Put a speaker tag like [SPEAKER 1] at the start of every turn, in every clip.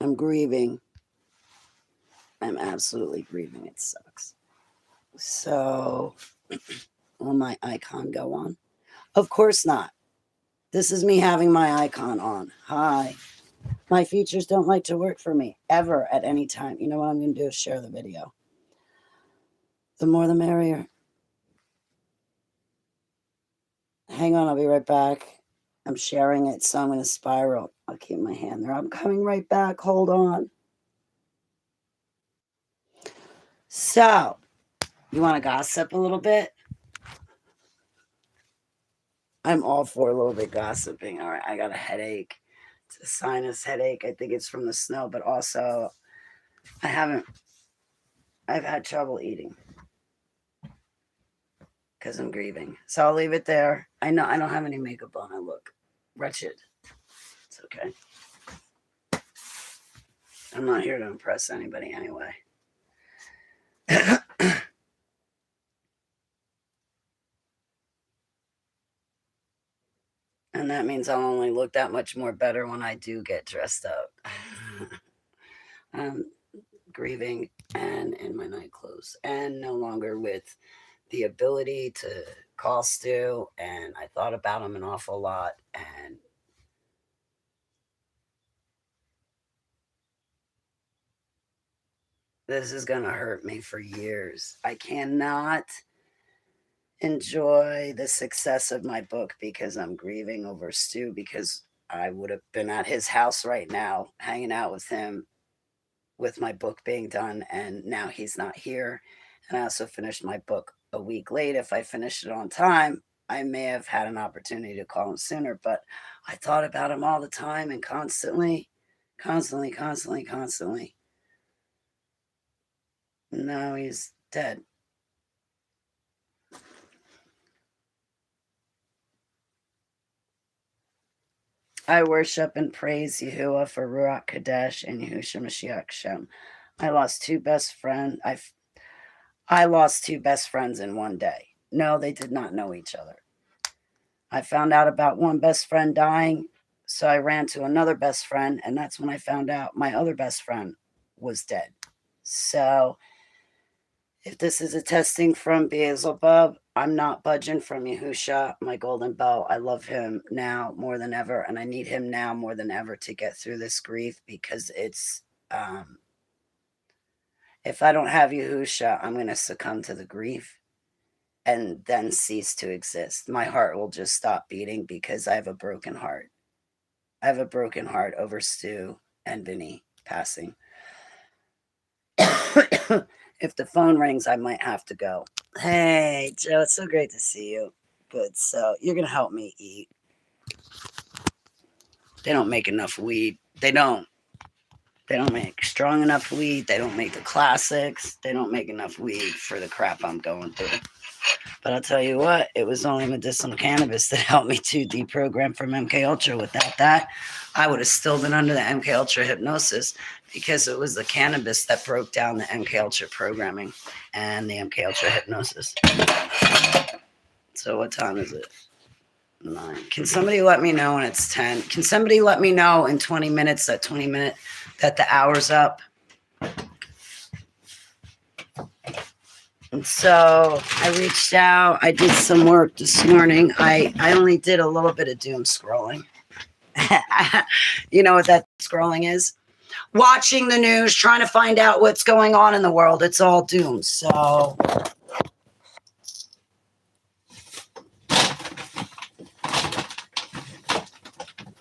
[SPEAKER 1] I'm grieving. I'm absolutely grieving. It sucks. So, will my icon go on? Of course not. This is me having my icon on. Hi. My features don't like to work for me ever at any time. You know what I'm going to do is share the video. The more the merrier. Hang on, I'll be right back. I'm sharing it, so I'm going to spiral. I'll keep my hand there. I'm coming right back. Hold on. So, you want to gossip a little bit? I'm all for a little bit gossiping. All right, I got a headache. It's a sinus headache. I think it's from the snow, but also I've had trouble eating because I'm grieving. So I'll leave it there. I know I don't have any makeup on. I look wretched. It's okay. I'm not here to impress anybody anyway. And that means I'll only look that much more better when I do get dressed up. I'm grieving and in my night clothes and no longer with the ability to call Stu. And I thought about him an awful lot. And this is going to hurt me for years. I cannot enjoy the success of my book because I'm grieving over Stu, because I would have been at his house right now, hanging out with him with my book being done. And now he's not here. And I also finished my book a week late. If I finished it on time, I may have had an opportunity to call him sooner, but I thought about him all the time and constantly. Now he's dead. I worship and praise Yahuwah for Ruach Kadesh and Yahushua Mashiach Shem. I lost two best friends. I lost two best friends in one day. No, they did not know each other. I found out about one best friend dying, so I ran to another best friend, and that's when I found out my other best friend was dead. So, if this is a testing from Beelzebub, I'm not budging from Yahusha, my golden bow. I love him now more than ever, and I need him now more than ever to get through this grief, because it's, if I don't have Yahusha, I'm going to succumb to the grief and then cease to exist. My heart will just stop beating because I have a broken heart. I have a broken heart over Stu and Vinny passing. If the phone rings, I might have to go. Hey, Joe, it's so great to see you. Good. So you're going to help me eat. They don't make enough weed. They don't make strong enough weed. They don't make the classics. They don't make enough weed for the crap I'm going through. But I'll tell you what, it was only medicinal cannabis that helped me to deprogram from MK Ultra. Without that, I would have still been under the MK Ultra hypnosis, because it was the cannabis that broke down the MK Ultra programming and the MK Ultra hypnosis. So what time is it? 9. Can somebody let me know when it's 10? Can somebody let me know in 20 minutes that the hour's up? And so I reached out. I did some work this morning. I only did a little bit of doom scrolling. You know what that scrolling is? Watching the news, trying to find out what's going on in the world. It's all doom. So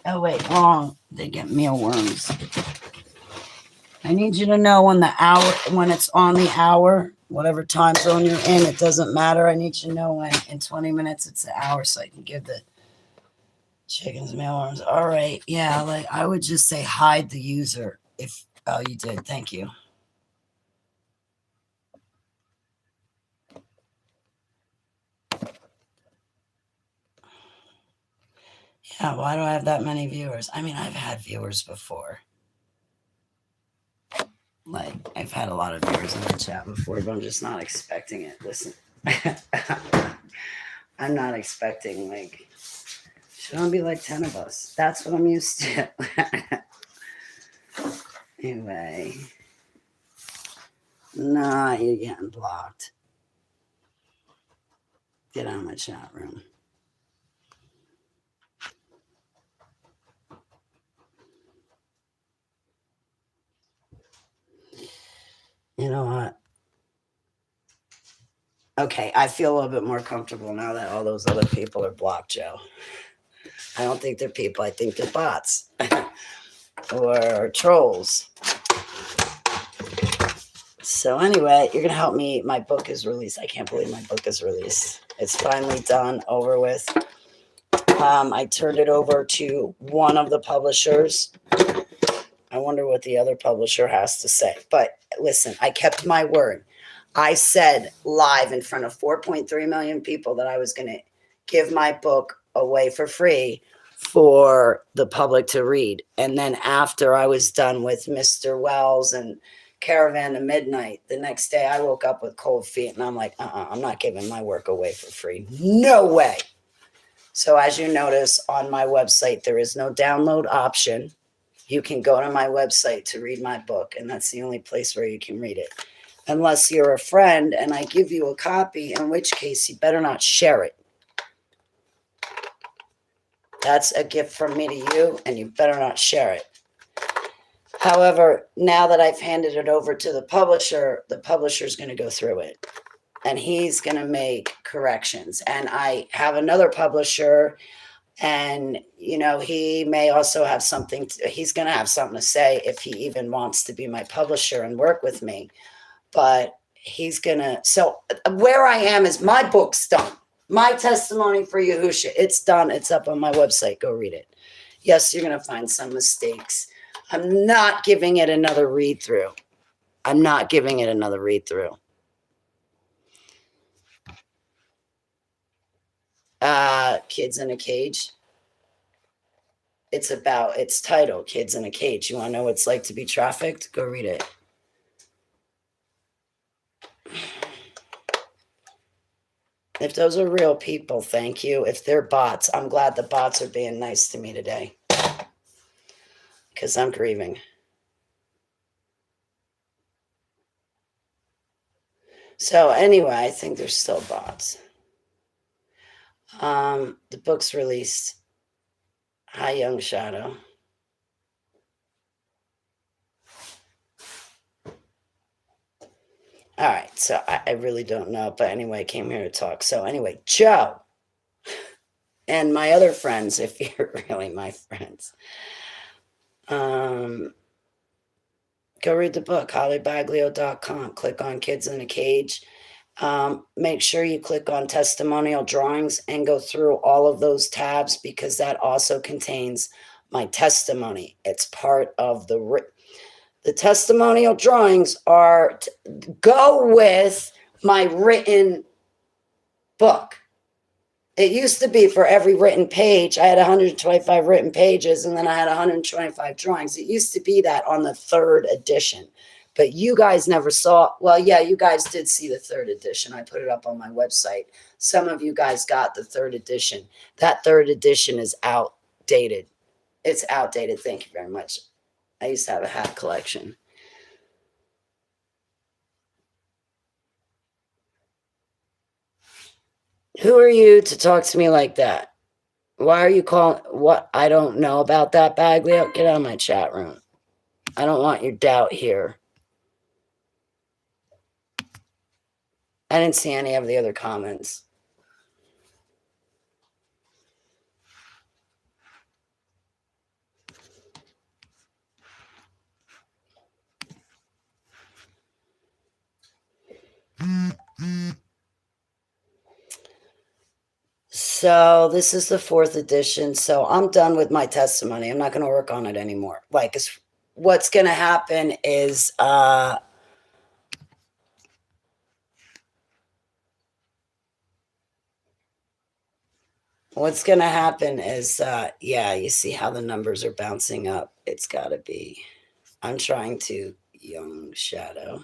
[SPEAKER 1] oh wait, wrong. They get mealworms. I need you to know when it's on the hour, whatever time zone you're in, it doesn't matter. I need you to know when in 20 minutes it's the hour, so I can give the chickens mealworms. All right. Yeah, like I would just say hide the user if you did. Thank you. Yeah, why do I have that many viewers? I mean, I've had viewers before. Like, I've had a lot of viewers in the chat before, but I'm just not expecting it. Listen, I'm not expecting, like, should only be like 10 of us. That's what I'm used to. Anyway. Nah, you're getting blocked. Get out of my chat room. You know what? Okay, I feel a little bit more comfortable now that all those other people are blocked, Joe. I don't think they're people. I think they're bots or trolls. So anyway, you're going to help me. My book is released. I can't believe my book is released. It's finally done, over with. I turned it over to one of the publishers. I wonder what the other publisher has to say. But listen, I kept my word. I said live in front of 4.3 million people that I was going to give my book away for free for the public to read. And then after I was done with Mr. Wells and Caravan to Midnight, the next day I woke up with cold feet and I'm like, I'm not giving my work away for free. No way. So as you notice on my website, there is no download option. You can go to my website to read my book, and that's the only place where you can read it. Unless you're a friend and I give you a copy, in which case you better not share it. That's a gift from me to you, and you better not share it. However, now that I've handed it over to the publisher's going to go through it, and he's going to make corrections. And I have another publisher, and, you know, he may also have something. He's going to have something to say if he even wants to be my publisher and work with me. But he's going to. So where I am is my book's done. My testimony for Yahusha, it's done. It's up on my website. Go read it. Yes, you're going to find some mistakes. I'm not giving it another read through. I'm not giving it another read through. Kids in a Cage. It's titled Kids in a Cage. You want to know what it's like to be trafficked? Go read it. If those are real people, thank you. If they're bots, I'm glad the bots are being nice to me today. Because I'm grieving. So anyway, I think they're still bots. The book's released. Hi, Young Shadow. All right, so I really don't know. But anyway, I came here to talk. So anyway, Joe and my other friends, if you're really my friends, go read the book, hollybaglio.com. Click on Kids in a Cage. Make sure you click on testimonial drawings and go through all of those tabs, because that also contains my testimony. It's part of the testimonial drawings are go with my written book. It used to be for every written page, I had 125 written pages, and then I had 125 drawings. It used to be that on the third edition. But you guys never saw, well, yeah, you guys did see the third edition. I put it up on my website. Some of you guys got the third edition. That third edition is outdated. It's outdated. Thank you very much. I used to have a hat collection. Who are you to talk to me like that? Why are you calling? What? I don't know about that, Baglio. Get out of my chat room. I don't want your doubt here. I didn't see any of the other comments. So this is the fourth edition. So I'm done with my testimony. I'm not going to work on it anymore. Like, what's going to happen is yeah, you see how the numbers are bouncing up. It's got to be. I'm trying to Young Shadow.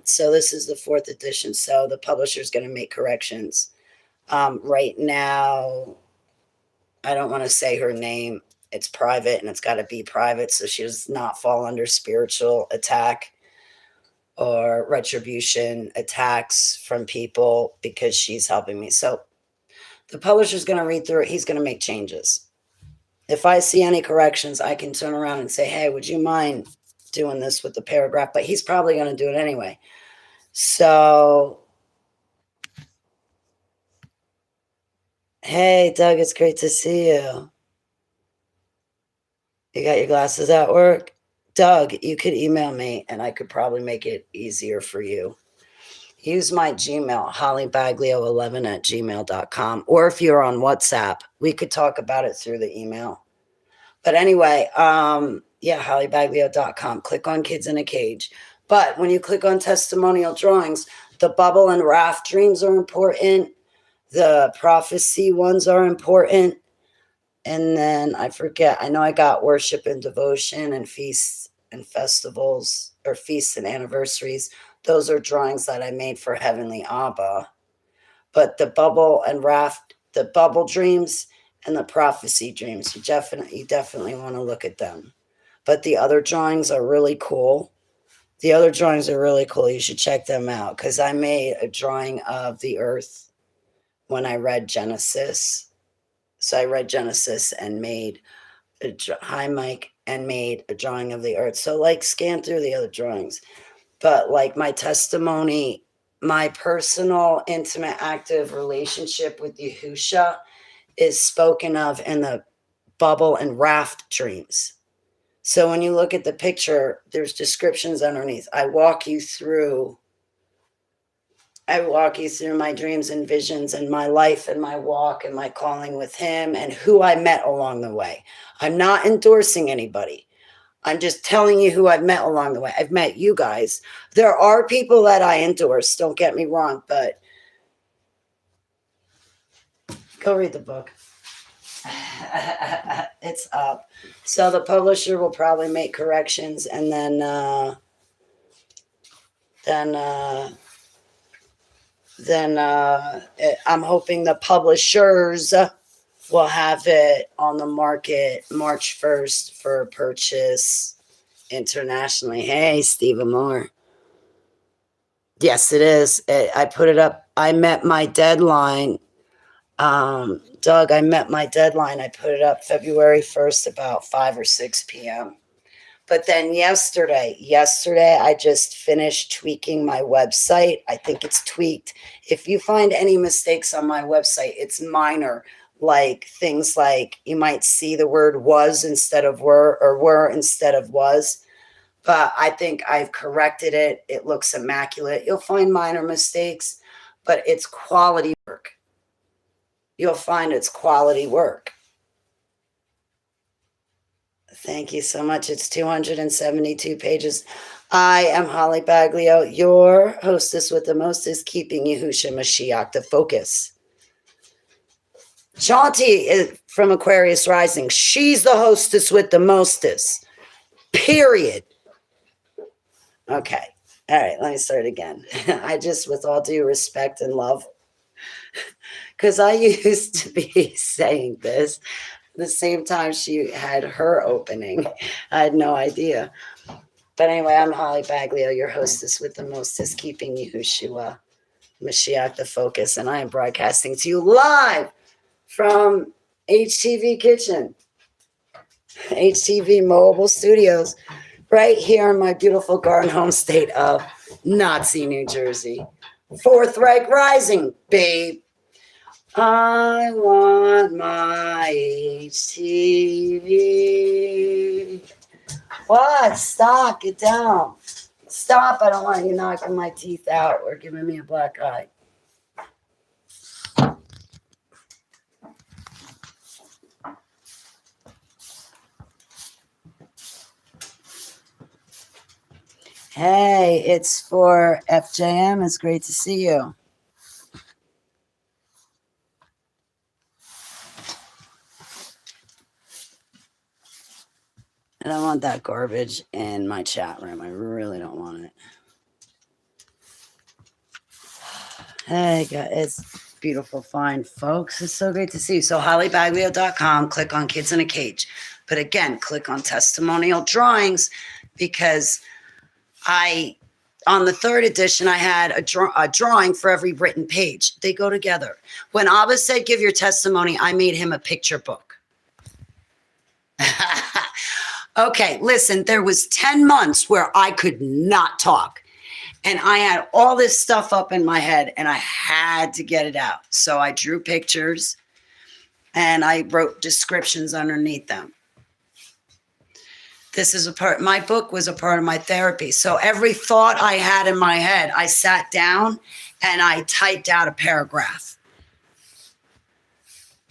[SPEAKER 1] So this is the fourth edition. So the publisher's going to make corrections. Right now, I don't want to say her name. It's private and it's got to be private so she does not fall under spiritual attack or retribution attacks from people because she's helping me. So the publisher's going to read through it. He's going to make changes. If I see any corrections, I can turn around and say, hey, would you mind doing this with the paragraph? But he's probably going to do it anyway. So, hey, Doug, it's great to see you. You got your glasses at work? Doug, you could email me and I could probably make it easier for you. Use my Gmail, hollybaglio11@gmail.com. Or if you're on WhatsApp, we could talk about it through the email. But anyway, yeah, hollybaglio.com. Click on Kids in a Cage. But when you click on testimonial drawings, the bubble and raft dreams are important. The prophecy ones are important. And then I forget, I know I got worship and devotion and feasts and festivals or feasts and anniversaries. Those are drawings that I made for Heavenly Abba. But the bubble and raft, the bubble dreams and the prophecy dreams, you definitely want to look at them. But the other drawings are really cool. You should check them out because I made a drawing of the earth when I read Genesis. So I read Genesis and made made a drawing of the earth. So like scan through the other drawings. But like my testimony, my personal, intimate, active relationship with Yahusha is spoken of in the bubble and raft dreams. So when you look at the picture, there's descriptions underneath. I walk you through my dreams and visions and my life and my walk and my calling with him and who I met along the way. I'm not endorsing anybody. I'm just telling you who I've met along the way. I've met you guys. There are people that I endorse, don't get me wrong, but go read the book. It's up. So the publisher will probably make corrections and then I'm hoping the publishers will have it on the market March 1st for purchase internationally. Hey, Steve Moore. Yes, it is. I put it up. I met my deadline. Doug, I met my deadline. I put it up February 1st about 5 or 6 p.m. But then yesterday, I just finished tweaking my website. I think it's tweaked. If you find any mistakes on my website, it's minor, like things like you might see the word was instead of were or were instead of was. But I think I've corrected it. It looks immaculate. You'll find minor mistakes, but it's quality work. You'll find it's quality work. Thank you so much. It's 272 pages. I am Holly Baglio, your hostess with the mostest, keeping Yahusha Mashiach the focus. Shanti is from Aquarius Rising. She's the hostess with the mostest. Period. Okay. All right. Let me start again. I just, with all due respect and love, because I used to be saying this the same time she had her opening. I had no idea. But anyway, I'm Holly Baglio, your hostess with the mostest, keeping Yahushua Mashiach the focus. And I am broadcasting to you live from HTV Kitchen, HTV Mobile Studios, right here in my beautiful garden home state of Nazi, New Jersey. Fourth Reich Rising, babe. I want my HTV. What? Stop. Get down. Stop. I don't want you knocking my teeth out or giving me a black eye. Hey, it's for FJM. It's great to see you. I don't want that garbage in my chat room. I really don't want it. Hey, guys, it's beautiful, fine, folks. It's so great to see you. So, hollybaglio.com, click on Kids in a Cage. But again, click on testimonial drawings because on the third edition, I had a drawing for every written page. They go together. When Abba said, give your testimony, I made him a picture book. Okay, listen, there was 10 months where I could not talk. And I had all this stuff up in my head and I had to get it out. So I drew pictures and I wrote descriptions underneath them. This is my book was a part of my therapy. So every thought I had in my head, I sat down and I typed out a paragraph.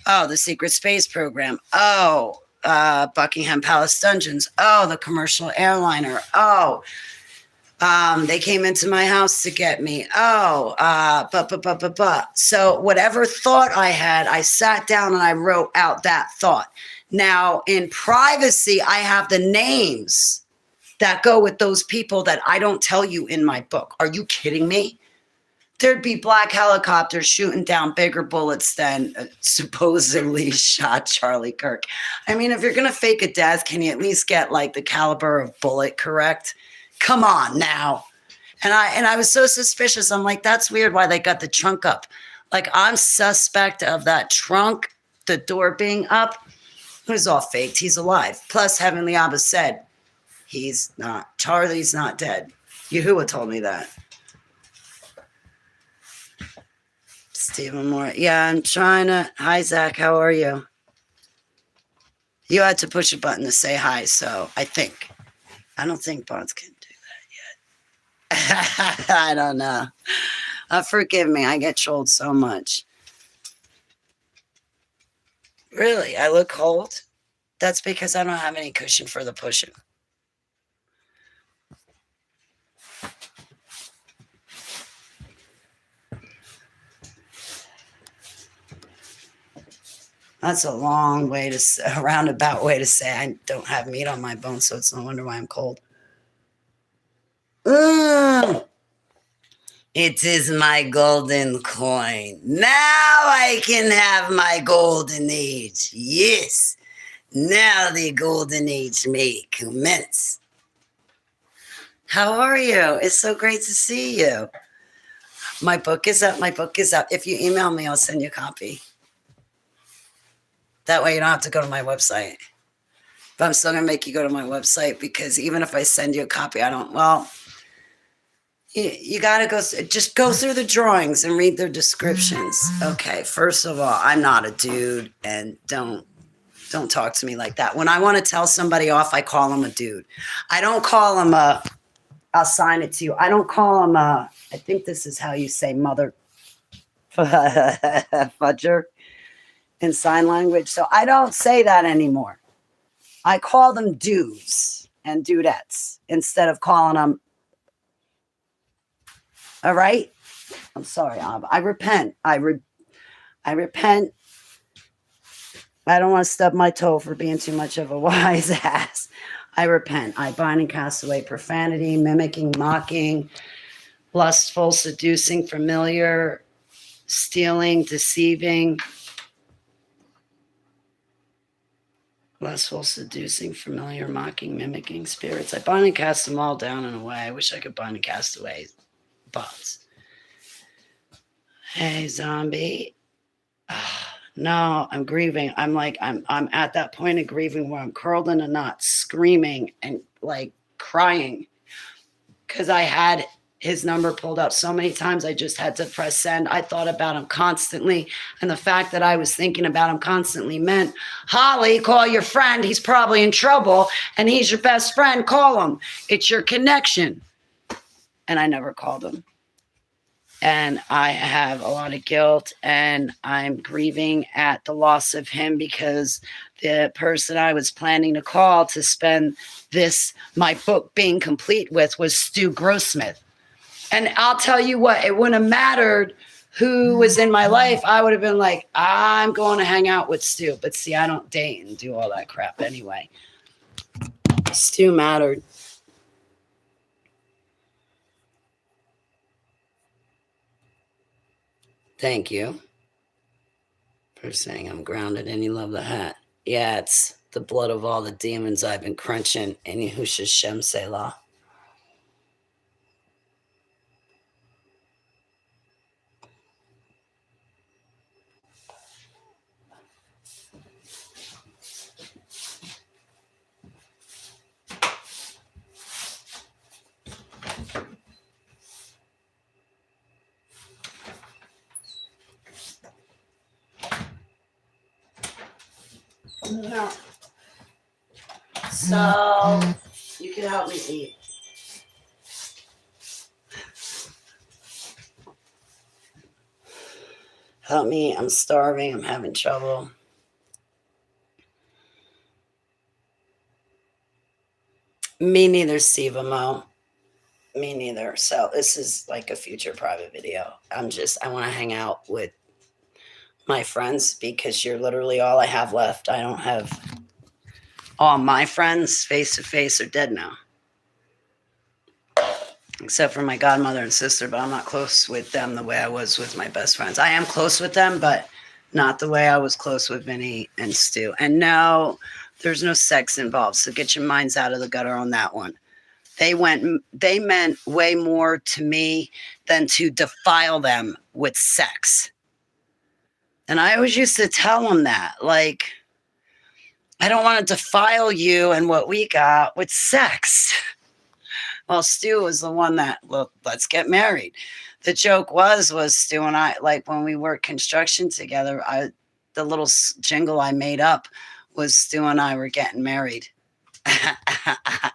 [SPEAKER 1] Oh, the secret space program. Oh, Buckingham Palace Dungeons. Oh, the commercial airliner. Oh, they came into my house to get me. So whatever thought I had, I sat down and I wrote out that thought. Now, in privacy, I have the names that go with those people that I don't tell you in my book. Are you kidding me? There'd be black helicopters shooting down bigger bullets than supposedly shot Charlie Kirk. I mean, if you're going to fake a death, can you at least get like the caliber of bullet correct? Come on now. And I was so suspicious. I'm like, that's weird why they got the trunk up. Like, I'm suspect of that trunk, the door being up. It was all faked. He's alive. Plus, Heavenly Abba said, Charlie's not dead. Yahuwah told me that. Stephen Moore. Yeah, I'm trying to. Hi, Zach. How are you? You had to push a button to say hi, so I don't think bots can do that yet. I don't know. Forgive me. I get trolled so much. Really? I look cold? That's because I don't have any cushion for the pushing. That's a long way a roundabout way to say I don't have meat on my bones, so it's no wonder why I'm cold. It is my golden coin. Now I can have my golden age. Yes. Now the golden age may commence. How are you? It's so great to see you. My book is up. If you email me, I'll send you a copy. That way you don't have to go to my website. But I'm still going to make you go to my website because even if I send you a copy, you got to just go through the drawings and read their descriptions. Okay, first of all, I'm not a dude, and don't talk to me like that. When I want to tell somebody off, I call them a dude. I don't call them I'll sign it to you. I don't call them I think this is how you say mother fudger in sign language. So I don't say that anymore. I call them dudes and dudettes instead of calling them. All right. I'm sorry, Abba. I repent. I repent. I don't want to stub my toe for being too much of a wise ass. I repent. I bind and cast away profanity, mimicking, mocking, lustful, seducing, familiar, stealing, deceiving. Lustful, seducing, familiar, mocking, mimicking spirits. I bind and cast them all down and away. I wish I could bind and cast away bots. Hey, zombie. No, I'm grieving. I'm at that point of grieving where I'm curled in a knot, screaming and like crying because I had his number pulled up so many times. I just had to press send. I thought about him constantly. And the fact that I was thinking about him constantly meant, Holly, call your friend. He's probably in trouble and he's your best friend. Call him. It's your connection. And I never called him. And I have a lot of guilt and I'm grieving at the loss of him because the person I was planning to call to spend my book being complete with was Stu Grossmith. And I'll tell you what, it wouldn't have mattered who was in my life. I would have been like, I'm going to hang out with Stu. But see, I don't date and do all that crap anyway. Stu mattered. Thank you for saying I'm grounded and you love the hat. Yeah, it's the blood of all the demons I've been crunching in Yahusha Shem Selah. No. So you can help me eat. Help me. I'm starving. I'm having trouble. Me neither, Steve Mo. Me neither. So this is like a future private video. I want to hang out with my friends because you're literally all I have left. I don't have all my friends face to face are dead now. Except for my godmother and sister, but I'm not close with them the way I was with my best friends. I am close with them, but not the way I was close with Vinny and Stu. And no, there's no sex involved. So get your minds out of the gutter on that one. They meant way more to me than to defile them with sex. And I always used to tell them that, like, I don't want to defile you and what we got with sex. Well, Stu was the one that, well, let's get married. The joke was Stu and I, like when we worked construction together, the little jingle I made up was Stu and I were getting married. It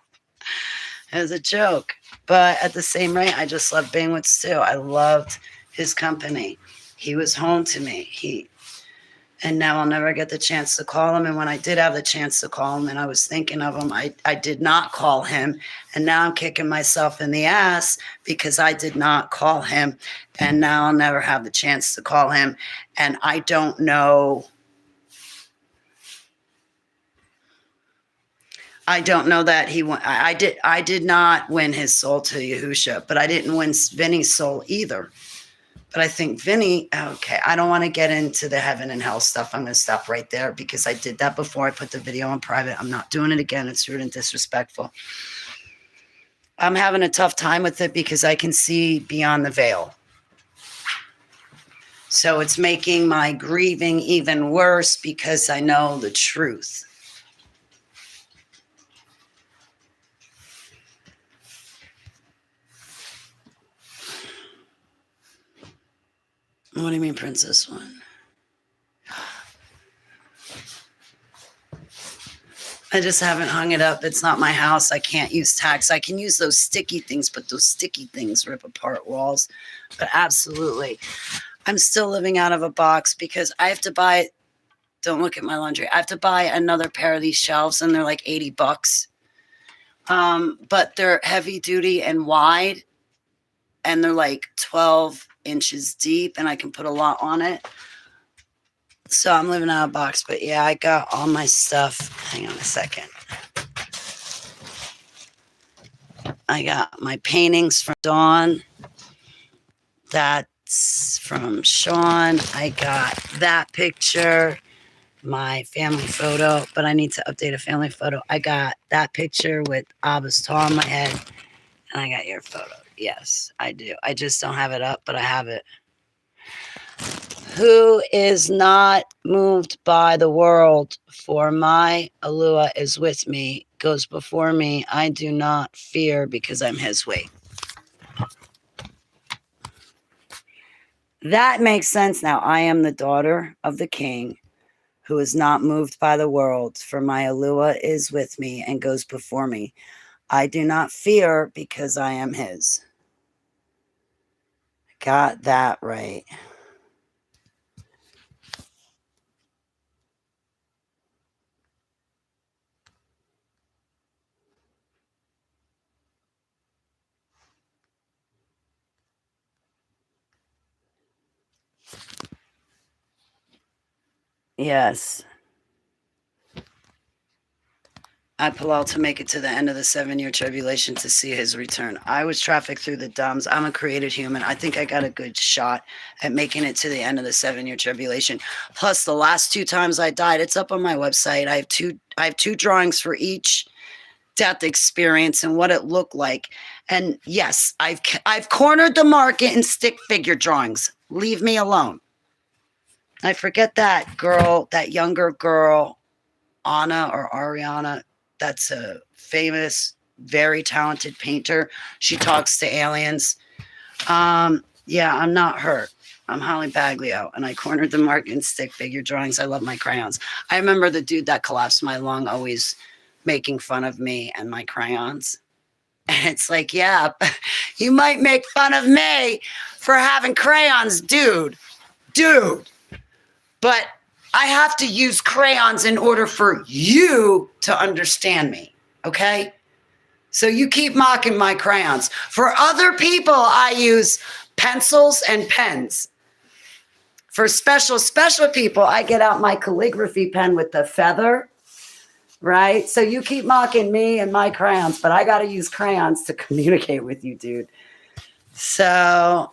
[SPEAKER 1] was a joke. But at the same rate, I just loved being with Stu. I loved his company. He was home to me. And now I'll never get the chance to call him. And when I did have the chance to call him and I was thinking of him, I did not call him. And now I'm kicking myself in the ass because I did not call him. And now I'll never have the chance to call him. And I don't know. I don't know that he won. I did not win his soul to Yahusha, but I didn't win Vinny's soul either. But I think Vinny, okay, I don't want to get into the heaven and hell stuff. I'm going to stop right there because I did that before I put the video on private. I'm not doing it again. It's rude and disrespectful. I'm having a tough time with it because I can see beyond the veil. So it's making my grieving even worse because I know the truth. What do you mean, Princess One? I just haven't hung it up. It's not my house. I can't use tacks. I can use those sticky things, but those sticky things rip apart walls. But absolutely. I'm still living out of a box because I have to buy, don't look at my laundry. I have to buy another pair of these shelves and they're like $80. But they're heavy duty and wide and they're like 12 inches deep and I can put a lot on it. So I'm living out of a box, but yeah, I got all my stuff. Hang on a second. I got my paintings from Dawn. That's from Sean. I got that picture, my family photo, but I need to update a family photo. I got that picture with Abba's tar on my head, and I got your photo. Yes, I do. I just don't have it up, but I have it. Who is not moved by the world, for my Alua is with me, goes before me. I do not fear because I'm his weight. That makes sense now. I am the daughter of the king who is not moved by the world, for my Alua is with me and goes before me. I do not fear because I am his. Got that right. Yes. I Palal to make it to the end of the 7-year tribulation to see his return. I was trafficked through the dumbs. I'm a created human. I think I got a good shot at making it to the end of the 7-year tribulation. Plus, the last 2 times I died, it's up on my website. I have two drawings for each death experience and what it looked like. And yes, I've cornered the market in stick figure drawings. Leave me alone. I forget that girl, that younger girl, Anna or Ariana. That's a famous, very talented painter. She talks to aliens. Yeah, I'm not her. I'm Holly Baglio, and I cornered the market in stick figure drawings. I love my crayons. I remember the dude that collapsed my lung always making fun of me and my crayons. And it's like, yeah, you might make fun of me for having crayons, dude. But I have to use crayons in order for you to understand me, okay? So you keep mocking my crayons. For other people, I use pencils and pens. For special people, I get out my calligraphy pen with the feather, right? So you keep mocking me and my crayons, but I got to use crayons to communicate with you, dude. So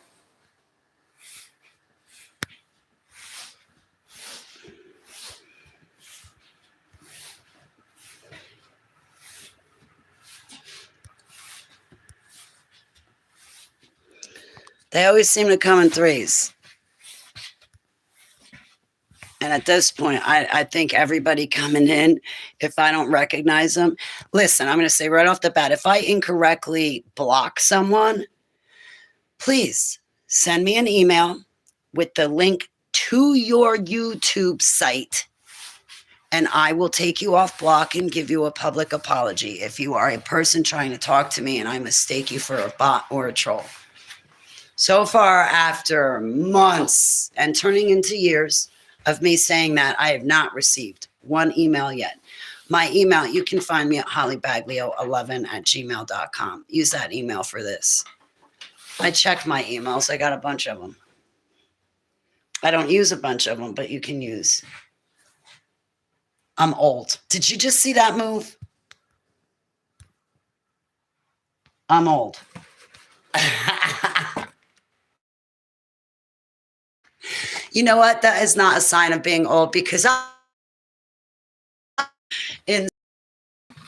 [SPEAKER 1] they always seem to come in threes. And at this point, I think everybody coming in, if I don't recognize them, listen, I'm going to say right off the bat, if I incorrectly block someone, please send me an email with the link to your YouTube site, and I will take you off block and give you a public apology if you are a person trying to talk to me and I mistake you for a bot or a troll. So far, after months and turning into years of me saying that, I have not received one email yet. My email, you can find me at hollybaglio11@gmail.com. Use that email for this. I check my emails. I got a bunch of them. I don't use a bunch of them, but you can use. I'm old. Did you just see that move? I'm old. You know what? That is not a sign of being old, because I'm in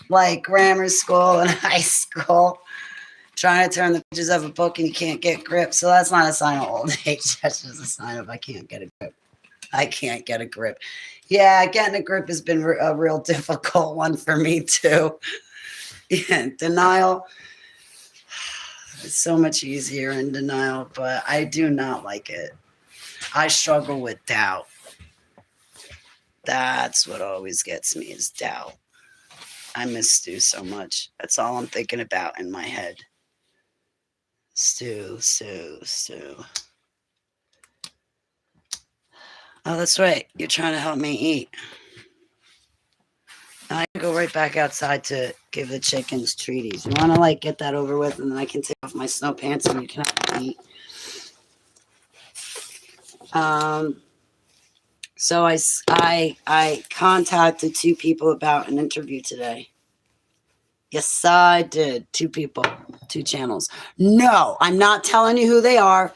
[SPEAKER 1] like grammar school and high school trying to turn the pages of a book and you can't get grip. So that's not a sign of old age. That's just a sign of I can't get a grip. I can't get a grip. Yeah, getting a grip has been a real difficult one for me too. Yeah, denial. It's so much easier in denial, but I do not like it. I struggle with doubt. That's what always gets me, is doubt. I miss Stu so much. That's all I'm thinking about in my head. Stu. Oh, that's right. You're trying to help me eat. I go right back outside to give the chickens treaties. You want to like get that over with, and then I can take off my snow pants and you can have them eat. So I contacted 2 people about an interview today. Yes, I did. 2 people, 2 channels. No, I'm not telling you who they are,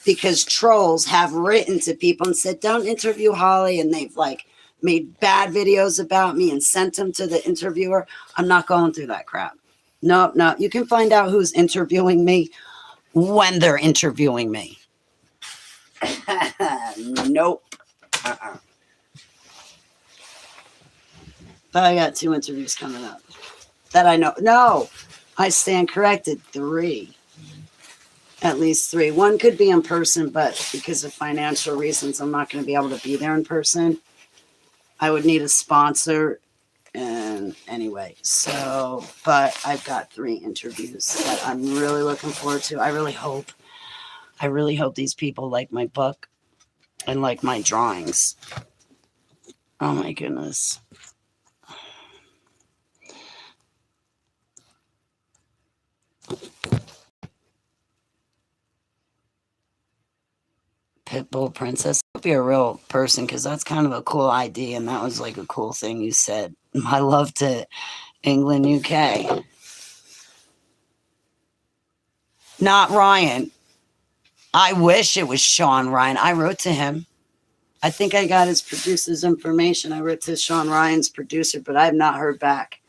[SPEAKER 1] because trolls have written to people and said, don't interview Holly. And they've like made bad videos about me and sent them to the interviewer. I'm not going through that crap. No. You can find out who's interviewing me when they're interviewing me. Nope. But I got 2 interviews coming up that I know. No, I stand corrected. 3. At least 3. One could be in person, but because of financial reasons, I'm not going to be able to be there in person. I would need a sponsor. And anyway, so, but I've got 3 interviews that I'm really looking forward to. I really hope these people like my book and like my drawings. Oh my goodness. Pitbull Princess. Be a real person, because that's kind of a cool idea, and that was like a cool thing you said. I love to England, UK. Not Ryan. I wish it was Sean Ryan. I wrote to him. I think I got his producer's information. I wrote to Sean Ryan's producer, but I have not heard back.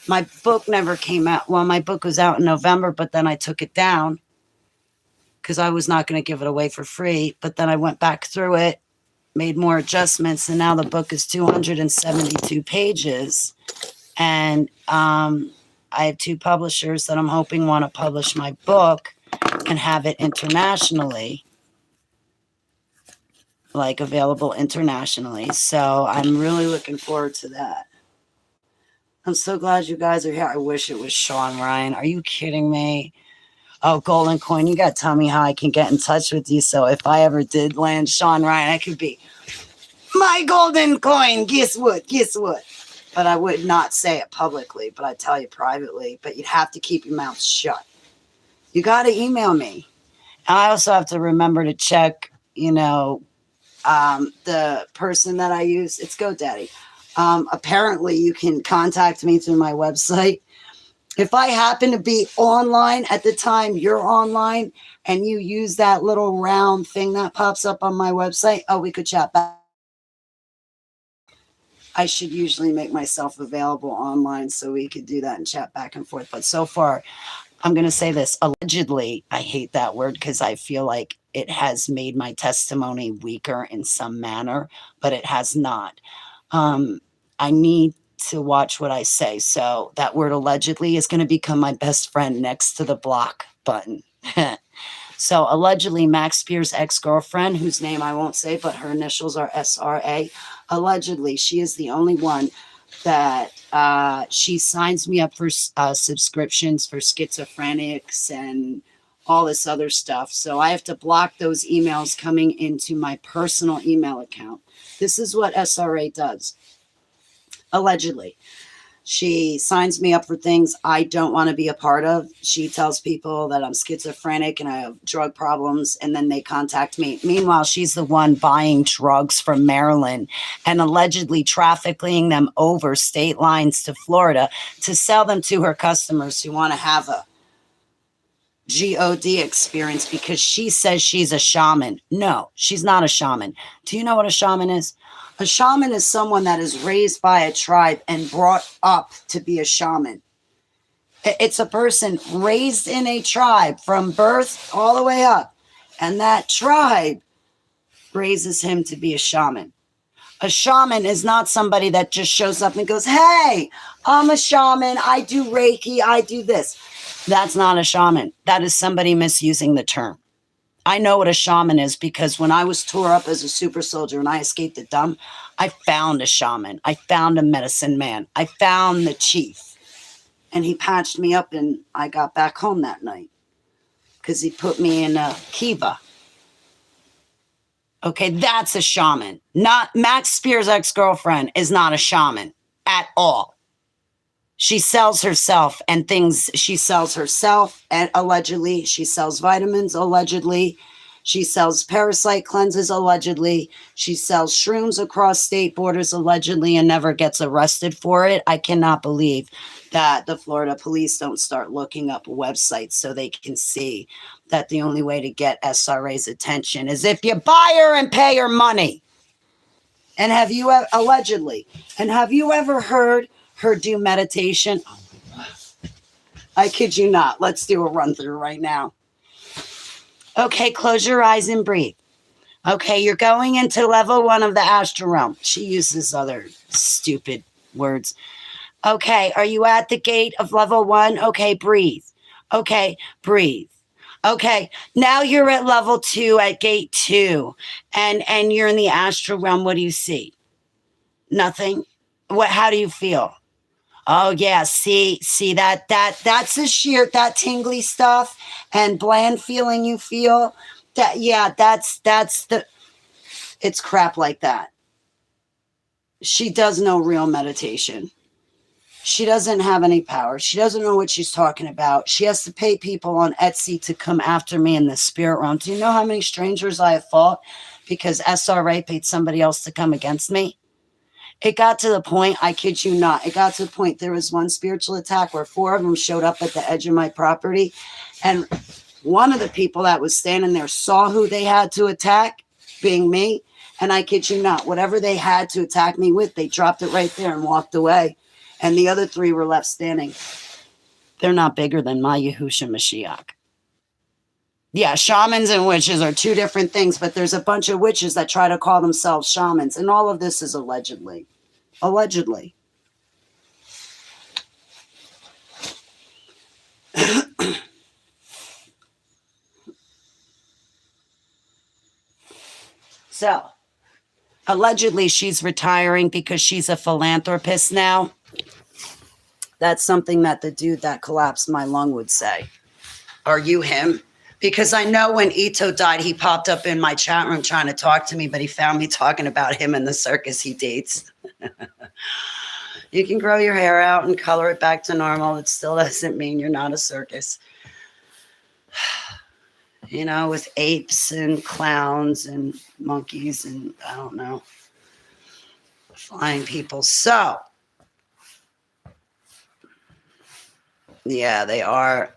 [SPEAKER 1] My book never came out. Well, my book was out in November, but then I took it down because I was not going to give it away for free. But then I went back through it, made more adjustments, and now the book is 272 pages. And I have 2 publishers that I'm hoping want to publish my book and have it internationally, like available internationally. So I'm really looking forward to that. I'm so glad you guys are here. I wish it was Sean Ryan. Are you kidding me? Oh, Golden Coin, you got to tell me how I can get in touch with you. So if I ever did land Sean Ryan, I could be my Golden Coin. Guess what? Guess what? But I would not say it publicly, but I'd tell you privately. But you'd have to keep your mouth shut. You got to email me. And I also have to remember to check, the person that I use. It's GoDaddy. Apparently, you can contact me through my website. If I happen to be online at the time you're online and you use that little round thing that pops up on my website, we could chat back. I should usually make myself available online so we could do that and chat back and forth. But so far, I'm going to say this. Allegedly, I hate that word because I feel like it has made my testimony weaker in some manner, but it has not. I need to watch what I say. So that word allegedly is going to become my best friend next to the block button. So allegedly, Max Spears' ex-girlfriend, whose name I won't say, but her initials are SRA. Allegedly, she is the only one that she signs me up for subscriptions for schizophrenics and all this other stuff. So I have to block those emails coming into my personal email account. This is what SRA does. Allegedly, she signs me up for things I don't want to be a part of. She tells people that I'm schizophrenic and I have drug problems, and then they contact me. Meanwhile, she's the one buying drugs from Maryland and allegedly trafficking them over state lines to Florida to sell them to her customers who want to have a God experience because she says she's a shaman. No, she's not a shaman. Do you know what a shaman is? A shaman is someone that is raised by a tribe and brought up to be a shaman. It's a person raised in a tribe from birth all the way up. And that tribe raises him to be a shaman. A shaman is not somebody that just shows up and goes, hey, I'm a shaman. I do Reiki. I do this. That's not a shaman. That is somebody misusing the term. I know what a shaman is because when I was tore up as a super soldier and I escaped the dump, I found a shaman. I found a medicine man. I found the chief. And he patched me up and I got back home that night because he put me in a kiva. Okay, that's a shaman. Not Max Spears' ex-girlfriend is not a shaman at all. She sells herself and things. She sells herself and allegedly. She sells vitamins allegedly. She sells parasite cleanses allegedly. She sells shrooms across state borders allegedly and never gets arrested for it. I cannot believe that the Florida police don't start looking up websites so they can see that the only way to get SRA's attention is if you buy her and pay her money. And have you allegedly? And have you ever heard her do meditation? I kid you not. Let's do a run through right now. Okay, close your eyes and breathe. Okay, you're going into level 1 of the astral realm. She uses other stupid words. Okay, are you at the gate of level 1? Okay, breathe. Okay, breathe. Okay, now you're at level 2 at gate 2 and you're in the astral realm. What do you see? Nothing. How do you feel? Oh yeah, see that's the sheer, that tingly stuff and bland feeling you feel. That's it's crap like that. She does no real meditation. She doesn't have any power. She doesn't know what she's talking about. She has to pay people on Etsy to come after me in the spirit realm. Do you know how many strangers I have fought because SRA paid somebody else to come against me? It got to the point, I kid you not, it got to the point there was one spiritual attack where 4 of them showed up at the edge of my property. And one of the people that was standing there saw who they had to attack, being me. And I kid you not, whatever they had to attack me with, they dropped it right there and walked away. And the other 3 were left standing. They're not bigger than my Yahushua Mashiach. Yeah, shamans and witches are 2 different things, but there's a bunch of witches that try to call themselves shamans. And all of this is allegedly. Allegedly. So, allegedly she's retiring because she's a philanthropist now. That's something that the dude that collapsed my lung would say. Are you him? Because I know when Ito died, he popped up in my chat room trying to talk to me, but he found me talking about him and the circus he dates. You can grow your hair out and color it back to normal. It still doesn't mean you're not a circus. You know, with apes and clowns and monkeys and I don't know, flying people. So, yeah, they are.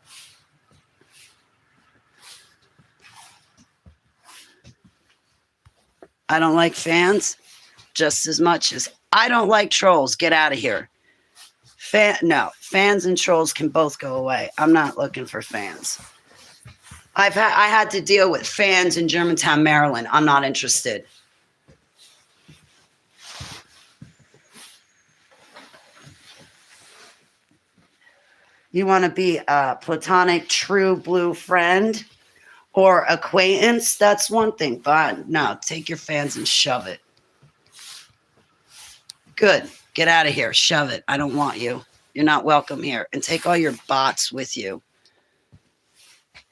[SPEAKER 1] I don't like fans just as much as I don't like trolls. Get out of here. No, fans and trolls can both go away. I'm not looking for fans. I had to deal with fans in Germantown, Maryland. I'm not interested. You want to be a platonic, true blue friend or acquaintance? That's one thing. But no, take your fans and shove it. Good. Get out of here. Shove it. I don't want you. You're not welcome here. And take all your bots with you.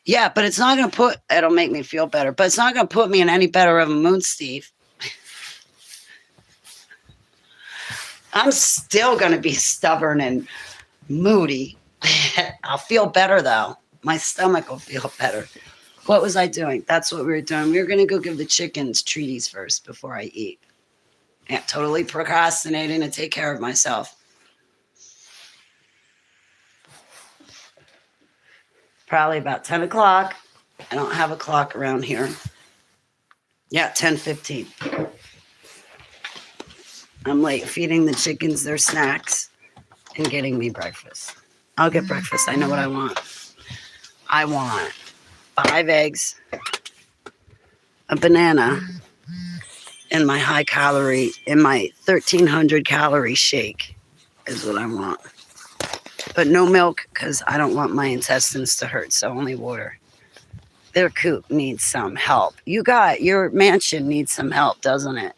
[SPEAKER 1] Yeah, but it's not going to put, it'll make me feel better, but it's not going to put me in any better of a mood, Steve. I'm still going to be stubborn and moody. I'll feel better, though. My stomach will feel better. What was I doing? That's what we were doing. We were going to go give the chickens treaties first before I eat. Yeah, totally procrastinating to take care of myself. Probably about 10 o'clock. I don't have a clock around here. Yeah, 10:15. I'm late feeding the chickens their snacks and getting me breakfast. I'll get breakfast. I know what I want. I want 5 eggs, a banana, and my high calorie, in my 1,300 calorie shake is what I want. But no milk because I don't want my intestines to hurt, so only water. Their coop needs some help. Your mansion needs some help, doesn't it?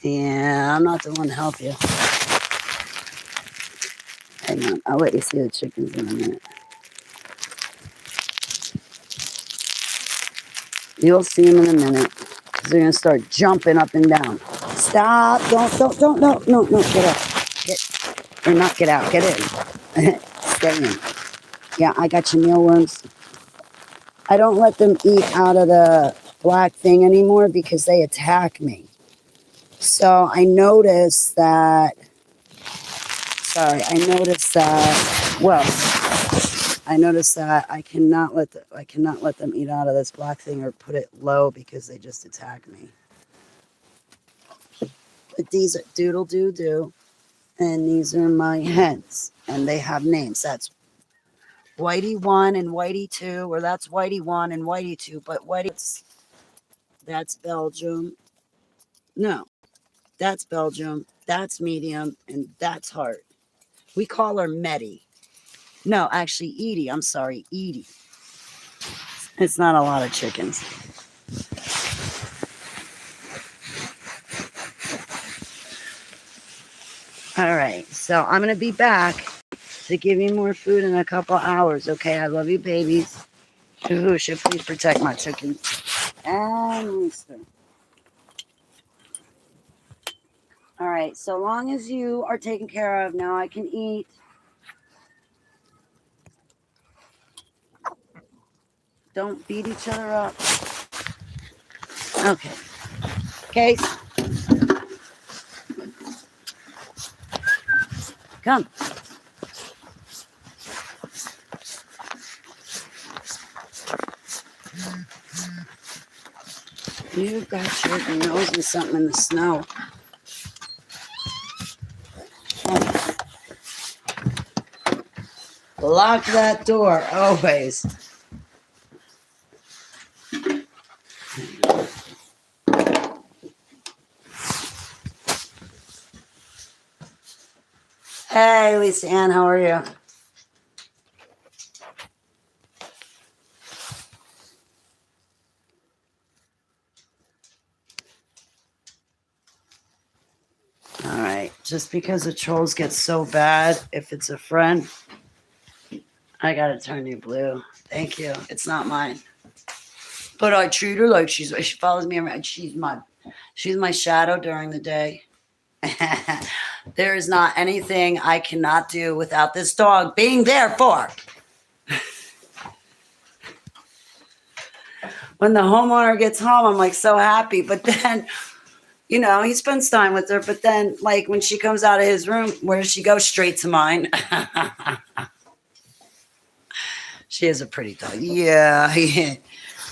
[SPEAKER 1] Yeah, I'm not the one to help you. Hang on, I'll let you see the chickens in a minute. You'll see them in a minute because they're going to start jumping up and down. Stop. Don't, no, get out. Get out, get in. Stay in. Yeah, I got your mealworms. I don't let them eat out of the black thing anymore because they attack me. So I noticed that, I cannot let them eat out of this black thing or put it low because they just attack me. But these are Doodle Doo Doo, and these are my hens, and they have names. That's Whitey 1 and Whitey 2, or that's Whitey 1 and Whitey 2, but that's Belgium. No, that's Belgium, that's medium, and that's heart. We call her Meddy. No, actually Edie. I'm sorry, Edie. It's not a lot of chickens. All right, so I'm going to be back to give you more food in a couple hours, okay? I love you, babies. Yahushua, please protect my chickens. And rooster. All right, so long as you are taken care of, now I can eat. Don't beat each other up. Okay. Case. Come. You got your nose in something in the snow. Oh. Lock that door, always. Hey, Lisa Ann, how are you? All right, just because the trolls get so bad, if it's a friend, I gotta turn you blue. Thank you. It's not mine. But I treat her like she follows me around. She's my shadow during the day. There is not anything I cannot do without this dog being there for. When the homeowner gets home, I'm like so happy. But then, you know, he spends time with her. But then, like when she comes out of his room, where does she go? Straight to mine. She is a pretty dog. Yeah.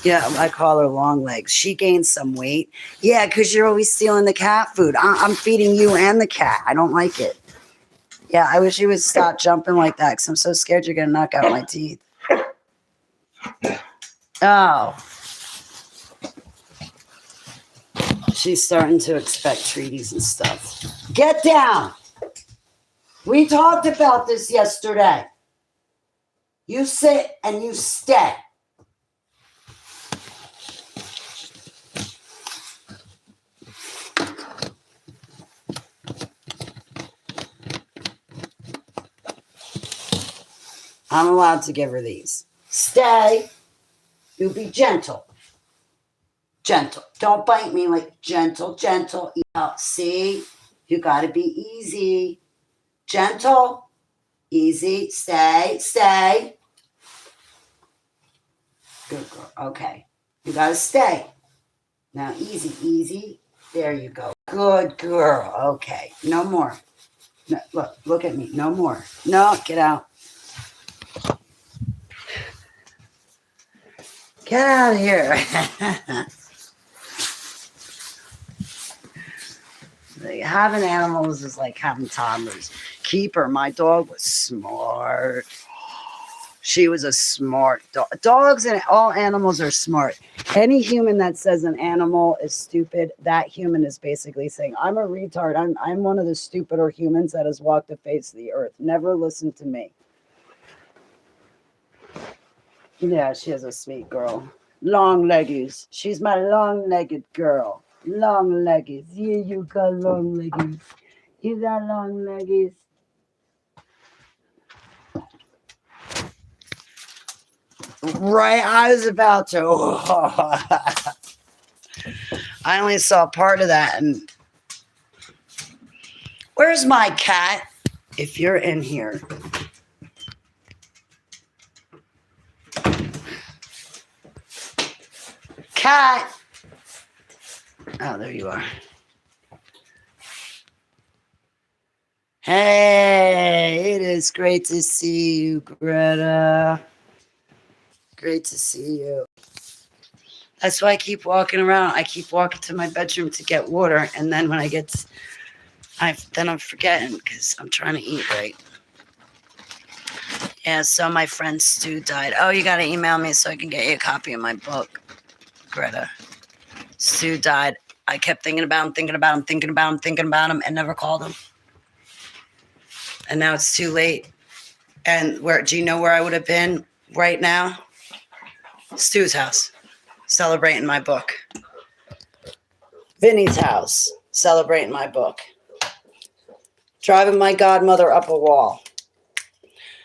[SPEAKER 1] Yeah, I call her long legs. She gained some weight. Yeah, because you're always stealing the cat food. I'm feeding you and the cat. I don't like it. Yeah, I wish you would stop jumping like that because I'm so scared you're going to knock out my teeth. Oh. She's starting to expect treaties and stuff. Get down. We talked about this yesterday. You sit and you stay. I'm allowed to give her these. Stay. You be gentle. Gentle. Don't bite me, like gentle, gentle. See? You got to be easy. Gentle. Easy. Stay. Stay. Good girl. Okay. You got to stay. Now, easy, easy. There you go. Good girl. Okay. No more. No, look at me. No more. No, get out. Get out of here. Like, having animals is like having toddlers. Keeper, my dog was smart. She was a smart dog. Dogs and all animals are smart. Any human that says an animal is stupid, that human is basically saying, I'm a retard. I'm one of the stupider humans that has walked the face of the earth. Never listen to me. Yeah, she is a sweet girl. Long leggies. She's my long-legged girl. Long leggies. Yeah, you got long leggies. You got long leggies. Right, I was about to. I only saw part of that. And where's my cat? If you're in here. Cat. Oh, there you are. Hey, it is great to see you, Greta. Great to see you. That's why I keep walking around. I keep walking to my bedroom to get water, and then when I get, then I'm forgetting because I'm trying to eat right. Yeah, so my friend Stu died. Oh, you got to email me so I can get you a copy of my book, Greta. Stu died. I kept thinking about him, and never called him. And now it's too late. And do you know where I would have been right now? Stu's house, celebrating my book. Vinny's house, celebrating my book. Driving my godmother up a wall.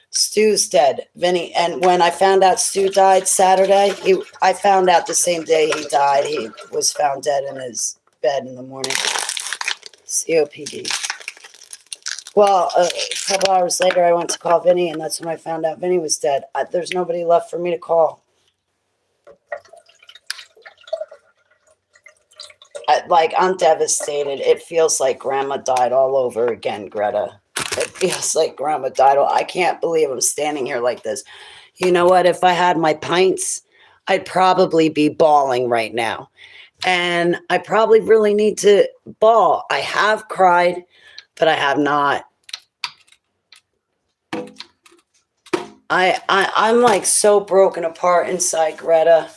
[SPEAKER 1] Stu's dead. Vinny, and when I found out Stu died Saturday, I found out the same day he died. He was found dead in his bed in the morning. COPD. Well, a couple hours later, I went to call Vinny, and that's when I found out Vinny was dead. There's nobody left for me to call. I'm devastated. It feels like Grandma died all over again, Greta. feels like Grandma Dido. I can't believe I'm standing here like this. You know what? If I had my pints, I'd probably be bawling right now. And I probably really need to bawl. I have cried, but I have not. I'm like so broken apart inside, Greta.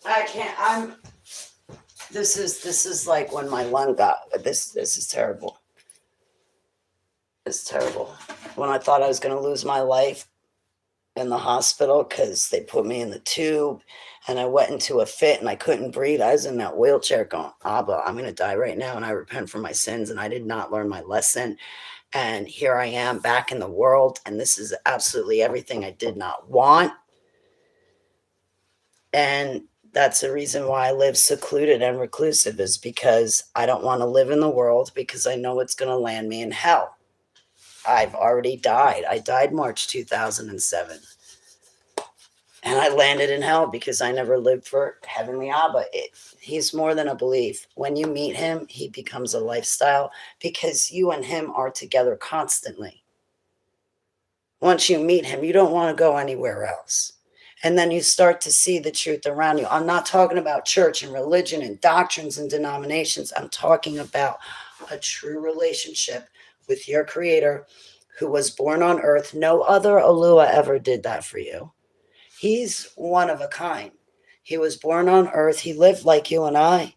[SPEAKER 1] I can't. This is like when my lung got. This is terrible. It's terrible. When I thought I was going to lose my life in the hospital because they put me in the tube and I went into a fit and I couldn't breathe. I was in that wheelchair going, Abba, I'm going to die right now. And I repent for my sins. And I did not learn my lesson. And here I am back in the world. And this is absolutely everything I did not want. And that's the reason why I live secluded and reclusive, is because I don't want to live in the world, because I know it's going to land me in hell. I've already died. I died March 2007. And I landed in hell because I never lived for Heavenly Abba. He's more than a belief. When you meet him, he becomes a lifestyle, because you and him are together constantly. Once you meet him, you don't want to go anywhere else. And then you start to see the truth around you. I'm not talking about church and religion and doctrines and denominations. I'm talking about a true relationship with your creator, who was born on earth. No other Alua ever did that for you. He's one of a kind. He was born on earth. He lived like you and I.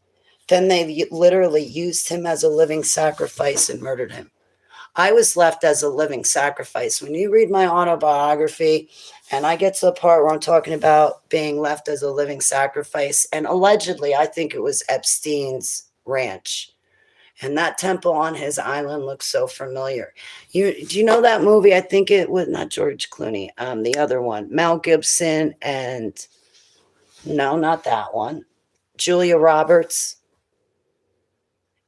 [SPEAKER 1] Then they literally used him as a living sacrifice and murdered him. I was left as a living sacrifice. When you read my autobiography, and I get to the part where I'm talking about being left as a living sacrifice, and allegedly, I think it was Epstein's ranch. And that temple on his island looks so familiar. Do you know that movie? I think it was not George Clooney, the other one, Mel Gibson, and no, not that one, Julia Roberts.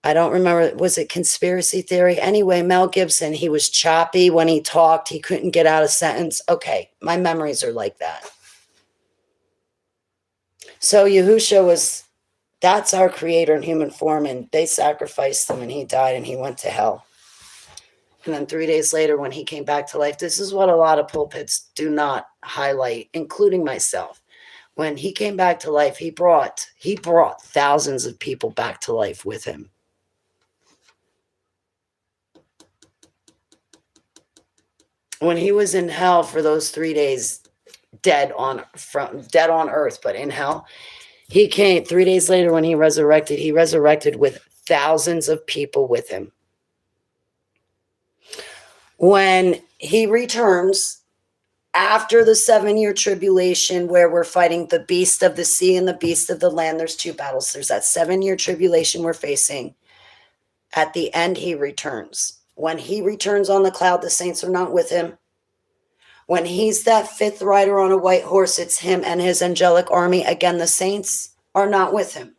[SPEAKER 1] I don't remember. Was it Conspiracy Theory? Anyway, Mel Gibson, he was choppy when he talked. He couldn't get out a sentence. Okay, my memories are like that. So Yahusha that's our creator in human form, and they sacrificed him and he died and he went to hell. And then 3 days later, when he came back to life, this is what a lot of pulpits do not highlight, including myself. When he came back to life, he brought thousands of people back to life with him. When he was in hell for those 3 days, dead on earth, but in hell, he came 3 days later. When he resurrected with thousands of people with him. When he returns after the 7-year tribulation, where we're fighting the beast of the sea and the beast of the land, there's 2 battles. There's that 7-year tribulation we're facing. At the end, he returns. When he returns on the cloud, the saints are not with him. When he's that 5th rider on a white horse, it's him and his angelic army. Again, the saints are not with him.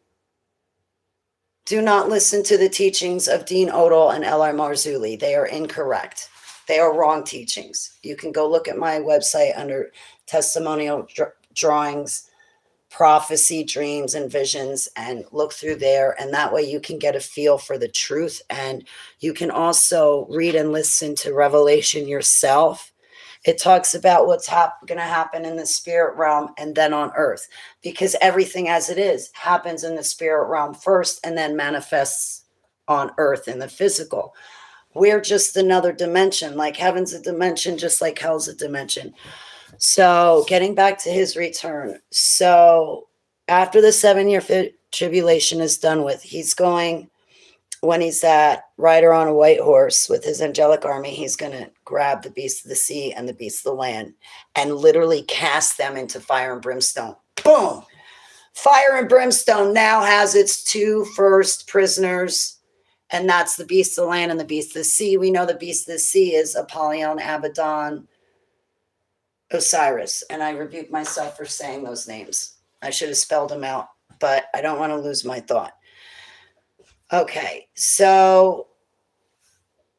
[SPEAKER 1] Do not listen to the teachings of Dean Odell and L.R. Marzulli. They are incorrect. They are wrong teachings. You can go look at my website under testimonial drawings, prophecy, dreams, and visions, and look through there. And that way you can get a feel for the truth. And you can also read and listen to Revelation yourself. It talks about what's going to happen in the spirit realm and then on earth, because everything as it is happens in the spirit realm first and then manifests on earth in the physical. We're just another dimension. Like heaven's a dimension, just like hell's a dimension. So getting back to his return. So after the 7-year tribulation is done with, he's going, when he's that rider on a white horse with his angelic army, he's going to grab the beast of the sea and the beast of the land and literally cast them into fire and brimstone. Boom! Fire and brimstone now has its 2 first prisoners, and that's the beast of the land and the beast of the sea. We know the beast of the sea is Apollyon, Abaddon, Osiris, and I rebuke myself for saying those names. I should have spelled them out, but I don't want to lose my thought. Okay, so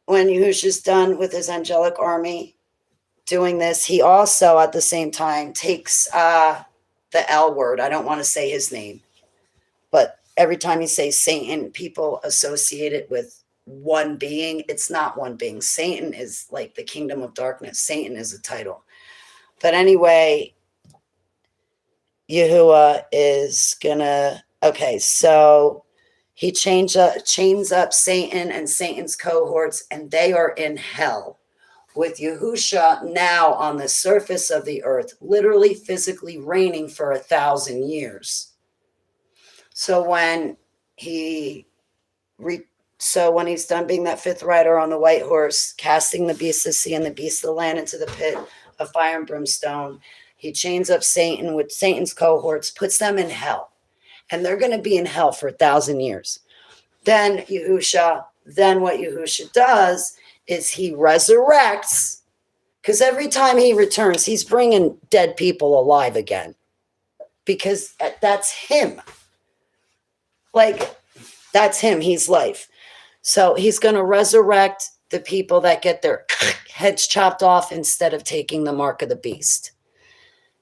[SPEAKER 1] when Yahusha's done with his angelic army doing this, he also at the same time takes the L word. I don't want to say his name, but every time you say Satan, people associate it with one being. It's not one being. Satan is like the kingdom of darkness. Satan is a title. But anyway, Yahuwah is gonna, okay, so he chains up Satan and Satan's cohorts, and they are in hell with Yahusha now on the surface of the earth, literally physically reigning for 1,000 years. So when he when he's done being that fifth rider on the white horse, casting the beast of the sea and the beast of the land into the pit of fire and brimstone, he chains up Satan with Satan's cohorts, puts them in hell. And they're going to be in hell for 1,000 years. Then what Yahusha does is he resurrects, because every time he returns, he's bringing dead people alive again, because that's him. Like, that's him. He's life. So he's going to resurrect the people that get their heads chopped off instead of taking the mark of the beast.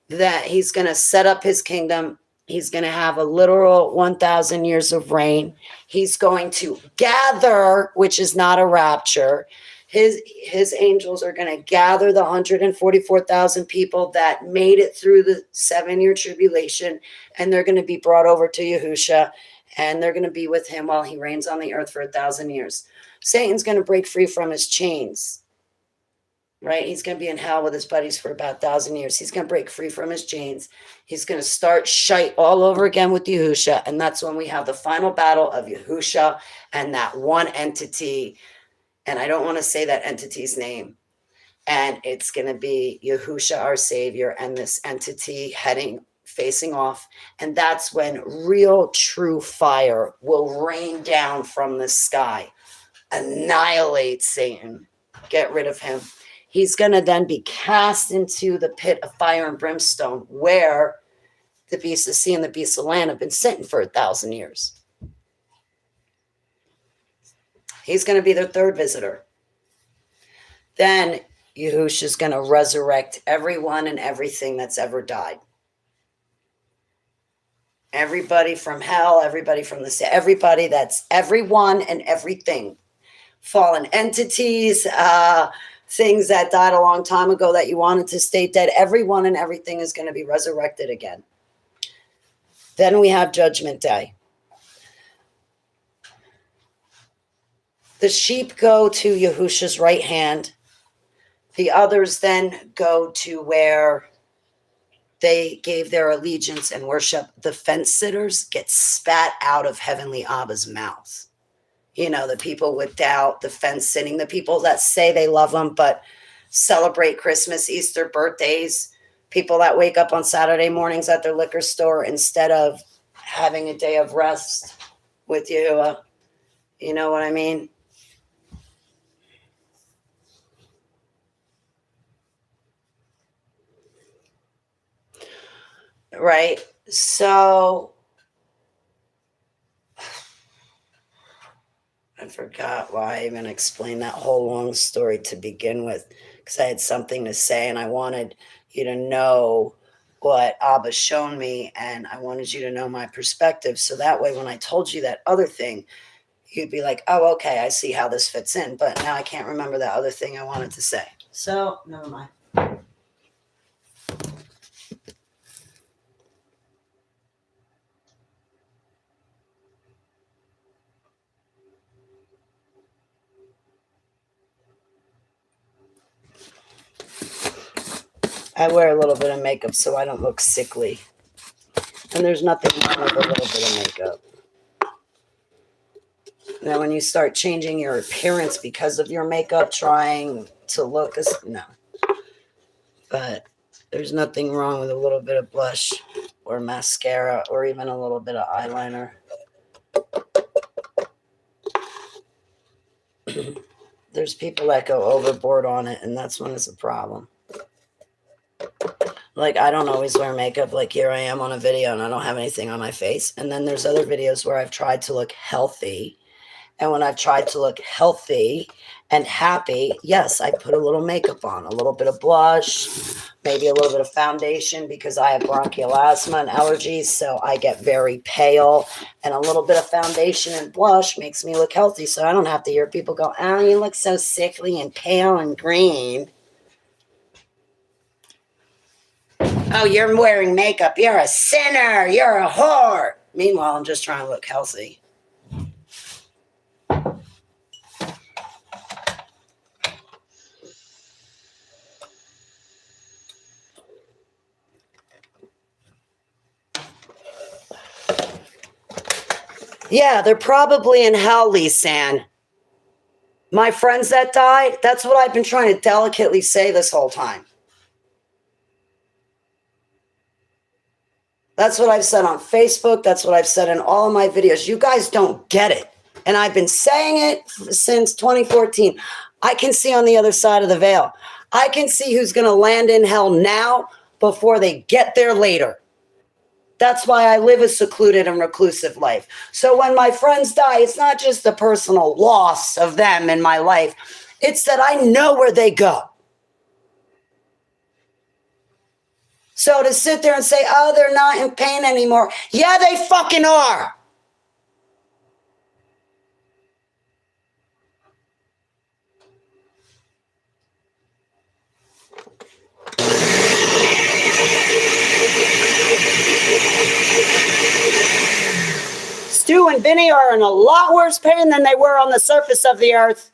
[SPEAKER 1] That he's going to set up his kingdom. He's going to have a literal 1,000 years of reign. He's going to gather, which is not a rapture. His angels are going to gather the 144,000 people that made it through the 7-year tribulation, and they're going to be brought over to Yahusha, and they're going to be with him while he reigns on the earth for 1,000 years. Satan's going to break free from his chains, right? He's going to be in hell with his buddies for about 1,000 years. He's going to break free from his chains. He's going to start shite all over again with Yahusha, and that's when we have the final battle of Yahusha and that one entity, and I don't want to say that entity's name, and it's going to be Yahusha, our Savior, and this entity facing off, and that's when real true fire will rain down from the sky, annihilate Satan, get rid of him. He's going to then be cast into the pit of fire and brimstone, where the beast of the sea and the beast of the land have been sitting for 1,000 years. He's going to be their third visitor. Then Yahushua is going to resurrect everyone and everything that's ever died. Everybody from hell, everybody from the sea, everybody, that's everyone and everything. Fallen entities, things that died a long time ago that you wanted to stay dead. Everyone and everything is going to be resurrected again. Then we have Judgment Day. The sheep go to Yahusha's right hand. The others then go to where they gave their allegiance and worship. The fence sitters get spat out of Heavenly Abba's mouth. You know, the people with doubt, the fence sitting, the people that say they love him but celebrate Christmas, Easter, birthdays, people that wake up on Saturday mornings at their liquor store instead of having a day of rest with Yahuwah. You know what I mean? Right? So I forgot why I even explained that whole long story to begin with, because I had something to say and I wanted you to know what Abba's shown me, and I wanted you to know my perspective. So that way, when I told you that other thing, you'd be like, oh, okay, I see how this fits in. But now I can't remember that other thing I wanted to say. So never mind. I wear a little bit of makeup so I don't look sickly. And there's nothing wrong with a little bit of makeup. Now, when you start changing your appearance because of your makeup, trying to look, no. But there's nothing wrong with a little bit of blush or mascara or even a little bit of eyeliner. There's people that go overboard on it, and that's when it's a problem. Like, I don't always wear makeup. Like, here I am on a video and I don't have anything on my face. And then there's other videos where I've tried to look healthy And when I've tried to look healthy and happy, yes, I put a little makeup on, a little bit of blush, maybe a little bit of foundation because I have bronchial asthma and allergies. So I get very pale, and a little bit of foundation and blush makes me look healthy. So I don't have to hear people go, oh, you look so sickly and pale and green. Oh, you're wearing makeup. You're a sinner. You're a whore. Meanwhile, I'm just trying to look healthy. Yeah, they're probably in hell, Lisanne. My friends that died, that's what I've been trying to delicately say this whole time. That's what I've said on Facebook. That's what I've said in all of my videos. You guys don't get it. And I've been saying it since 2014. I can see on the other side of the veil. I can see who's going to land in hell now before they get there later. That's why I live a secluded and reclusive life. So when my friends die, it's not just the personal loss of them in my life. It's that I know where they go. So to sit there and say, oh, they're not in pain anymore. Yeah, they fucking are. Stu and Vinny are in a lot worse pain than they were on the surface of the earth.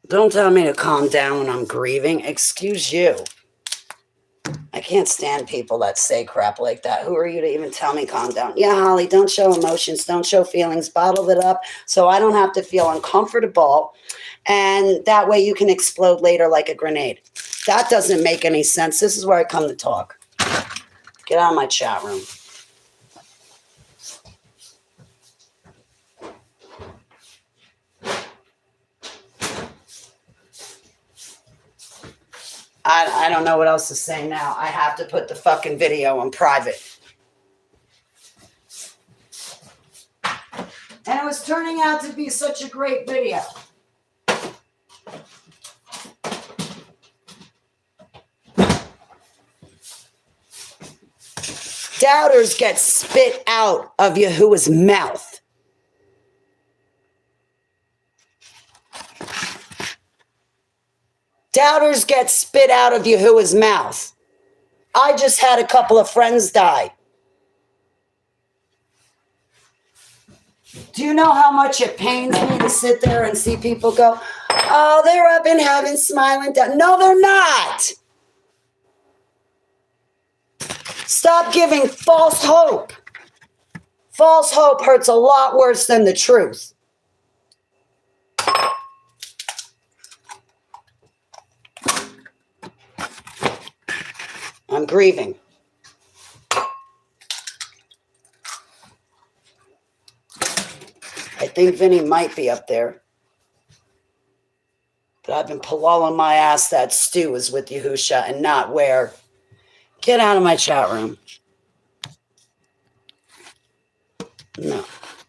[SPEAKER 1] Don't tell me to calm down when I'm grieving. Excuse you. I can't stand people that say crap like that. Who are you to even tell me calm down? Yeah, Holly, don't show emotions. Don't show feelings. Bottle it up so I don't have to feel uncomfortable. And that way you can explode later like a grenade. That doesn't make any sense. This is where I come to talk. Get out of my chat room. I don't know what else to say now. I have to put the fucking video on private. And it was turning out to be such a great video. Doubters get spit out of Yahuwah's mouth. Doubters get spit out of Yahuwah's mouth. I just had a couple of friends die. Do you know how much it pains me to sit there and see people go, oh, they're up in heaven smiling down. No, they're not. Stop giving false hope. False hope hurts a lot worse than the truth. I'm grieving. I think Vinny might be up there. But I've been palaling my ass that Stu is with Yahusha and not where. Get out of my chat room. No,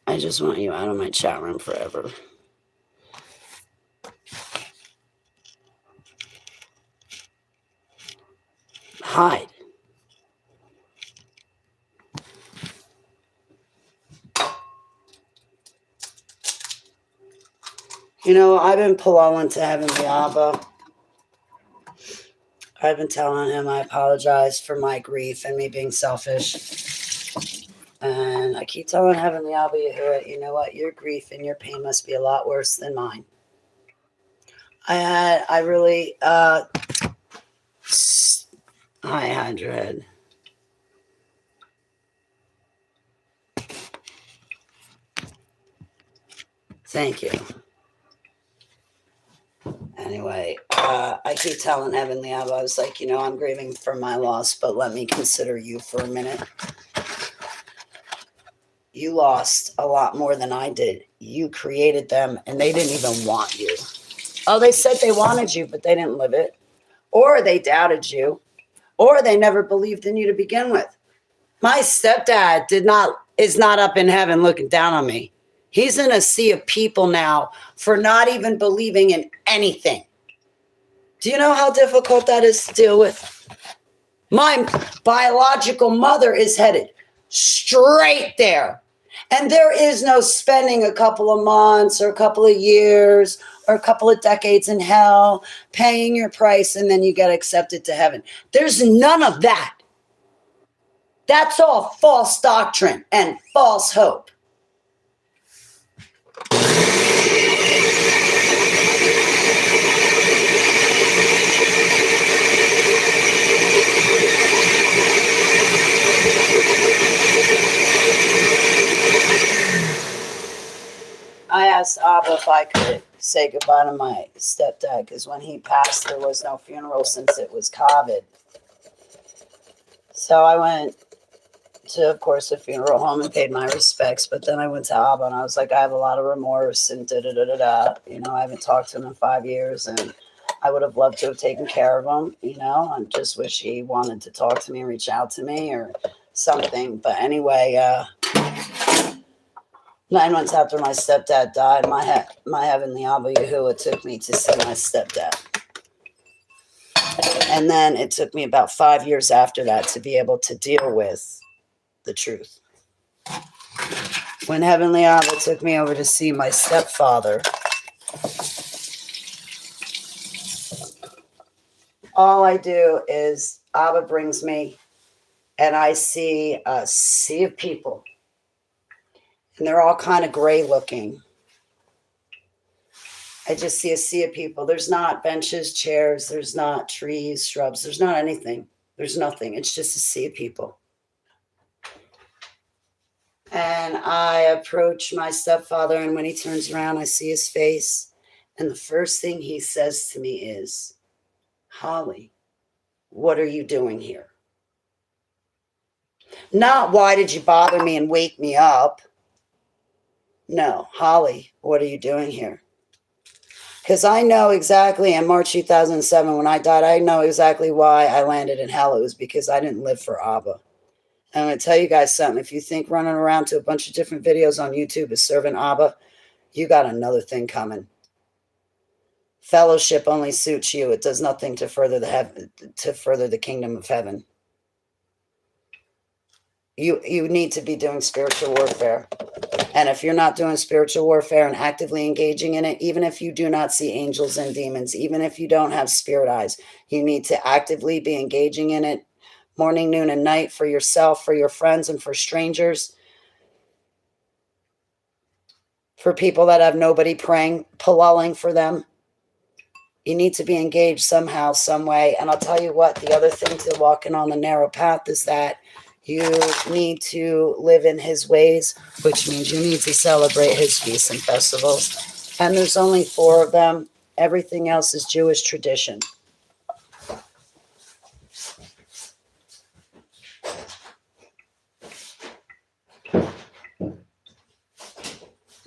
[SPEAKER 1] I just want you out of my chat room forever. Hide. You know, I've been palaling to Heavenly Abba. I've been telling him I apologize for my grief and me being selfish. And I keep telling Heavenly Abba, you know what? Your grief and your pain must be a lot worse than mine. I really, hi, Hydrahead. Thank you. Anyway, I keep telling Heavenly Abba, I was like, I'm grieving for my loss, but let me consider you for a minute. You lost a lot more than I did. You created them, and they didn't even want you. Oh, they said they wanted you, but they didn't live it. Or they doubted you. Or they never believed in you to begin with. My stepdad is not up in heaven looking down on me. He's in a sea of people now for not even believing in anything. Do you know how difficult that is to deal with? My biological mother is headed straight there. And there is no spending a couple of months or a couple of years or a couple of decades in hell, paying your price, and then you get accepted to heaven. There's none of that. That's all false doctrine and false hope. I asked Abba if I could say goodbye to my stepdad, because when he passed, there was no funeral since it was COVID. So I went to, of course, a funeral home and paid my respects. But then I went to Abba and I was like, I have a lot of remorse and da-da-da-da-da. I haven't talked to him in 5 years, and I would have loved to have taken care of him, I just wish he wanted to talk to me and reach out to me or something. But anyway, 9 months after my stepdad died, my Heavenly Abba Yahuwah took me to see my stepdad. And then it took me about 5 years after that to be able to deal with the truth. When Heavenly Abba took me over to see my stepfather, all I do is Abba brings me and I see a sea of people. And they're all kind of gray looking. I just see a sea of people. There's not benches, chairs. There's not trees, shrubs. There's not anything. There's nothing. It's just a sea of people. And I approach my stepfather, and when he turns around, I see his face. And the first thing he says to me is, Holly, what are you doing here? Not, why did you bother me and wake me up? No, Holly, what are you doing here? Because I know exactly in March 2007, when I died, I know exactly why I landed in hell. It was because I didn't live for Abba. And I'm going to tell you guys something. If you think running around to a bunch of different videos on YouTube is serving Abba, you got another thing coming. Fellowship only suits you. It does nothing to further the kingdom of heaven. You need to be doing spiritual warfare. And if you're not doing spiritual warfare and actively engaging in it, even if you do not see angels and demons, even if you don't have spirit eyes, you need to actively be engaging in it morning, noon, and night for yourself, for your friends, and for strangers. For people that have nobody praying, pulling for them. You need to be engaged somehow, some way. And I'll tell you what, the other thing to walking on the narrow path is that you need to live in his ways, which means you need to celebrate his feasts and festivals. And there's only 4 of them. Everything else is Jewish tradition.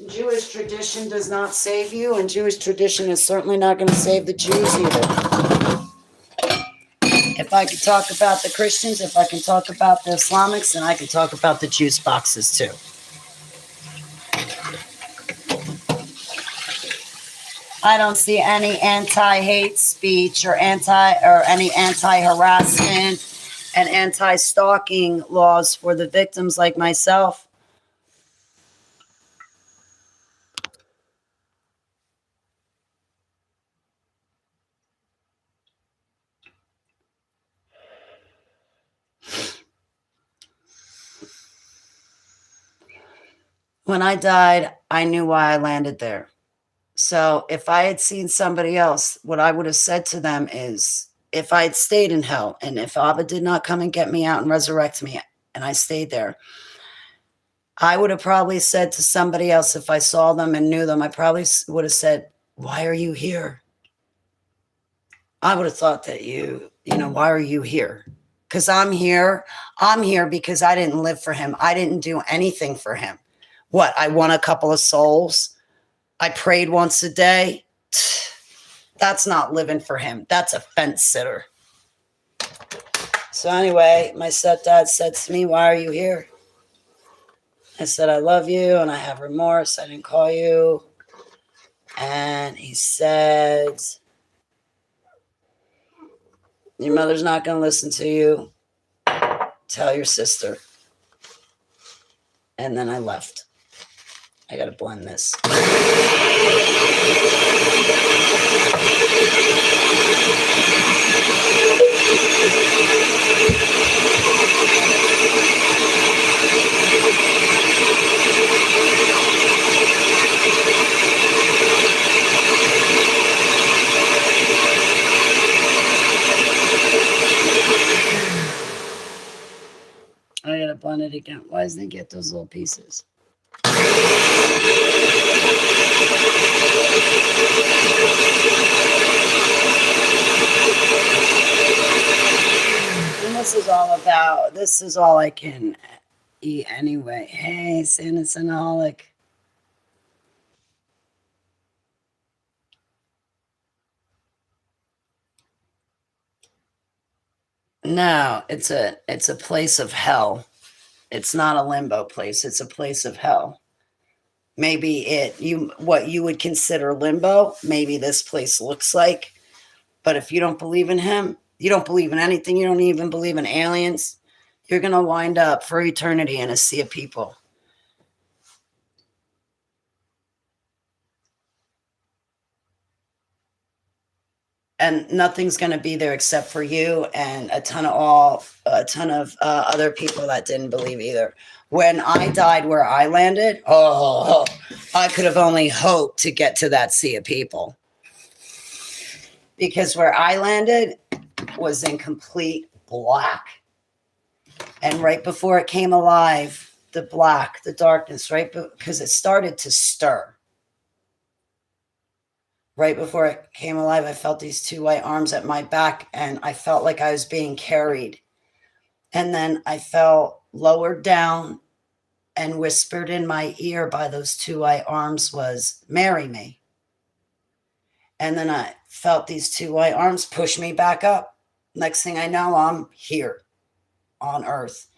[SPEAKER 1] Jewish tradition does not save you, and Jewish tradition is certainly not going to save the Jews either. If I could talk about the Christians, if I can talk about the Islamics, then I can talk about the juice boxes too. I don't see any anti-hate speech or any anti-harassment and anti-stalking laws for the victims like myself. When I died, I knew why I landed there. So if I had seen somebody else, what I would have said to them is, if I had stayed in hell, and if Abba did not come and get me out and resurrect me, and I stayed there, I would have probably said to somebody else, if I saw them and knew them, I probably would have said, why are you here? I would have thought that why are you here? Because I'm here. I'm here because I didn't live for him. I didn't do anything for him. What? I won a couple of souls. I prayed once a day. That's not living for him. That's a fence sitter. So anyway, my stepdad said to me, why are you here? I said, I love you and I have remorse. I didn't call you. And he said, your mother's not going to listen to you. Tell your sister. And then I left. I got to blend this. I got to blend it again. Why doesn't it get those little pieces? And this is all I can eat anyway. Hey, Sanaholic. No, it's a place of hell. It's not a limbo place. It's a place of hell. Maybe what you would consider limbo, maybe this place looks like. But if you don't believe in him, you don't believe in anything, you don't even believe in aliens, you're going to wind up for eternity in a sea of people. And nothing's going to be there except for you and a ton of other people that didn't believe either. When I died where I landed, I could have only hoped to get to that sea of people. Because where I landed was in complete black. And right before it came alive, the black, the darkness, right? Because it started to stir. Right before it came alive, I felt these two white arms at my back, and I felt like I was being carried. And then I felt lowered down, and whispered in my ear by those two white arms was, marry me. And then I felt these two white arms push me back up. Next thing I know, I'm here on earth.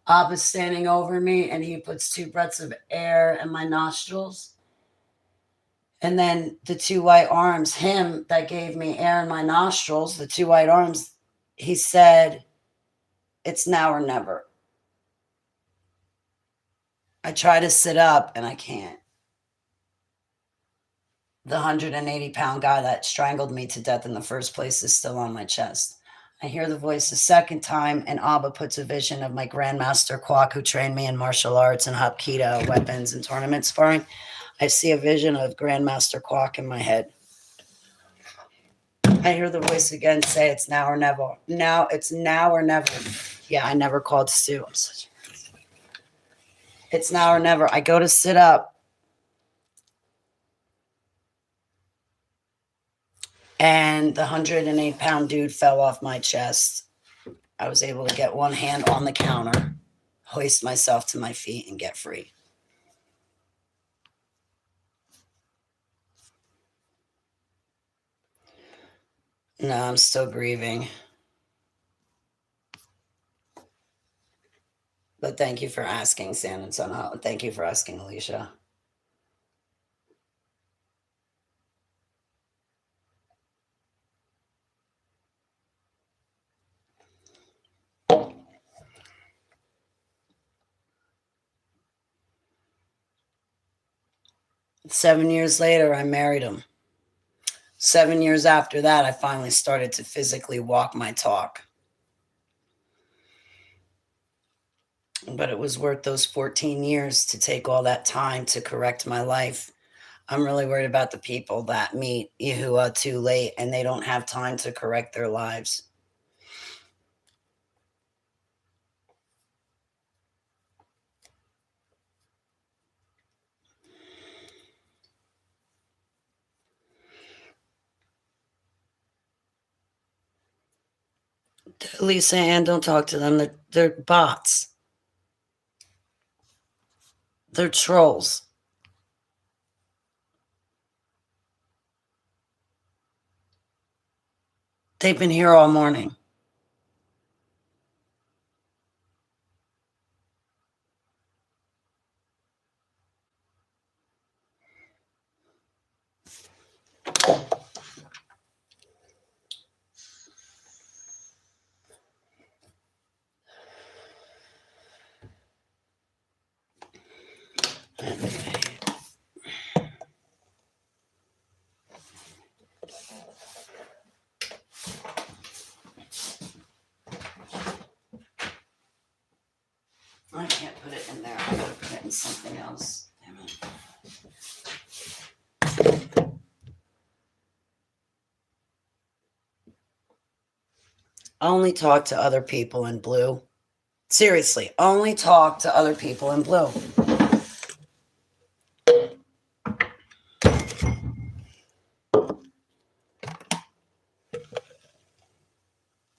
[SPEAKER 1] Abba's standing over me, and he puts 2 breaths of air in my nostrils. And then the 2 white arms, him that gave me air in my nostrils, the 2 white arms, he said, it's now or never. I try to sit up and I can't. The 180-pound guy that strangled me to death in the first place is still on my chest. I hear the voice a second time, and Abba puts a vision of my Grandmaster Kwok, who trained me in martial arts and Hapkido, weapons, and tournament sparring. I see a vision of Grandmaster Kwok in my head. I hear the voice again say, it's now or never. Now, it's now or never. Yeah, I never called Stu. It's now or never. I go to sit up. And the 108-pound dude fell off my chest. I was able to get one hand on the counter, hoist myself to my feet, and get free. No, I'm still grieving. But thank you for asking, San Antonio. Thank you for asking, Alicia. Seven years later, I married him. 7 years after that, I finally started to physically walk my talk. But it was worth those 14 years to take all that time to correct my life. I'm really worried about the people that meet Yahuwah too late and they don't have time to correct their lives. Lisa Ann, don't talk to them. They're bots. They're trolls. They've been here all morning. I can't put it in there. I gotta put it in something else. Damn it. Only talk to other people in blue. Seriously, only talk to other people in blue.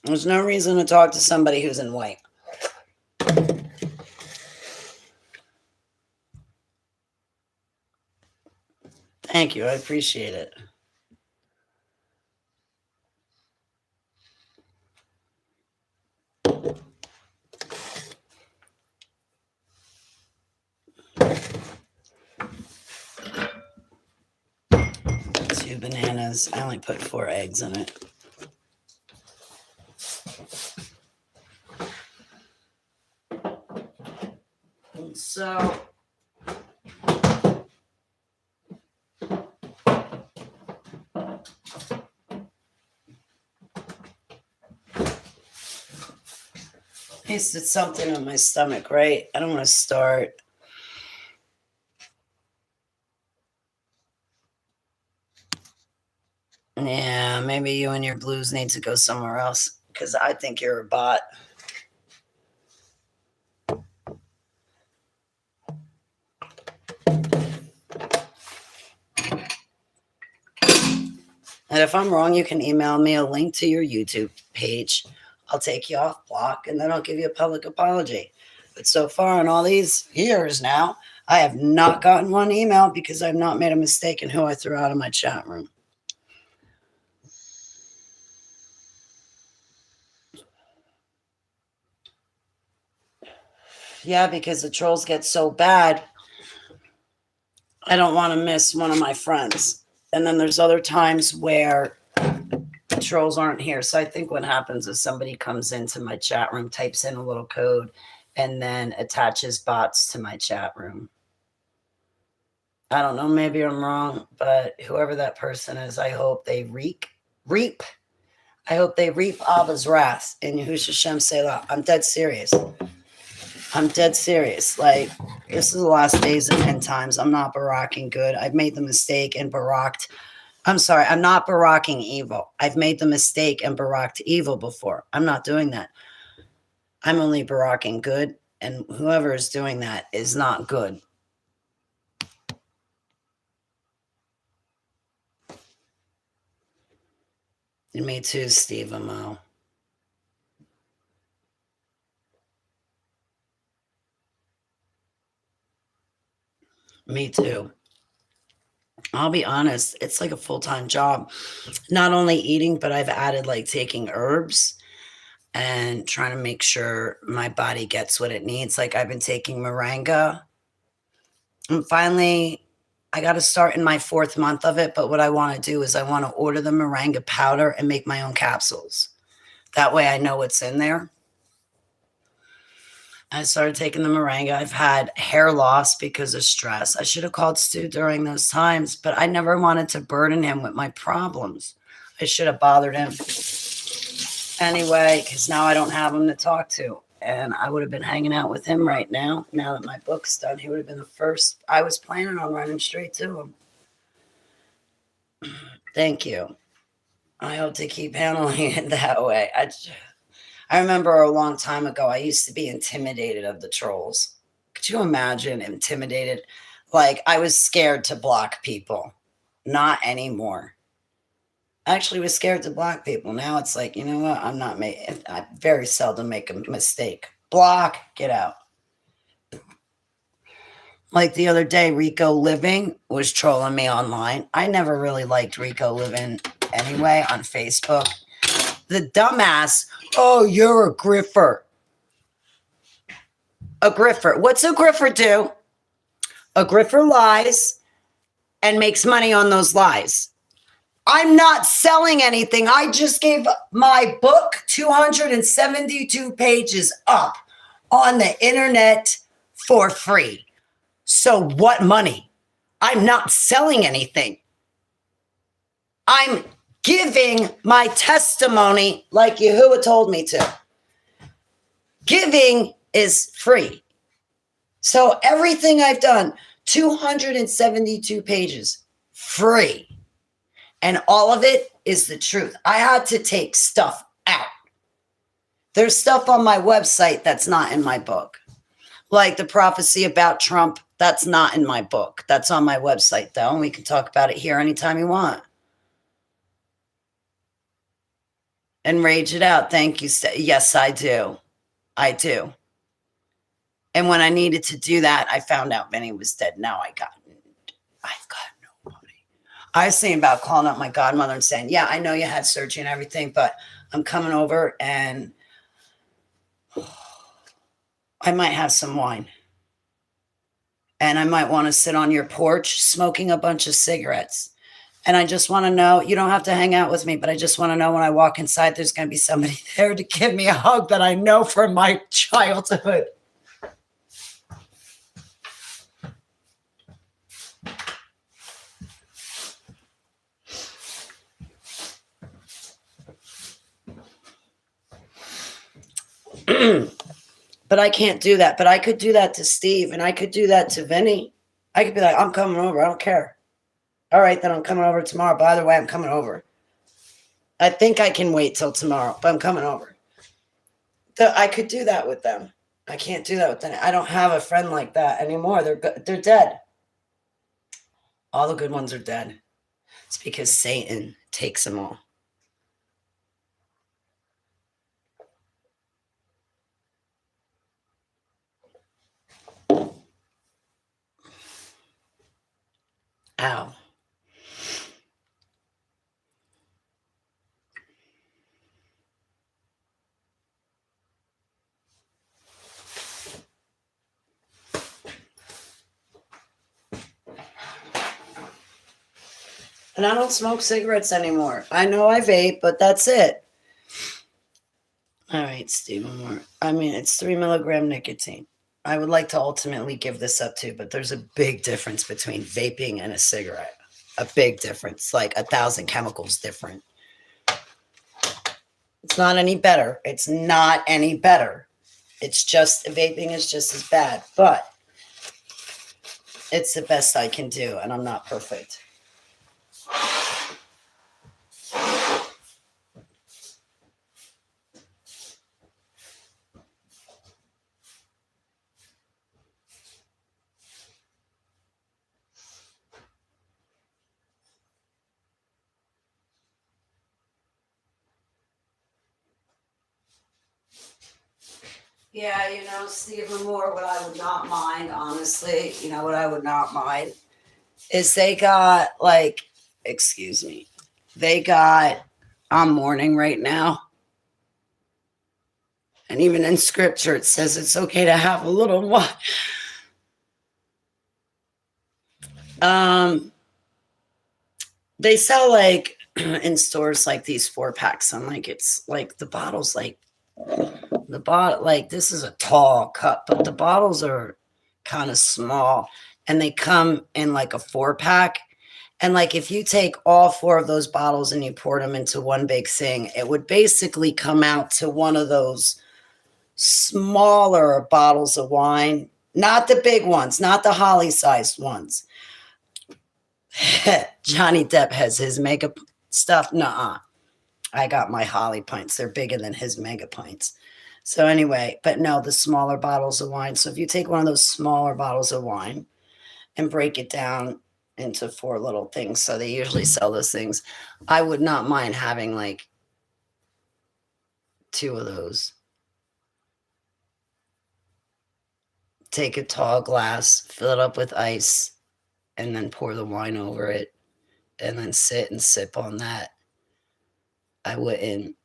[SPEAKER 1] There's no reason to talk to somebody who's in white. Thank you. I appreciate it. Two bananas. I only put 4 eggs in it. And so tasted something in my stomach, right? I don't want to start. Yeah, maybe you and your blues need to go somewhere else because I think you're a bot. And if I'm wrong, you can email me a link to your YouTube page. I'll take you off block and then I'll give you a public apology. But so far in all these years now, I have not gotten one email because I've not made a mistake in who I threw out of my chat room. Yeah, because the trolls get so bad, I don't want to miss one of my friends. And then there's other times where the trolls aren't here. So I think what happens is somebody comes into my chat room, types in a little code, and then attaches bots to my chat room. I don't know, maybe I'm wrong, but whoever that person is, I hope they reap. I hope they reap Abba's wrath in Yahushua Shem Selah. I'm dead serious. I'm dead serious. Like, this is the last days of end times. I'm not baracking good. I've made the mistake and baracked. I'm sorry, I'm not baracking evil. I've made the mistake and baracked evil before. I'm not doing that. I'm only baracking good, and whoever is doing that is not good. And me too, Steve Amo. Me too. I'll be honest, it's like a full-time job. Not only eating, but I've added like taking herbs and trying to make sure my body gets what it needs. Like I've been taking moringa. And finally, I got to start in my 4th month of it. But what I want to do is I want to order the moringa powder and make my own capsules. That way I know what's in there. I started taking the moringa. I've had hair loss because of stress. I should have called Stu during those times, but I never wanted to burden him with my problems. I should have bothered him anyway, because now I don't have him to talk to. And I would have been hanging out with him right now. Now that my book's done, he would have been the first. I was planning on running straight to him. Thank you. I hope to keep handling it that way. I remember a long time ago, I used to be intimidated of the trolls. Could you imagine intimidated? Like I was scared to block people. Not anymore. I actually was scared to block people. Now it's like, you know what? I very seldom make a mistake. Block, get out. Like the other day, Rico Living was trolling me online. I never really liked Rico Living anyway on Facebook. The dumbass, oh, you're a griffer. A griffer. What's a griffer do? A griffer lies and makes money on those lies. I'm not selling anything. I just gave my book 272 pages up on the internet for free. So what money? I'm not selling anything. I'm giving my testimony like Yahuwah told me to. Giving is free. So everything I've done, 272 pages, free. And all of it is the truth. I had to take stuff out. There's stuff on my website that's not in my book. Like the prophecy about Trump, that's not in my book. That's on my website, though, and we can talk about it here anytime you want. And rage it out. Thank you. Yes, I do. I do. And when I needed to do that, I found out Vinny was dead. Now I've got nobody. I was thinking about calling up my godmother and saying, yeah, I know you had surgery and everything, but I'm coming over and I might have some wine. And I might want to sit on your porch smoking a bunch of cigarettes. And I just want to know, you don't have to hang out with me, but I just want to know when I walk inside, there's going to be somebody there to give me a hug that I know from my childhood. But I can't do that. But I could do that to Steve, and I could do that to Vinny. I could be like, I'm coming over. I don't care. All right, then I'm coming over tomorrow. By the way, I'm coming over. I think I can wait till tomorrow, but I'm coming over. I could do that with them. I can't do that with them. I don't have a friend like that anymore. They're dead. All the good ones are dead. It's because Satan takes them all. Ow. And I don't smoke cigarettes anymore. I know I vape, but that's it. All right, Steve, one more. I mean, it's 3 milligram nicotine. I would like to ultimately give this up too, but there's a big difference between vaping and a cigarette. A big difference, like 1,000 chemicals different. It's not any better. It's not any better. It's just, vaping is just as bad, but it's the best I can do, and I'm not perfect. Yeah, Stephen Moore, what I would not mind, honestly, what I would not mind is they got, I'm mourning right now. And even in scripture, it says it's okay to have a little wine. They sell in stores these 4-packs, and it's the bottles this is a tall cup, but the bottles are kind of small, and they come in a 4-pack. And if you take all 4 of those bottles and you pour them into one big thing, it would basically come out to one of those smaller bottles of wine, not the big ones, not the Holly sized ones. Johnny Depp has his mega stuff. Nuh-uh. I got my Holly pints. They're bigger than his mega pints. So anyway, but no, the smaller bottles of wine. So if you take one of those smaller bottles of wine and break it down into 4 little things. So they usually sell those things. I would not mind having like 2 of those. Take a tall glass, fill it up with ice, and then pour the wine over it, and then sit and sip on that. I wouldn't.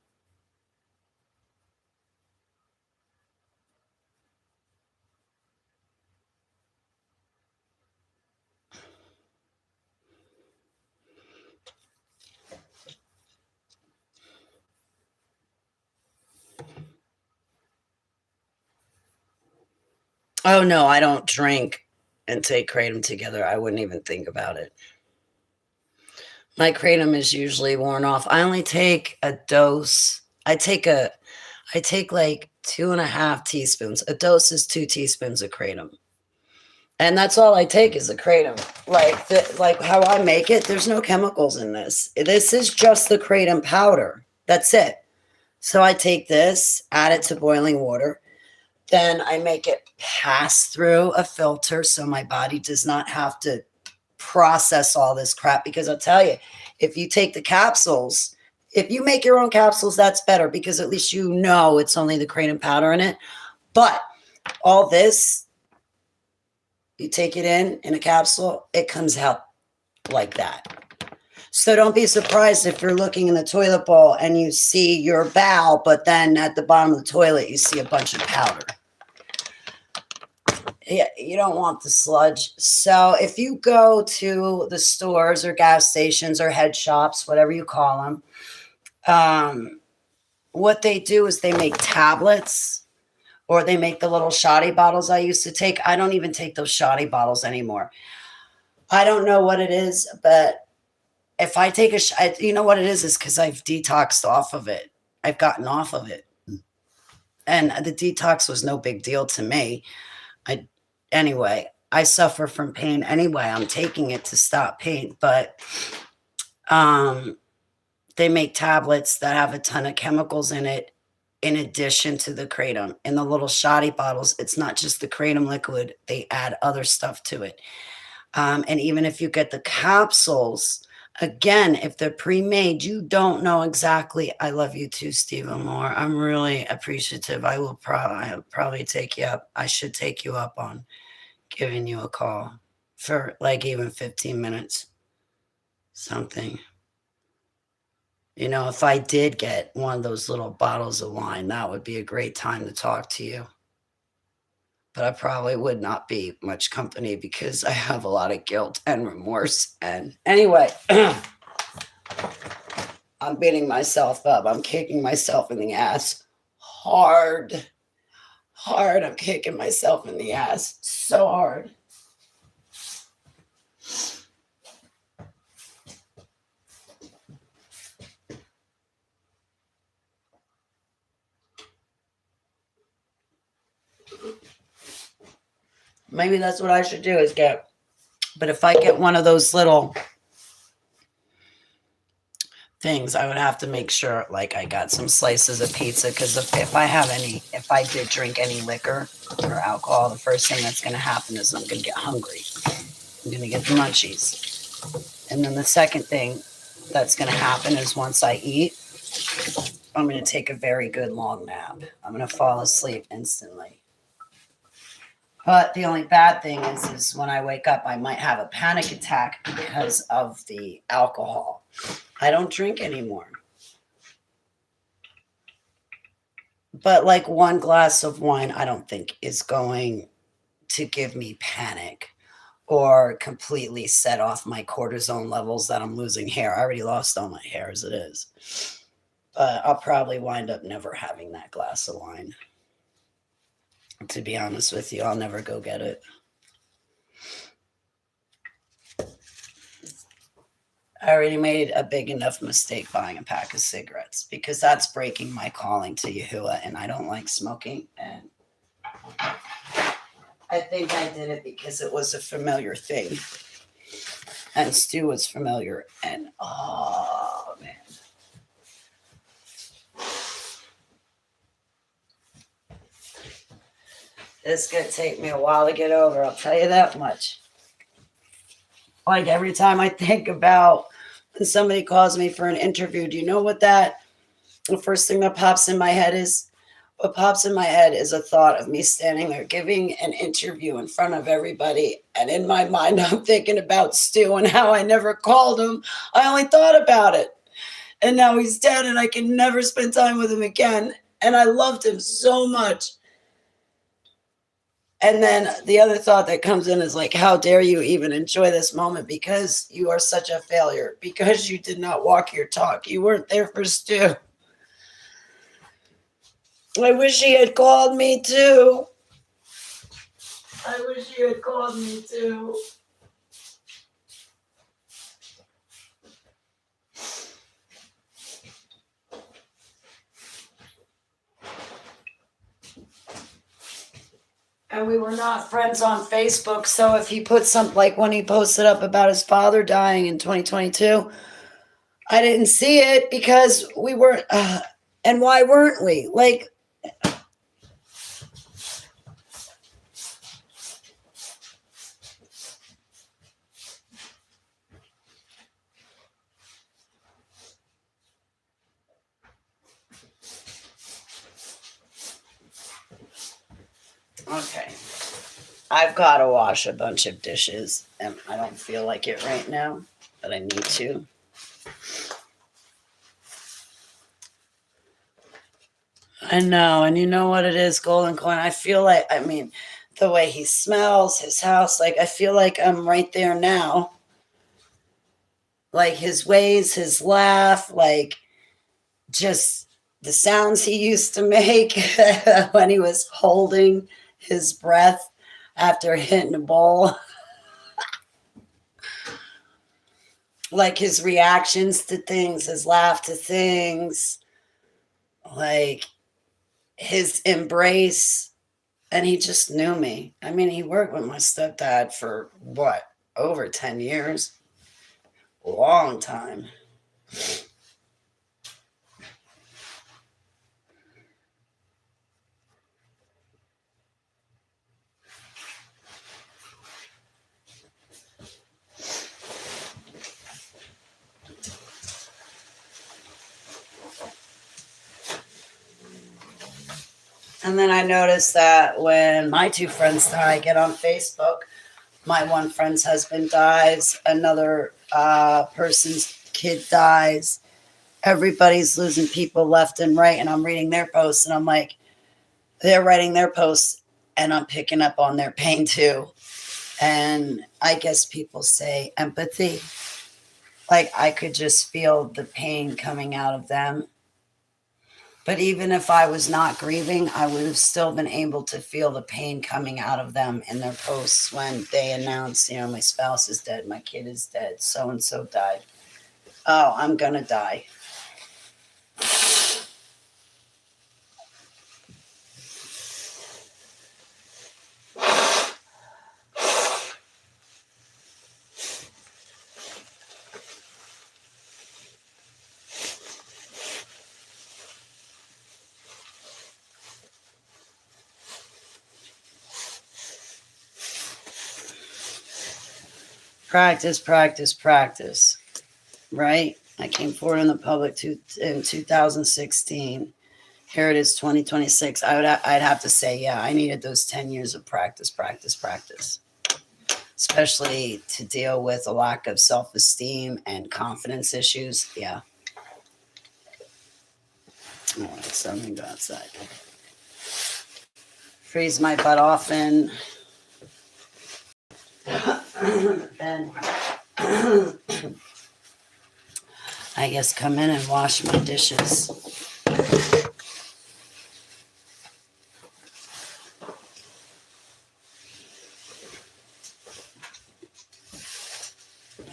[SPEAKER 1] Oh no, I don't drink and take kratom together. I wouldn't even think about it. My kratom is usually worn off. I only take a dose. I take like 2.5 teaspoons. A dose is 2 teaspoons of kratom. And that's all I take is a kratom. Like how I make it, there's no chemicals in this. This is just the kratom powder. That's it. So I take this, add it to boiling water. Then I make it pass through a filter so my body does not have to process all this crap. Because I'll tell you, if you take the capsules, if you make your own capsules, that's better because at least you know it's only the kratom powder in it. But all this, you take it in a capsule, it comes out like that. So don't be surprised if you're looking in the toilet bowl and you see your bowel, but then at the bottom of the toilet, you see a bunch of powder. Yeah, you don't want the sludge. So if you go to the stores or gas stations or head shops, whatever you call them, what they do is they make tablets or they make the little shoddy bottles I used to take. I don't even take those shoddy bottles anymore. I don't know what it is, but if I take you know what it is because I've detoxed off of it. I've gotten off of it. And the detox was no big deal to me. Anyway, I suffer from pain anyway. I'm taking it to stop pain, but they make tablets that have a ton of chemicals in it in addition to the kratom. In the little shoddy bottles, it's not just the kratom liquid. They add other stuff to it. And even if you get the capsules, again, if they're pre-made, you don't know exactly. I love you too, Stephen Moore. I'm really appreciative. I'll probably take you up. I should take you up on giving you a call for like even 15 minutes, something. You know, if I did get one of those little bottles of wine, that would be a great time to talk to you. But I probably would not be much company because I have a lot of guilt and remorse. And anyway, I'm beating myself up. I'm kicking myself in the ass hard. I'm kicking myself in the ass so hard. Maybe that's what I should do is but if I get one of those little things, I would have to make sure like I got some slices of pizza because if I did drink any liquor or alcohol, the first thing that's going to happen is I'm going to get hungry. I'm going to get the munchies. And then the second thing that's going to happen is once I eat, I'm going to take a very good long nap. I'm going to fall asleep instantly. But the only bad thing is when I wake up, I might have a panic attack because of the alcohol. I don't drink anymore. But like one glass of wine, I don't think is going to give me panic or completely set off my cortisone levels that I'm losing hair. I already lost all my hair as it is. But I'll probably wind up never having that glass of wine. To be honest with you, I'll never go get it. I already made a big enough mistake buying a pack of cigarettes because that's breaking my calling to Yahuwah, and I don't like smoking. And I think I did it because it was a familiar thing. And Stu was familiar. And oh, man. It's going to take me a while to get over. I'll tell you that much. Like every time I think about when somebody calls me for an interview, do you know what the first thing that pops in my head is? What pops in my head is a thought of me standing there giving an interview in front of everybody. And in my mind, I'm thinking about Stu and how I never called him. I only thought about it. And now he's dead and I can never spend time with him again. And I loved him so much. And then the other thought that comes in is like, how dare you even enjoy this moment because you are such a failure, because you did not walk your talk. You weren't there for Stu. I wish he had called me too. I wish he had called me too. And we were not friends on Facebook. So if he put something like when he posted up about his father dying in 2022, I didn't see it because we weren't. And why weren't we? Like, okay. I've got to wash a bunch of dishes, and I don't feel like it right now, but I need to. I know, and you know what it is, Golden Coin? I feel like, I mean, the way he smells, his house, like, I feel like I'm right there now. Like, his ways, his laugh, like, just the sounds he used to make when he was holding his breath after hitting a ball. Like his reactions to things, his laugh to things, like his embrace. And he just knew me. I mean, he worked with my stepdad for what, over 10 years? Long time. And then I noticed that when my two friends die, I get on Facebook. My one friend's husband dies, another person's kid dies. Everybody's losing people left and right. And I'm reading their posts and I'm like, they're writing their posts and I'm picking up on their pain too. And I guess people say empathy. Like I could just feel the pain coming out of them. But even if I was not grieving, I would have still been able to feel the pain coming out of them in their posts when they announce, you know, my spouse is dead, my kid is dead, so and so died. Oh, I'm going to die. Practice, practice, practice. Right? I came forward in the public in 2016. Here it is, 2026. I'd have to say, yeah, I needed those 10 years of practice, practice, practice, especially to deal with a lack of self-esteem and confidence issues. Yeah. All right, so I'm gonna go outside. Freeze my butt off and then I guess come in and wash my dishes.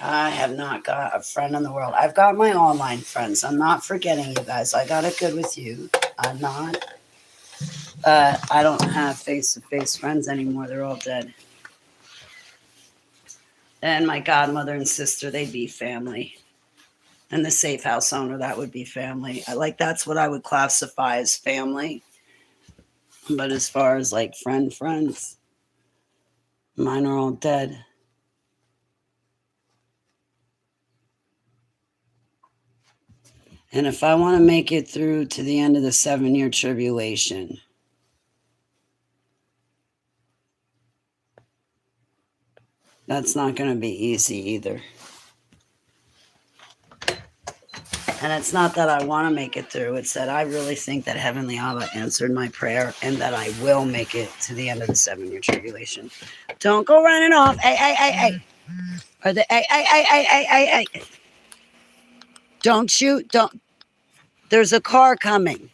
[SPEAKER 1] I have not got a friend in the world. I've got my online friends. I'm not forgetting you guys. I got it good with you. I'm not. I don't have face-to-face friends anymore. They're all dead. And my godmother and sister, they'd be family. And the safe house owner, that would be family. That's what I would classify as family. But as far as like friends, mine are all dead. And if I want to make it through to the end of the 7-year tribulation, that's not going to be easy either. And it's not that I want to make it through. It's that I really think that Heavenly Abba answered my prayer and that I will make it to the end of the 7-year tribulation. Don't go running off. Hey. Are they, hey. Don't shoot. Don't. There's a car coming.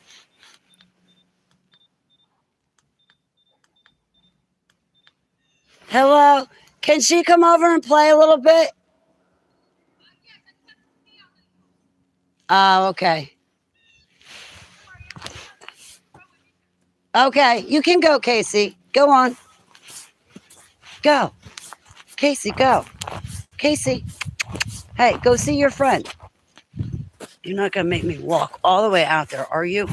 [SPEAKER 1] Hello? Can she come over and play a little bit? Oh, okay. Okay, you can go, Casey. Go on. Go. Casey, go. Casey. Hey, go see your friend. You're not going to make me walk all the way out there, are you?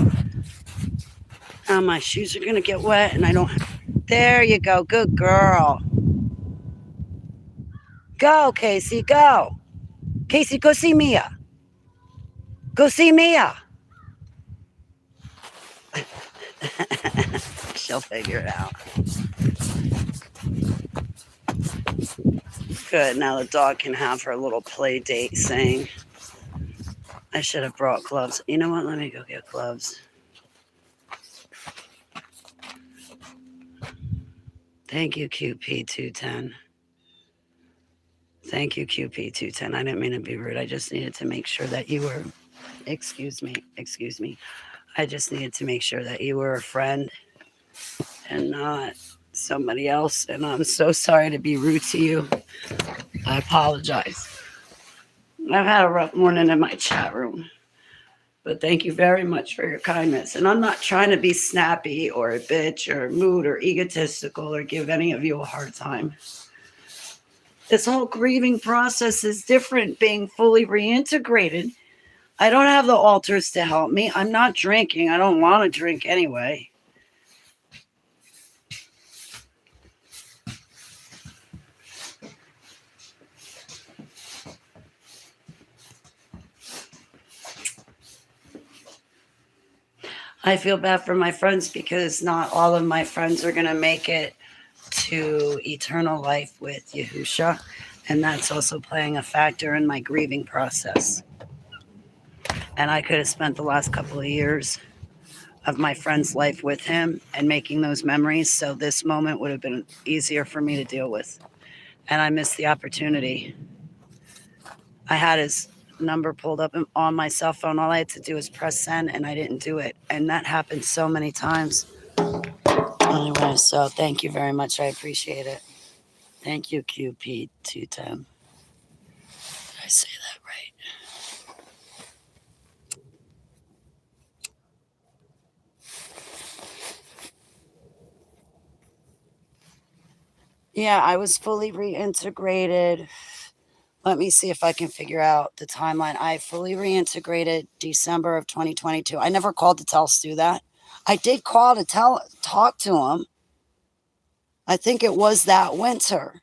[SPEAKER 1] Oh, my shoes are going to get wet and I don't. There you go. Good girl. Go, Casey. Go. Casey, go see Mia. Go see Mia. She'll figure it out. Good. Now the dog can have her little play date saying, I should have brought gloves. You know what? Let me go get gloves. Thank you, QP210. Thank you, QP210. I didn't mean to be rude. I just needed to make sure that you were, excuse me. I just needed to make sure that you were a friend and not somebody else. And I'm so sorry to be rude to you. I apologize. I've had a rough morning in my chat room. But thank you very much for your kindness. And I'm not trying to be snappy or a bitch or mood or egotistical or give any of you a hard time. This whole grieving process is different being fully reintegrated. I don't have the altars to help me. I'm not drinking. I don't want to drink anyway. I feel bad for my friends because not all of my friends are going to make it to eternal life with Yahusha. And that's also playing a factor in my grieving process. And I could have spent the last couple of years of my friend's life with him and making those memories. So this moment would have been easier for me to deal with. And I missed the opportunity. I had his number pulled up on my cell phone. All I had to do was press send and I didn't do it. And that happened so many times. Anyway, so thank you very much. I appreciate it. Thank you, QP210. Did I say that right? Yeah, I was fully reintegrated. Let me see if I can figure out the timeline. I fully reintegrated December of 2022. I never called to tell Stu that. I did call to talk to him. I think it was that winter,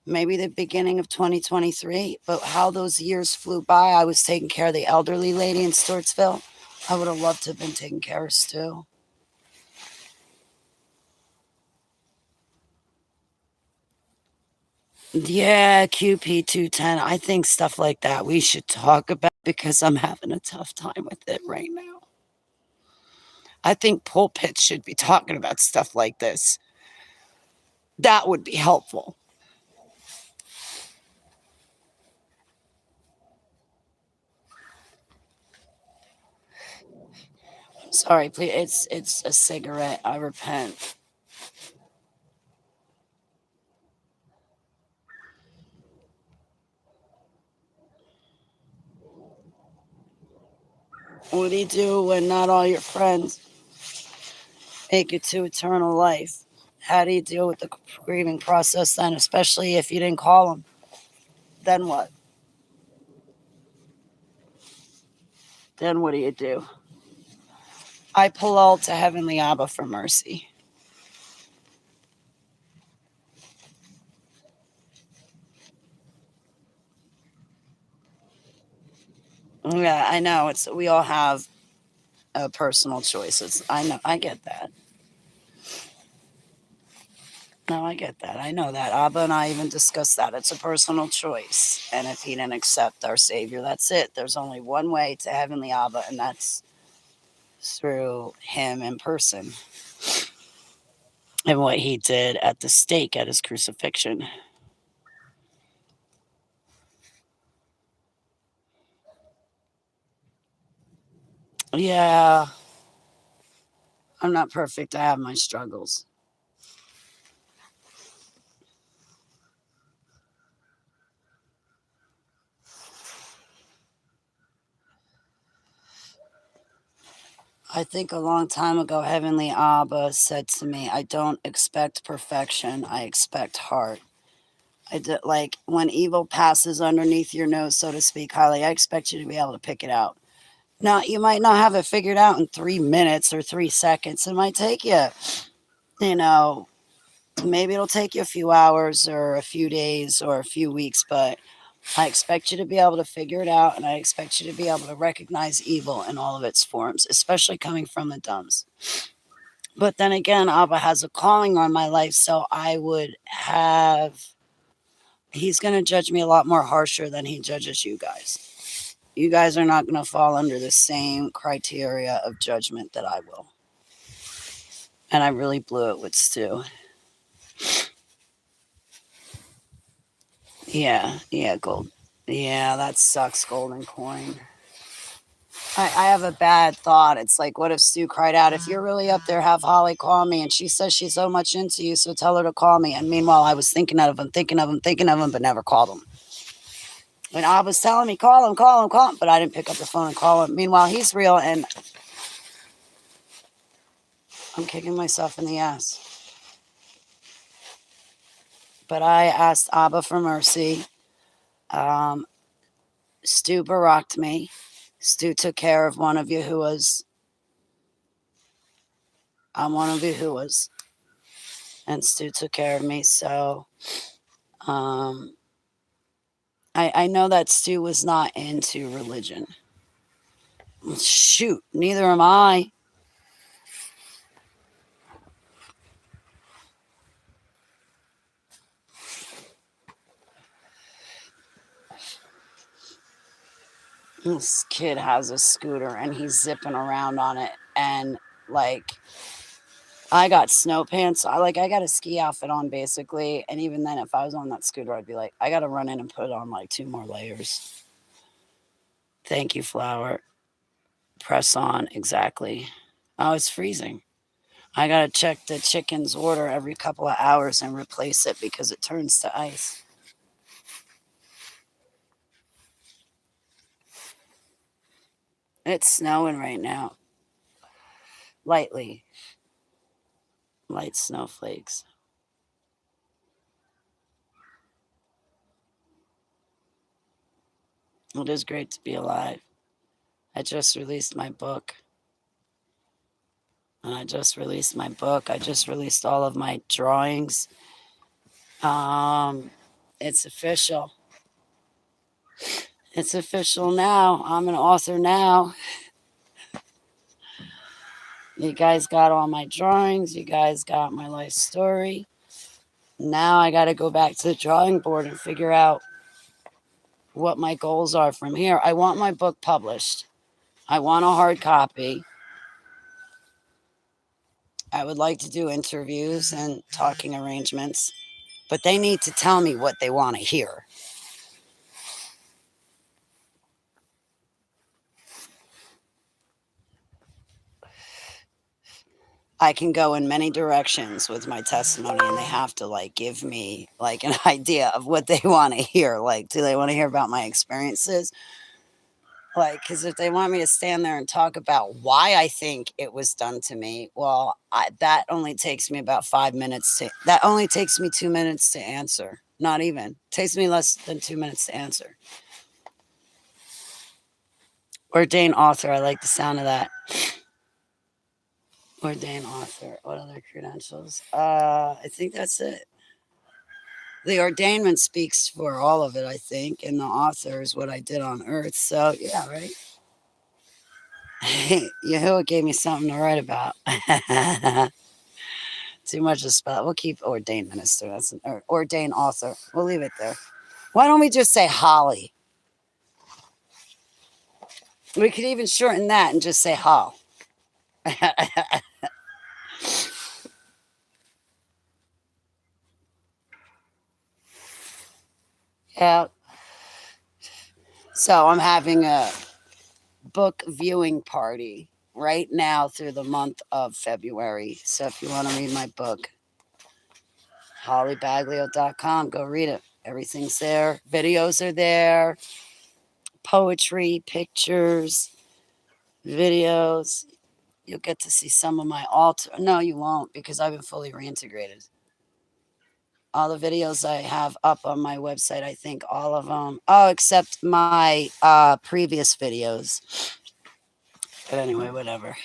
[SPEAKER 1] maybe the beginning of 2023. But how those years flew by, I was taking care of the elderly lady in Sturtsville. I would have loved to have been taking care of Stu. Yeah, QP210. I think stuff like that we should talk about because I'm having a tough time with it right now. I think pulpits should be talking about stuff like this. That would be helpful. Sorry, please. It's a cigarette. I repent. What do you do when not all your friends make it to eternal life? How do you deal with the grieving process then, especially if you didn't call them? Then what? Then what do you do? I pull to Heavenly Abba for mercy. Yeah, I know. We all have personal choices. I know. I get that. No, I get that. I know that. Abba and I even discussed that. It's a personal choice. And if he didn't accept our Savior, that's it. There's only one way to Heavenly Abba, and that's through him in person and what he did at the stake at his crucifixion. Yeah, I'm not perfect. I have my struggles. I think a long time ago, Heavenly Abba said to me, I don't expect perfection, I expect heart. I did, like when evil passes underneath your nose, so to speak, Holly, I expect you to be able to pick it out. Now, you might not have it figured out in 3 minutes or 3 seconds. It might take you, you know, maybe it'll take you a few hours or a few days or a few weeks, but I expect you to be able to figure it out, and I expect you to be able to recognize evil in all of its forms, especially coming from the dumbs. But then again, Abba has a calling on my life, so I would have. He's going to judge me a lot more harsher than he judges you guys. You guys are not going to fall under the same criteria of judgment that I will. And I really blew it with Stu. Yeah, gold. Yeah, that sucks, golden coin. I have a bad thought. It's like, what if Stu cried out, if you're really up there, have Holly call me? And she says she's so much into you, so tell her to call me. And meanwhile, I was thinking of him, but never called him. And I was telling me, call him, but I didn't pick up the phone and call him. Meanwhile, he's real, and I'm kicking myself in the ass. But I asked Abba for mercy. Um, Stu baracked me. Stu took care of one of Yahuwah's. I'm one of Yahuwah's. And Stu took care of me. So um, I know that Stu was not into religion. Shoot, neither am I. This kid has a scooter and he's zipping around on it. And like, I got snow pants. I got a ski outfit on basically. And even then, if I was on that scooter, I'd be like, I got to run in and put on like 2 more layers. Thank you, Flower. Press on. Exactly. Oh, it's freezing. I got to check the chicken's order every couple of hours and replace it because it turns to ice. It's snowing right now. Lightly. Light snowflakes. It is great to be alive. I just released my book. I just released my book. I just released all of my drawings. It's official. It's official now. I'm an author now. You guys got all my drawings. You guys got my life story. Now I got to go back to the drawing board and figure out what my goals are from here. I want my book published. I want a hard copy. I would like to do interviews and talking arrangements, but they need to tell me what they want to hear. I can go in many directions with my testimony, and they have to like give me like an idea of what they want to hear. Like, do they want to hear about my experiences? Like, because if they want me to stand there and talk about why I think it was done to me, well, that only takes me about 5 minutes that only takes me 2 minutes to answer. Not even. It takes me less than 2 minutes to answer. Ordained author. I like the sound of that. Ordained author. What other credentials? I think that's it. The ordainment speaks for all of it, I think, and the author is what I did on earth. So, yeah, right? Hey, Yahuwah gave me something to write about. Too much to spell. We'll keep ordained minister. That's an ordained author. We'll leave it there. Why don't we just say Holly? We could even shorten that and just say Hall. Yeah. So I'm having a book viewing party right now through the month of February. So if you want to read my book, hollybaglio.com, go read it. Everything's there. Videos are there. Poetry, pictures, videos. You'll get to see some of my altar. No, you won't, because I've been fully reintegrated. All the videos I have up on my website, I think all of them. Oh, except my previous videos. But anyway, whatever.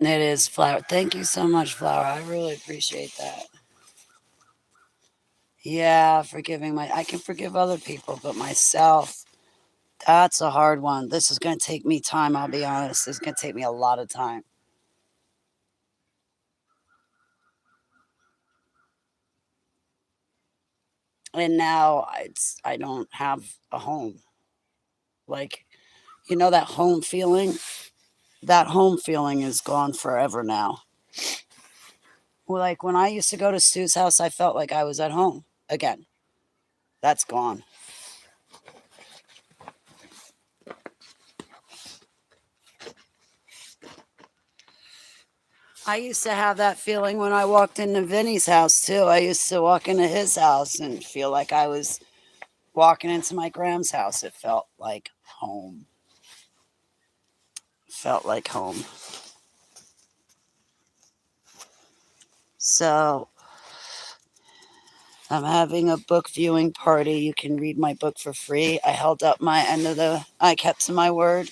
[SPEAKER 1] It is, Flower. Thank you so much, Flower. I really appreciate that. Yeah, forgiving I can forgive other people, but myself, that's a hard one. This is going to take me time, I'll be honest. This is going to take me a lot of time. And now I don't have a home. Like, that home feeling? That home feeling is gone forever now. Well, like when I used to go to Stu's house, I felt like I was at home again. That's gone. I used to have that feeling when I walked into Vinny's house too. I used to walk into his house and feel like I was walking into my Graham's house. It felt like home. Felt like home. So I'm having a book viewing party. You can read my book for free. I held up my end of I kept to my word.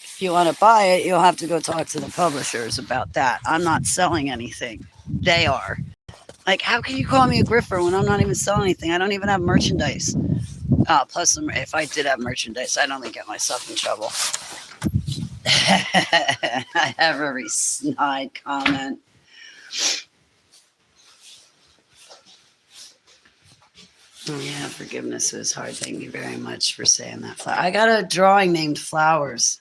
[SPEAKER 1] If you want to buy it, you'll have to go talk to the publishers about that. I'm not selling anything. They are. Like, how can you call me a griffer when I'm not even selling anything? I don't even have merchandise. Plus, if I did have merchandise, I'd only get myself in trouble. I have every snide comment. Oh, yeah, forgiveness is hard. Thank you very much for saying that. I got a drawing named Flowers.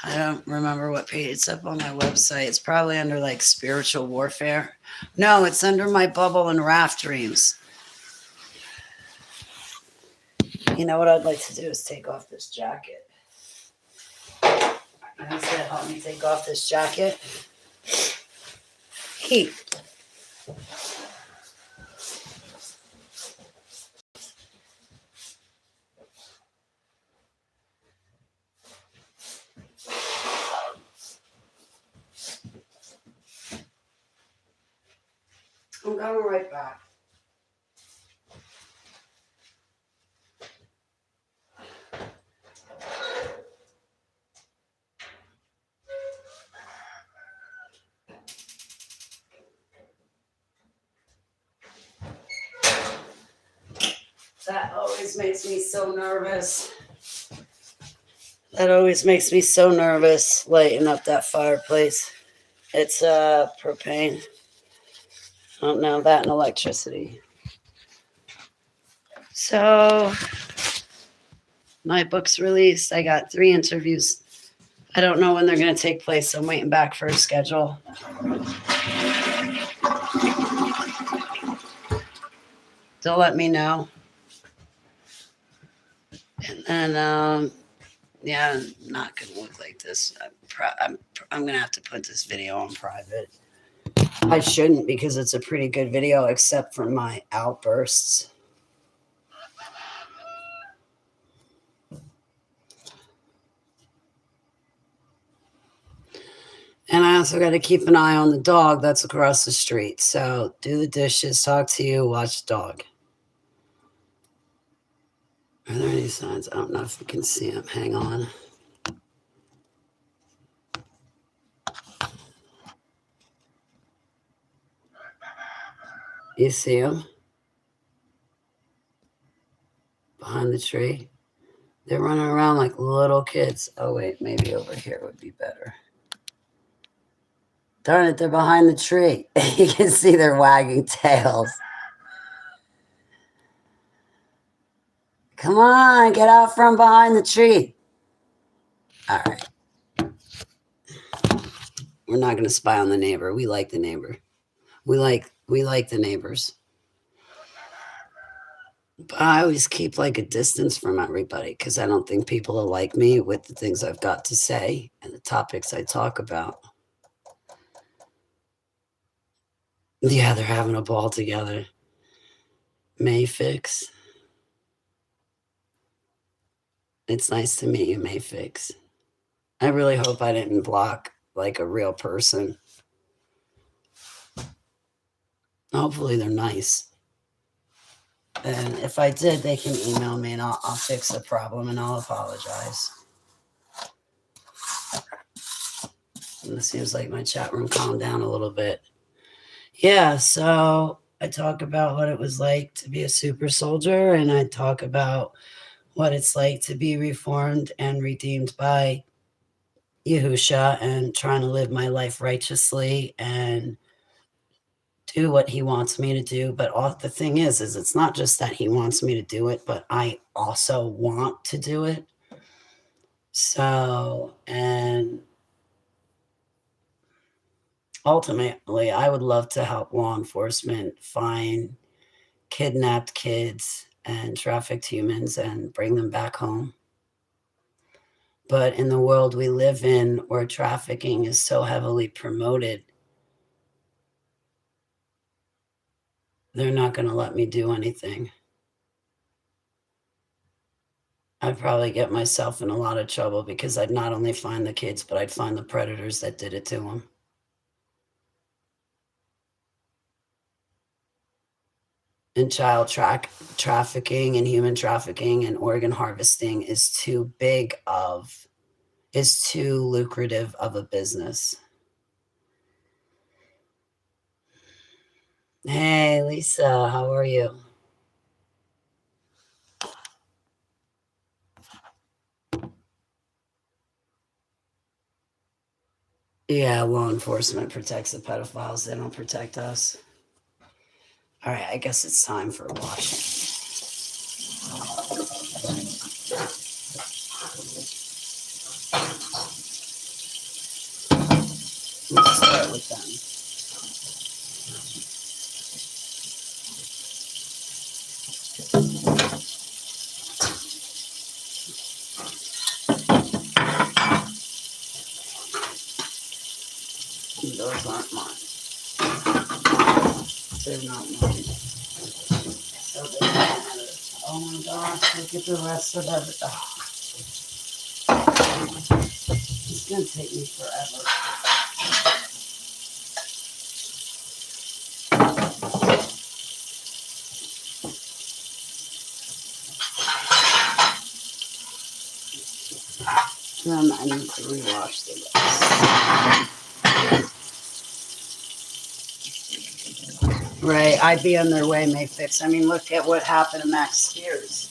[SPEAKER 1] I don't remember what page. It's up on my website. It's probably under like spiritual warfare. No, it's under my bubble and raft dreams. You know what I'd like to do is take off this jacket. I said, help me take off this jacket. Heat. I'm coming right back. That always makes me so nervous. That always makes me so nervous, lighting up that fireplace. It's propane. I don't know, that and electricity. So, my book's released. I got 3 interviews. I don't know when they're going to take place. I'm waiting back for a schedule. They'll let me know. And then, yeah, I'm not going to look like this. I'm going to have to put this video on private. I shouldn't, because it's a pretty good video, except for my outbursts. And I also got to keep an eye on the dog that's across the street. So do the dishes, talk to you, watch the dog. Are there any signs? I don't know if you can see them. Hang on. You see them? Behind the tree. They're running around like little kids. Oh, wait, maybe over here would be better. Darn it, they're behind the tree. You can see their wagging tails. Come on, get out from behind the tree. All right. We're not going to spy on the neighbor. We like the neighbor. We like the neighbors. But I always keep like a distance from everybody because I don't think people will like me with the things I've got to say and the topics I talk about. Yeah, they're having a ball together. Mayfix. It's nice to meet you, Mayfix. I really hope I didn't block like a real person. Hopefully they're nice. And if I did, they can email me and I'll fix the problem and I'll apologize. And it seems like my chat room calmed down a little bit. Yeah, so I talk about what it was like to be a super soldier, and I talk about what it's like to be reformed and redeemed by Yahusha and trying to live my life righteously and do what he wants me to do. But the thing is it's not just that he wants me to do it, but I also want to do it. So, and ultimately, I would love to help law enforcement find kidnapped kids and trafficked humans and bring them back home. But in the world we live in, where trafficking is so heavily promoted, they're not going to let me do anything. I'd probably get myself in a lot of trouble because I'd not only find the kids, but I'd find the predators that did it to them. And child trafficking and human trafficking and organ harvesting is too lucrative of a business. Hey, Lisa, how are you? Yeah, law enforcement protects the pedophiles. They don't protect us. All right, I guess it's time for washing. Let's start with them. Those aren't mine. They're not mine. So they matter. Oh my gosh, look at the rest of it. Oh. It's going to take me forever. Then I need to rewash the rest. Right, I'd be on their way, Mayfix. I mean, look at what happened to Max Spears.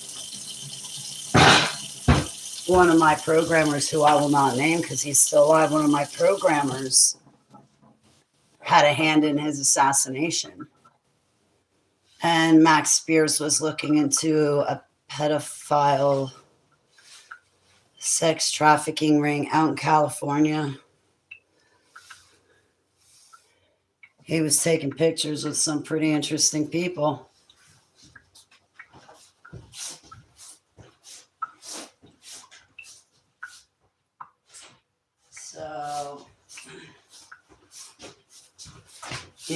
[SPEAKER 1] One of my programmers, who I will not name because he's still alive, one of my programmers had a hand in his assassination. And Max Spears was looking into a pedophile sex trafficking ring out in California. He was taking pictures with some pretty interesting people. So,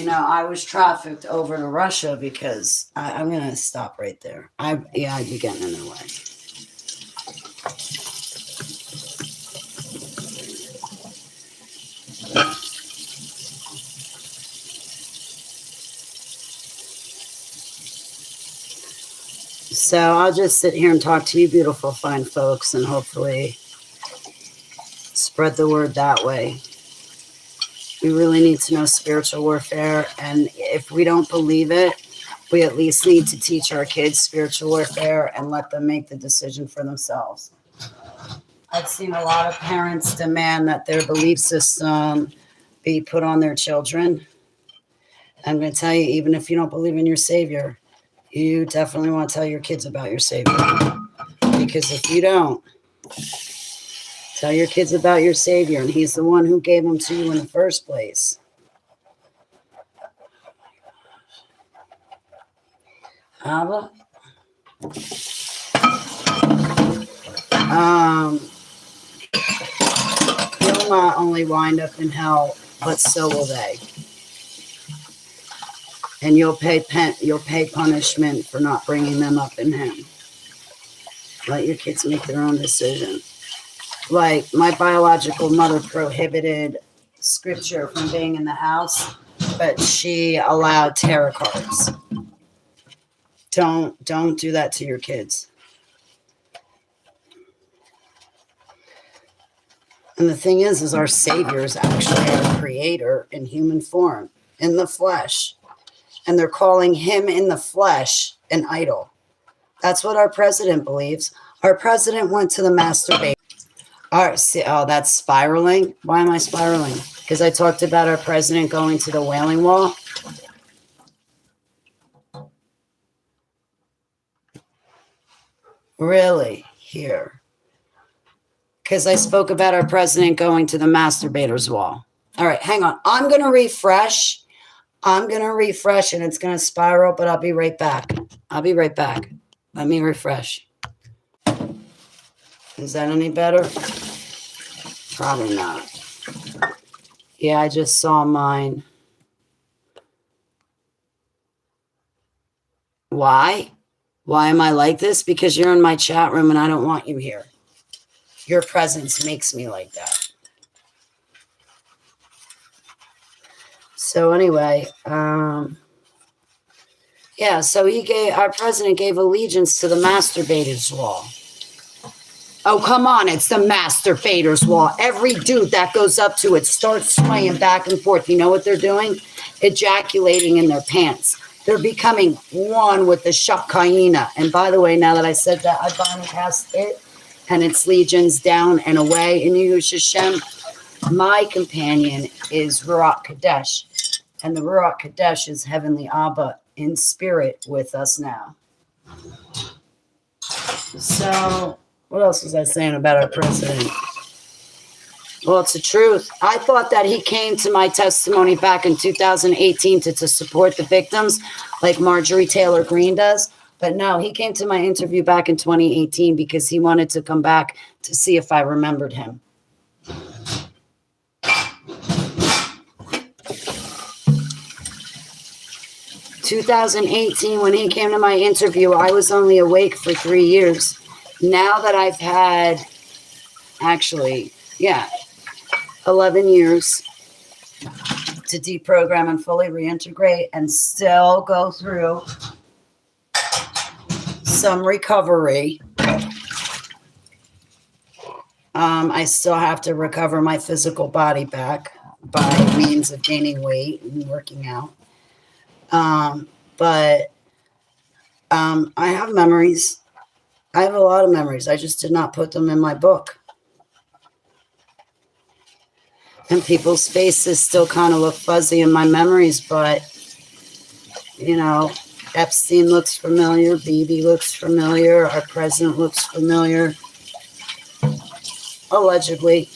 [SPEAKER 1] I was trafficked over to Russia because I'm going to stop right there. I'd be getting in their way. So I'll just sit here and talk to you beautiful, fine folks, and hopefully spread the word that way. We really need to know spiritual warfare, and if we don't believe it, we at least need to teach our kids spiritual warfare and let them make the decision for themselves. I've seen a lot of parents demand that their belief system be put on their children. I'm going to tell you, even if you don't believe in your Savior, you definitely want to tell your kids about your Savior. Because if you don't, tell your kids about your Savior, and He's the one who gave them to you in the first place. Abba? You'll not only wind up in hell, but so will they. And you'll pay punishment for not bringing them up in Him. Let your kids make their own decision. Like, my biological mother prohibited scripture from being in the house, but she allowed tarot cards. Don't do that to your kids. And the thing is our Savior is actually our Creator in human form, in the flesh. And they're calling Him in the flesh an idol. That's what our president believes. Our president went to the masturbation. Oh, that's spiraling. Why am I spiraling? Because I talked about our president going to the Wailing Wall. Really? Here. Because I spoke about our president going to the masturbators wall. All right, hang on. I'm going to refresh. And it's going to spiral, but I'll be right back. Let me refresh. Is that any better? Probably not. Yeah, I just saw mine. Why? Why am I like this? Because you're in my chat room and I don't want you here. Your presence makes me like that. So anyway, yeah, so our president gave allegiance to the masturbators wall. Oh, come on, it's the masturbators wall. Every dude that goes up to it starts swaying back and forth. You know what they're doing? Ejaculating in their pants. They're becoming one with the Shekinah. And by the way, now that I said that, I finally passed it, and its legions down and away in Yahushua Shem. My companion is Ruach Kadesh, and the Ruach Kadesh is Heavenly Abba in spirit with us now. So, what else was I saying about our president? Well, it's the truth. I thought that he came to my testimony back in 2018 to support the victims like Marjorie Taylor Greene does. But no, he came to my interview back in 2018 because he wanted to come back to see if I remembered him. In 2018, when he came to my interview, I was only awake for 3 years. Now that I've had, 11 years to deprogram and fully reintegrate and still go through some recovery. I still have to recover my physical body back by means of gaining weight and working out. But I have memories. I have a lot of memories. I just did not put them in my book. And people's faces still kind of look fuzzy in my memories, but, Epstein looks familiar, Bibi looks familiar, our president looks familiar, allegedly.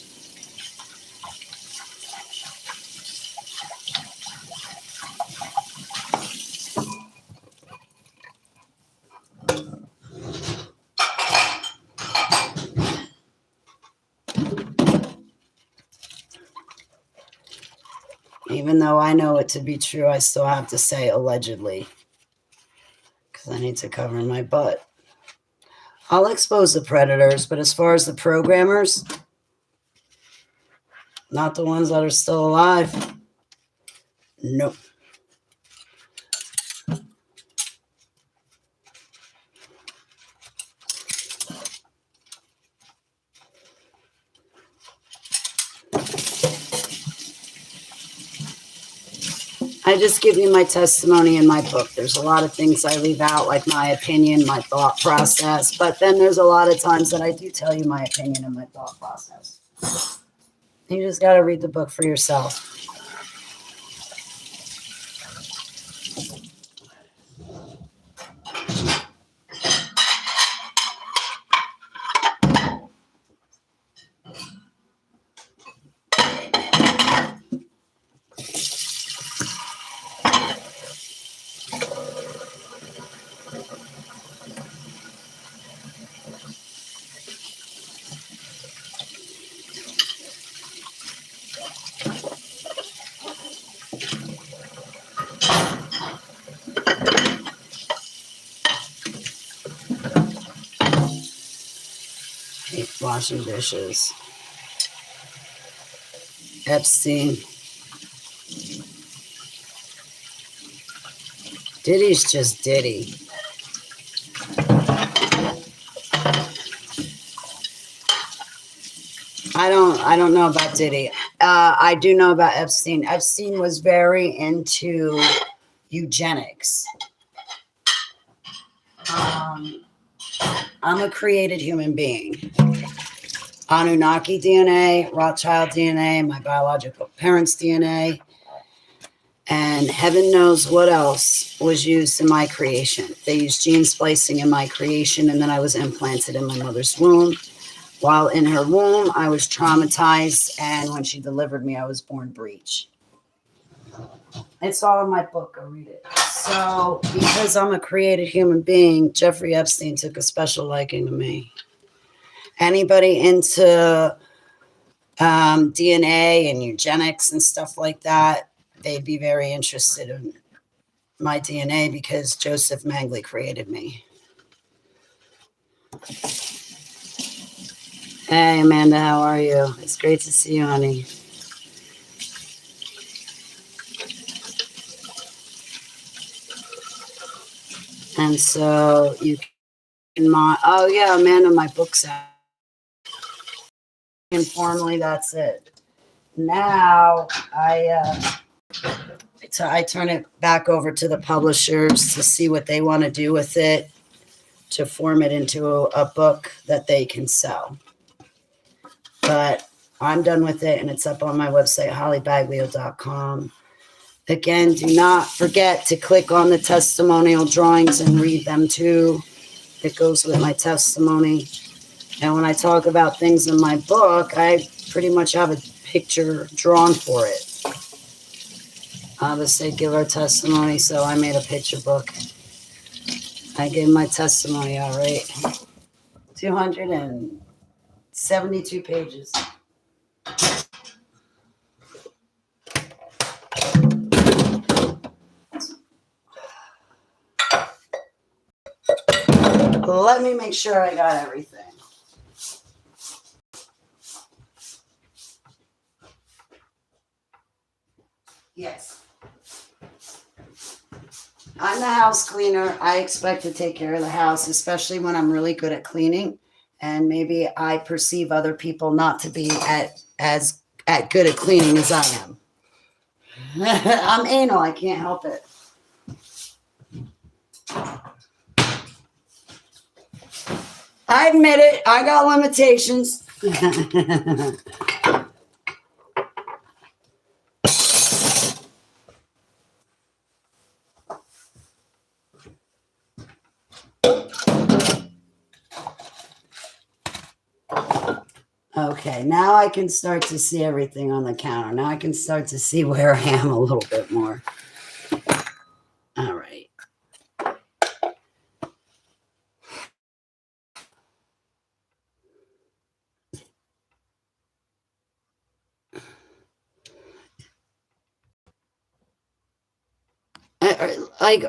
[SPEAKER 1] Even though I know it to be true, I still have to say allegedly because I need to cover my butt. I'll expose the predators, but as far as the programmers, not the ones that are still alive. Nope. I just give you my testimony in my book. There's a lot of things I leave out, like my opinion, my thought process. But then there's a lot of times that I do tell you my opinion and my thought process. You just got to read the book for yourself. Washing dishes. Epstein. Diddy's just Diddy. I don't know about Diddy. I do know about Epstein. Epstein was very into eugenics. I'm a created human being. Anunnaki DNA, Rothschild DNA, my biological parents' DNA, and heaven knows what else was used in my creation. They used gene splicing in my creation, and then I was implanted in my mother's womb. While in her womb, I was traumatized, and when she delivered me, I was born breech. It's all in my book. Go read it. So, because I'm a created human being, Jeffrey Epstein took a special liking to me. Anybody into DNA and eugenics and stuff like that, they'd be very interested in my DNA because Joseph Mengele created me. Hey, Amanda, how are you? It's great to see you, honey. And so you can, oh yeah, Amanda, my book's out. Informally, that's it. Now I turn it back over to the publishers to see what they want to do with it, to form it into a book that they can sell. But I'm done with it, and it's up on my website, hollybaglio.com. Again, do not forget to click on the testimonial drawings and read them too. It goes with my testimony. And when I talk about things in my book, I pretty much have a picture drawn for it. Obviously, give our testimony, so I made a picture book. I gave my testimony, all right. 272 pages. Let me make sure I got everything. Yes. I'm the house cleaner. I expect to take care of the house, especially when I'm really good at cleaning. And maybe I perceive other people not to be as good at cleaning as I am. I'm anal. I can't help it. I admit it. I got limitations. Okay, now I can start to see everything on the counter. Now I can start to see where I am a little bit more. All right.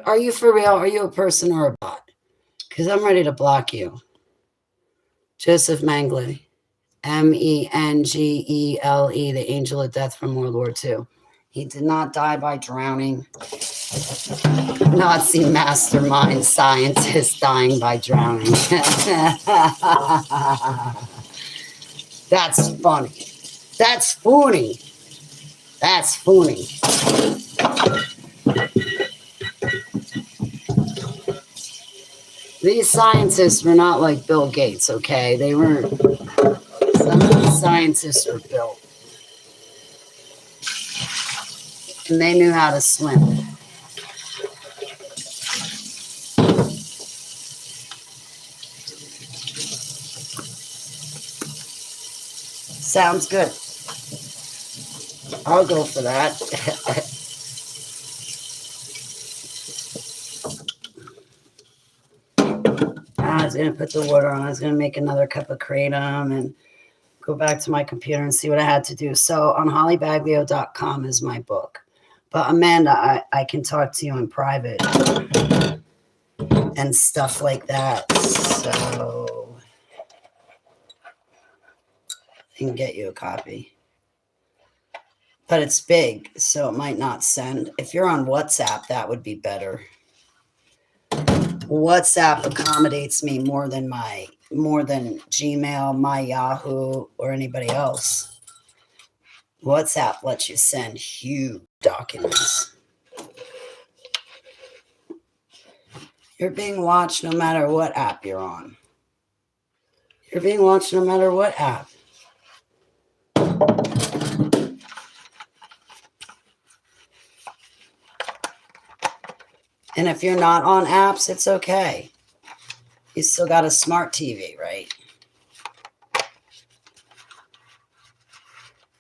[SPEAKER 1] Are you for real? Are you a person or a bot? Because I'm ready to block you. Joseph Mengele. Mengele, the angel of death from World War II. He did not die by drowning. Nazi mastermind scientist dying by drowning. That's funny. That's funny. That's funny. These scientists were not like Bill Gates, okay? They weren't. Some of these scientists were built. And they knew how to swim. Sounds good. I'll go for that. I was going to put the water on. I was going to make another cup of kratom and go back to my computer and see what I had to do. So on hollybaglio.com is my book. But Amanda, I can talk to you in private and stuff like that. So I can get you a copy. But it's big, so it might not send. If you're on WhatsApp, that would be better. WhatsApp accommodates me more than Gmail, my Yahoo, or anybody else. WhatsApp lets you send huge documents. You're being watched no matter what app you're on. You're being watched no matter what app. And if you're not on apps, it's okay. You still got a smart TV, right?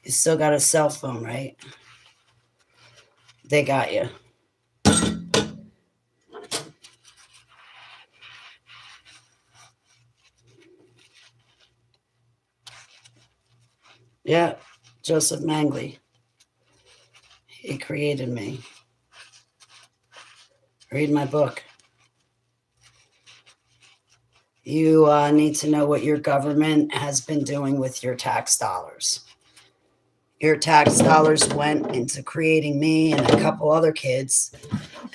[SPEAKER 1] You still got a cell phone, right? They got you. Yeah, Joseph Mengele. He created me. Read my book. You need to know what your government has been doing with your tax dollars. Your tax dollars went into creating me and a couple other kids.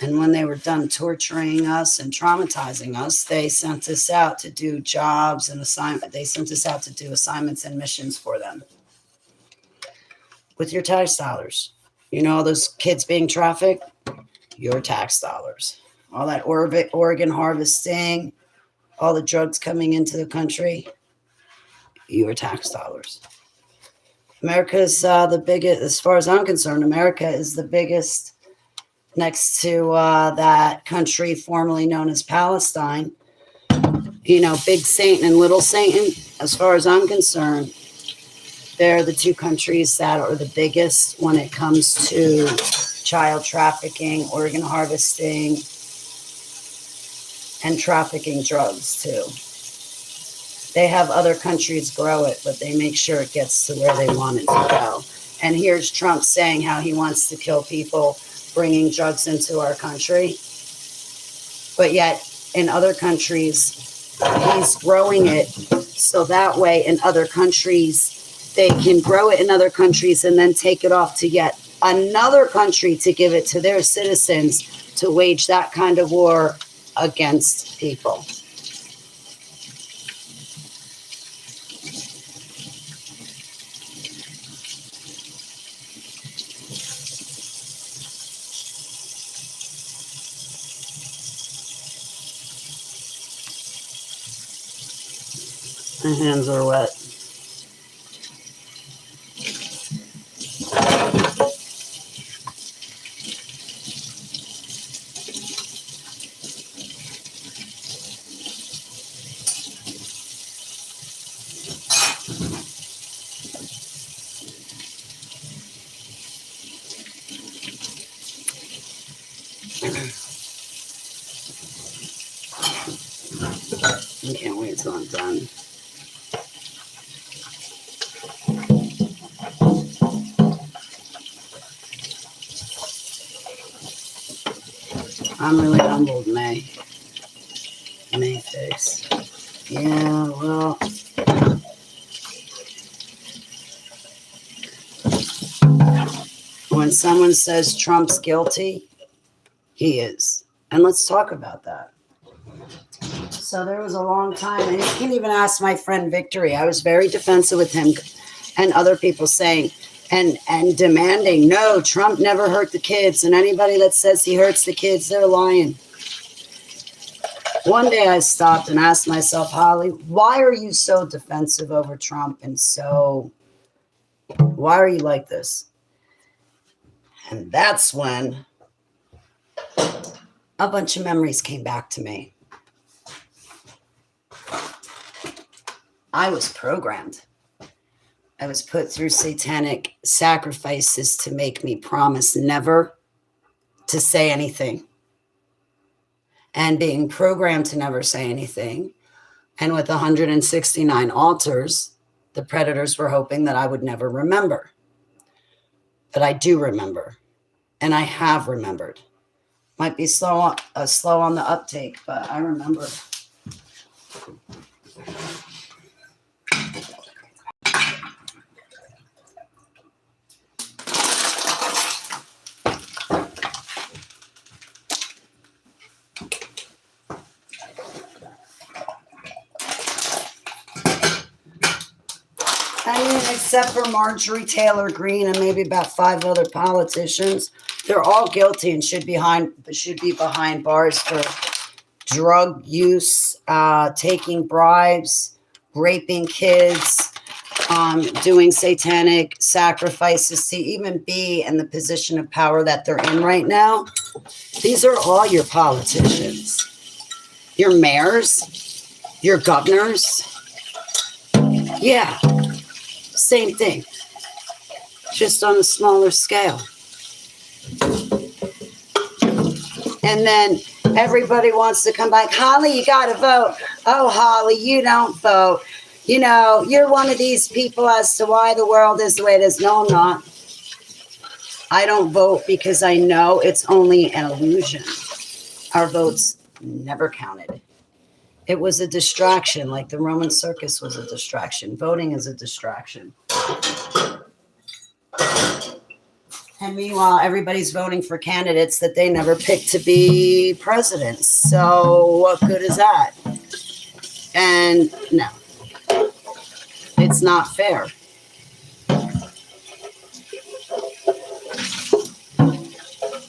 [SPEAKER 1] And when they were done torturing us and traumatizing us, they sent us out to do jobs and assignments. They sent us out to do assignments and missions for them. With your tax dollars. You know all those kids being trafficked? Your tax dollars. All that Oregon harvesting, all the drugs coming into the country, your tax dollars. America's the biggest, as far as I'm concerned, America is the biggest next to that country formerly known as Palestine. You know, Big Satan and Little Satan, as far as I'm concerned, they're the two countries that are the biggest when it comes to child trafficking, organ harvesting, and trafficking drugs too. They have other countries grow it, but they make sure it gets to where they want it to go. And here's Trump saying how he wants to kill people bringing drugs into our country. But yet in other countries, he's growing it so that way in other countries, they can grow it in other countries and then take it off to yet another country to give it to their citizens to wage that kind of war against people. My hands are wet. I can't wait till I'm done. I'm really humbled, May face. Yeah, well, when someone says Trump's guilty, he is. And let's talk about that. So there was a long time, and you can even ask my friend Victory. I was very defensive with him and other people saying and demanding, no, Trump never hurt the kids. And anybody that says he hurts the kids, they're lying. One day I stopped and asked myself, Holly, why are you so defensive over Trump and why are you like this? And that's when a bunch of memories came back to me. I was programmed. I was put through satanic sacrifices to make me promise never to say anything. And being programmed to never say anything. And with 169 altars, the predators were hoping that I would never remember. But I do remember. And I have remembered. Might be slow on the uptake, but I remember. I mean, except for Marjorie Taylor Greene and maybe about 5 other politicians, they're all guilty and should be behind bars for drug use, taking bribes, raping kids, doing satanic sacrifices to even be in the position of power that they're in right now. These are all your politicians, your mayors, your governors. Yeah. Same thing, just on a smaller scale. And then everybody wants to come back. Holly, you got to vote. Oh, Holly, you don't vote. You know, you're one of these people as to why the world is the way it is. No, I'm not. I don't vote because I know it's only an illusion. Our votes never counted. It was a distraction, like the Roman circus was a distraction. Voting is a distraction. And meanwhile, everybody's voting for candidates that they never picked to be presidents. So what good is that? And no, it's not fair.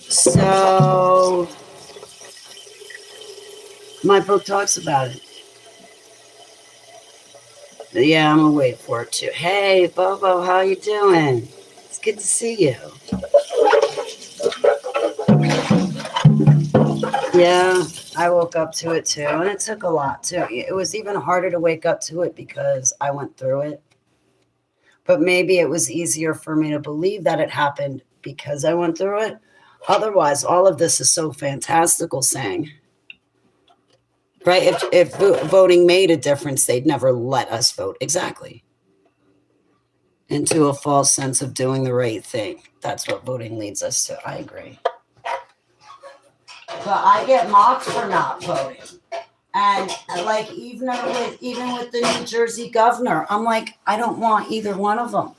[SPEAKER 1] So my book talks about it. Yeah, I'm gonna wait for it too. Hey, Bobo, how you doing? It's good to see you. Yeah, I woke up to it too, and it took a lot too. It was even harder to wake up to it because I went through it. But maybe it was easier for me to believe that it happened because I went through it. Otherwise, all of this is so fantastical saying. Right? If voting made a difference, they'd never let us vote. Exactly. Into a false sense of doing the right thing. That's what voting leads us to. I agree. But I get mocked for not voting. And like even with the New Jersey governor, I'm like, I don't want either one of them.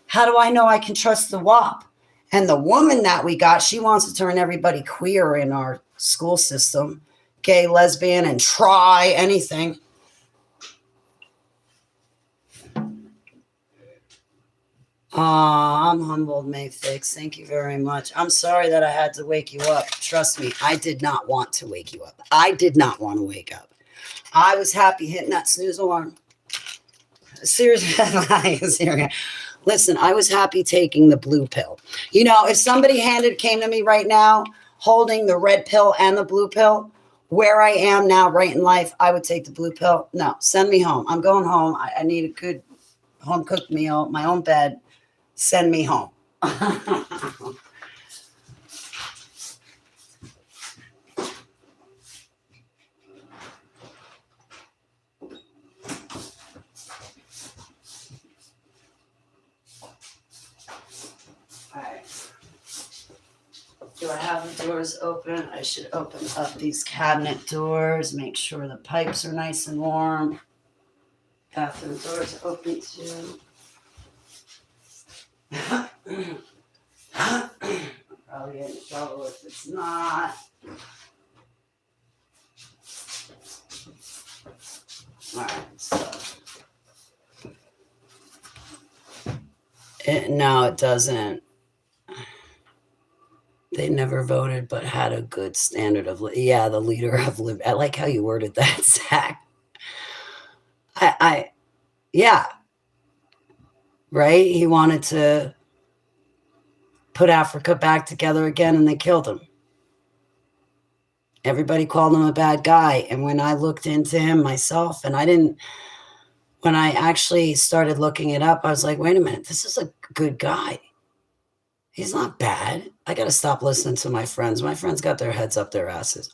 [SPEAKER 1] How do I know I can trust the WAP? And the woman that we got, she wants to turn everybody queer in our school system. Gay, lesbian, and try anything. I'm humbled, Mayfix. Thank you very much. I'm sorry that I had to wake you up. Trust me, I did not want to wake you up. I did not want to wake up. I was happy hitting that snooze alarm. Seriously, listen, I was happy taking the blue pill. You know, if somebody came to me right now holding the red pill and the blue pill, where I am now, right in life, I would take the blue pill. No, send me home. I'm going home. I need a good home cooked meal, my own bed. Send me home. All right. Do I have the doors open? I should open up these cabinet doors, make sure the pipes are nice and warm. Bathroom doors open too. Probably get in trouble if it's not. All right, so. No, it doesn't. They never voted, but had a good standard of, yeah, the leader of, I like how you worded that, Zach. Yeah, right? He wanted to put Africa back together again, and they killed him. Everybody called him a bad guy. And when I looked into him myself, and when I actually started looking it up, I was like, wait a minute, this is a good guy. He's not bad. I got to stop listening to my friends. My friends got their heads up their asses.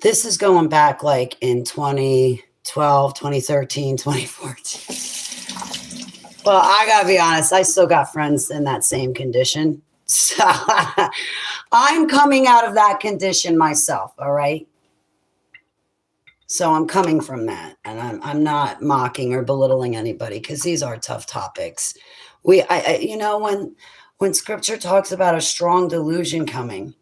[SPEAKER 1] This is going back like in 2012, 2013, 2014. Well, I got to be honest. I still got friends in that same condition. So I'm coming out of that condition myself. All right. So I'm coming from that, and I'm not mocking or belittling anybody, because these are tough topics. When scripture talks about a strong delusion coming,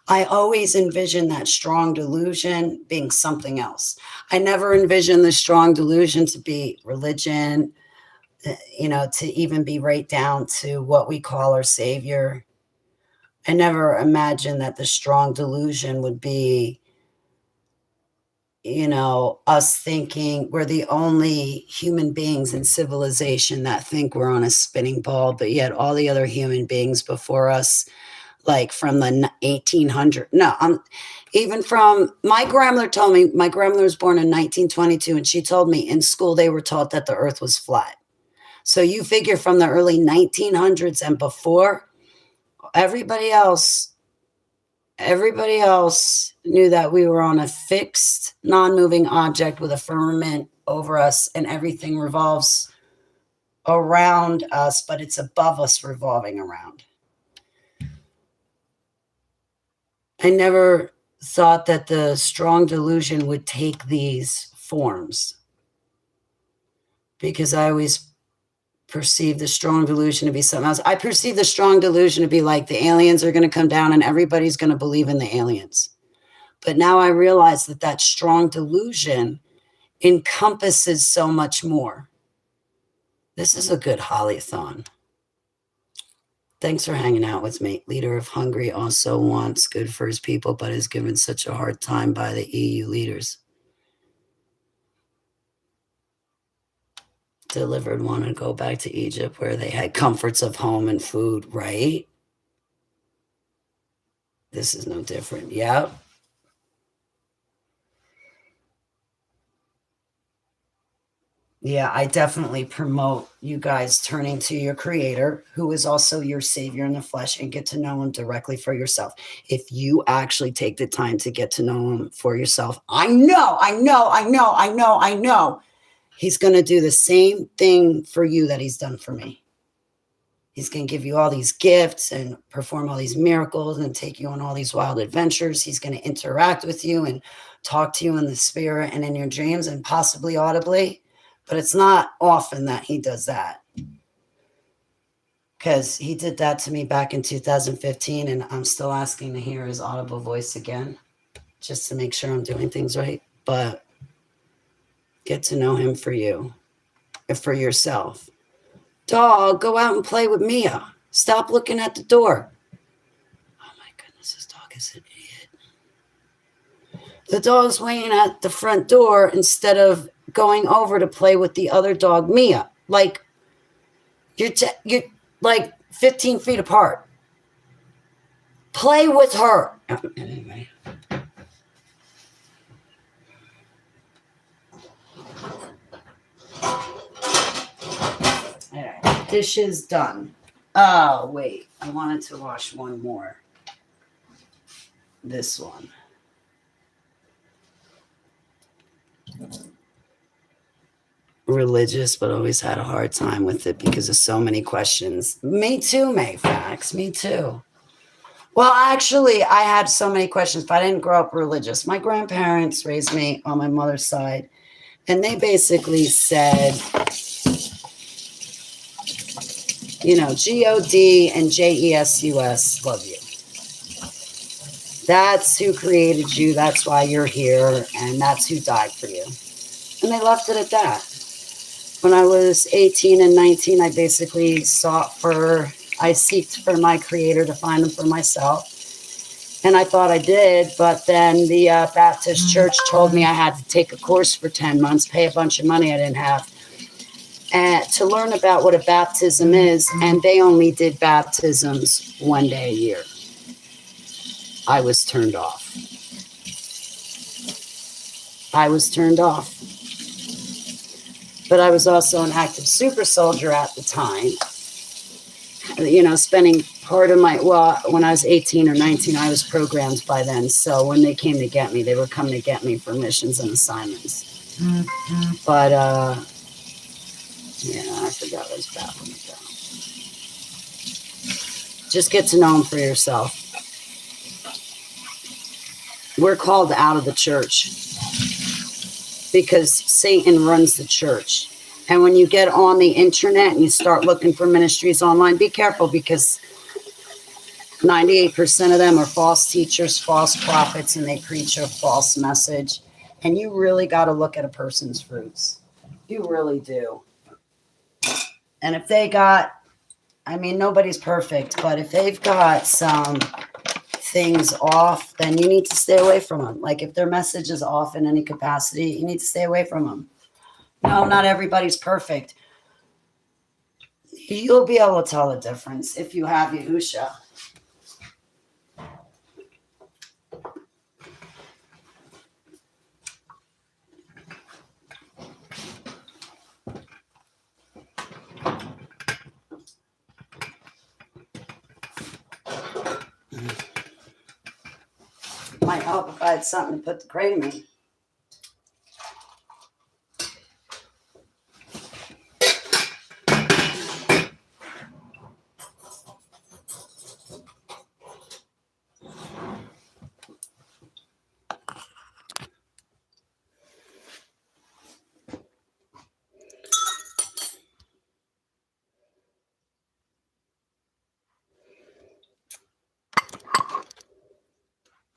[SPEAKER 1] I always envision that strong delusion being something else. I never envision the strong delusion to be religion, to even be right down to what we call our Savior. I never imagined that the strong delusion would be, us thinking we're the only human beings in civilization that think we're on a spinning ball, but yet all the other human beings before us, like from the 1800s. No, even from my grandmother told me, my grandmother was born in 1922, and she told me in school they were taught that the earth was flat. So you figure from the early 1900s and before, everybody else knew that we were on a fixed, non-moving object with a firmament over us, and everything revolves around us, but it's above us revolving around. I never thought that the strong delusion would take these forms, because I always perceive the strong delusion to be something else. I perceive the strong delusion to be like the aliens are going to come down and everybody's going to believe in the aliens. But now I realize that strong delusion encompasses so much more. This is a good Holly-a-thon. Thanks for hanging out with me. Leader of Hungary also wants good for his people, but is given such a hard time by the EU leaders. Delivered wanted to go back to Egypt where they had comforts of home and food, right? This is no different. Yep. Yeah, I definitely promote you guys turning to your creator, who is also your savior in the flesh, and get to know him directly for yourself. If you actually take the time to get to know him for yourself, I know, he's going to do the same thing for you that he's done for me. He's going to give you all these gifts and perform all these miracles and take you on all these wild adventures. He's going to interact with you and talk to you in the spirit and in your dreams and possibly audibly. But it's not often that he does that, because he did that to me back in 2015, and I'm still asking to hear his audible voice again, just to make sure I'm doing things right. But get to know him for you and for yourself. Dog, go out and play with Mia. Stop looking at the door. Oh my goodness, this dog is an idiot. The dog's waiting at the front door instead of going over to play with the other dog, Mia. Like, you're like 15 feet apart. Play with her. Anyway. All right, dishes done. Oh, wait. I wanted to wash one more. This one. Religious, but always had a hard time with it because of so many questions. Me too, Mayfax. Me too. Well, actually, I had so many questions, but I didn't grow up religious. My grandparents raised me on my mother's side, and they basically said, God and Jesus love you. That's who created you. That's why you're here, and that's who died for you. And they left it at that. When I was 18 and 19, I basically seeked for my creator to find him for myself. And I thought I did, but then the Baptist church told me I had to take a course for 10 months, pay a bunch of money I didn't have, and to learn about what a baptism is. And they only did baptisms one day a year. I was turned off. I was turned off. But I was also an active super soldier at the time. You know, spending part of my, well, when I was 18 or 19, I was programmed by then. So when they came to get me, they were coming to get me for missions and assignments. But, yeah, I forgot what I was babbling about. Just get to know them for yourself. We're called out of the church because Satan runs the church. And when you get on the internet and you start looking for ministries online, be careful because 98% of them are false teachers, false prophets, and they preach a false message. And you really got to look at a person's fruits. You really do. And if they got, I mean, nobody's perfect, but if they've got some things off, then you need to stay away from them. Like if their message is off in any capacity, you need to stay away from them. No, not everybody's perfect. You'll be able to tell the difference if you have Yahusha. Might help if I had something to put the cream in.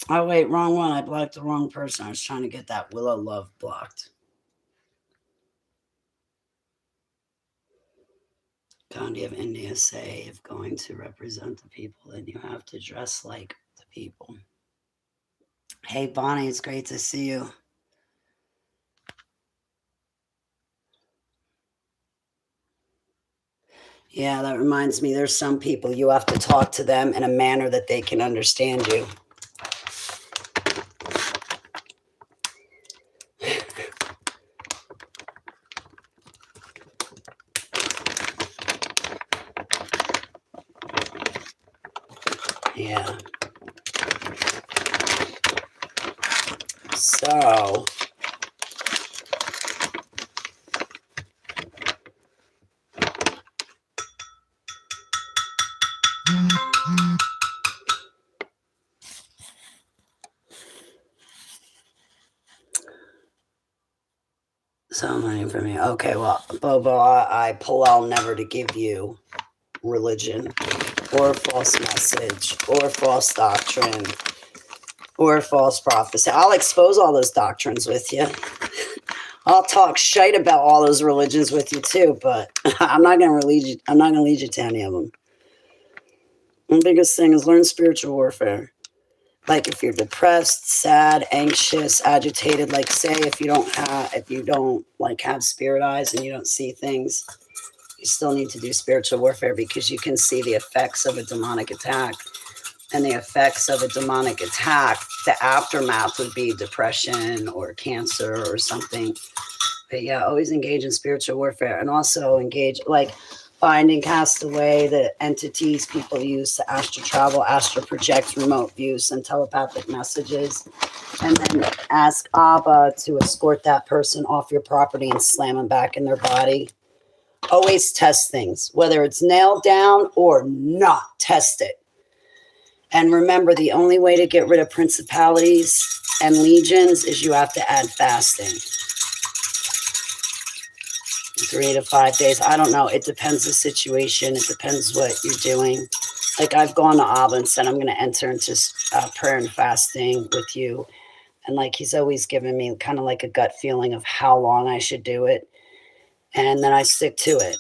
[SPEAKER 1] Oh, wait, wrong one. I blocked the wrong person. I was trying to get that Willow Love blocked. Gandhi of India say if going to represent the people, then you have to dress like the people. Hey, Bonnie, it's great to see you. Yeah, that reminds me, there's some people you have to talk to them in a manner that they can understand you. Yeah. So, so many for me. Okay, well, Bobo, I pull out never to give you religion or false message or false doctrine or false prophecy. I'll expose all those doctrines with you. I'll talk shite about all those religions with you too, but I'm not going to lead you. I'm not going to lead you to any of them. The biggest thing is learn spiritual warfare. Like if you're depressed, sad, anxious, agitated, like say if you don't like have spirit eyes and you don't see things, you still need to do spiritual warfare because you can see the effects of a demonic attack. And the effects of a demonic attack, the aftermath would be depression or cancer or something. But yeah, always engage in spiritual warfare and also engage, like find and cast away the entities people use to astral travel, astral project, remote views, and telepathic messages. And then ask Abba to escort that person off your property and slam them back in their body. Always test things, whether it's nailed down or not, test it. And remember, the only way to get rid of principalities and legions is you have to add fasting. 3 to 5 days. I don't know. It depends the situation. It depends what you're doing. Like I've gone to Abba and said, I'm going to enter into prayer and fasting with you. And like he's always given me kind of like a gut feeling of how long I should do it. And then I stick to it.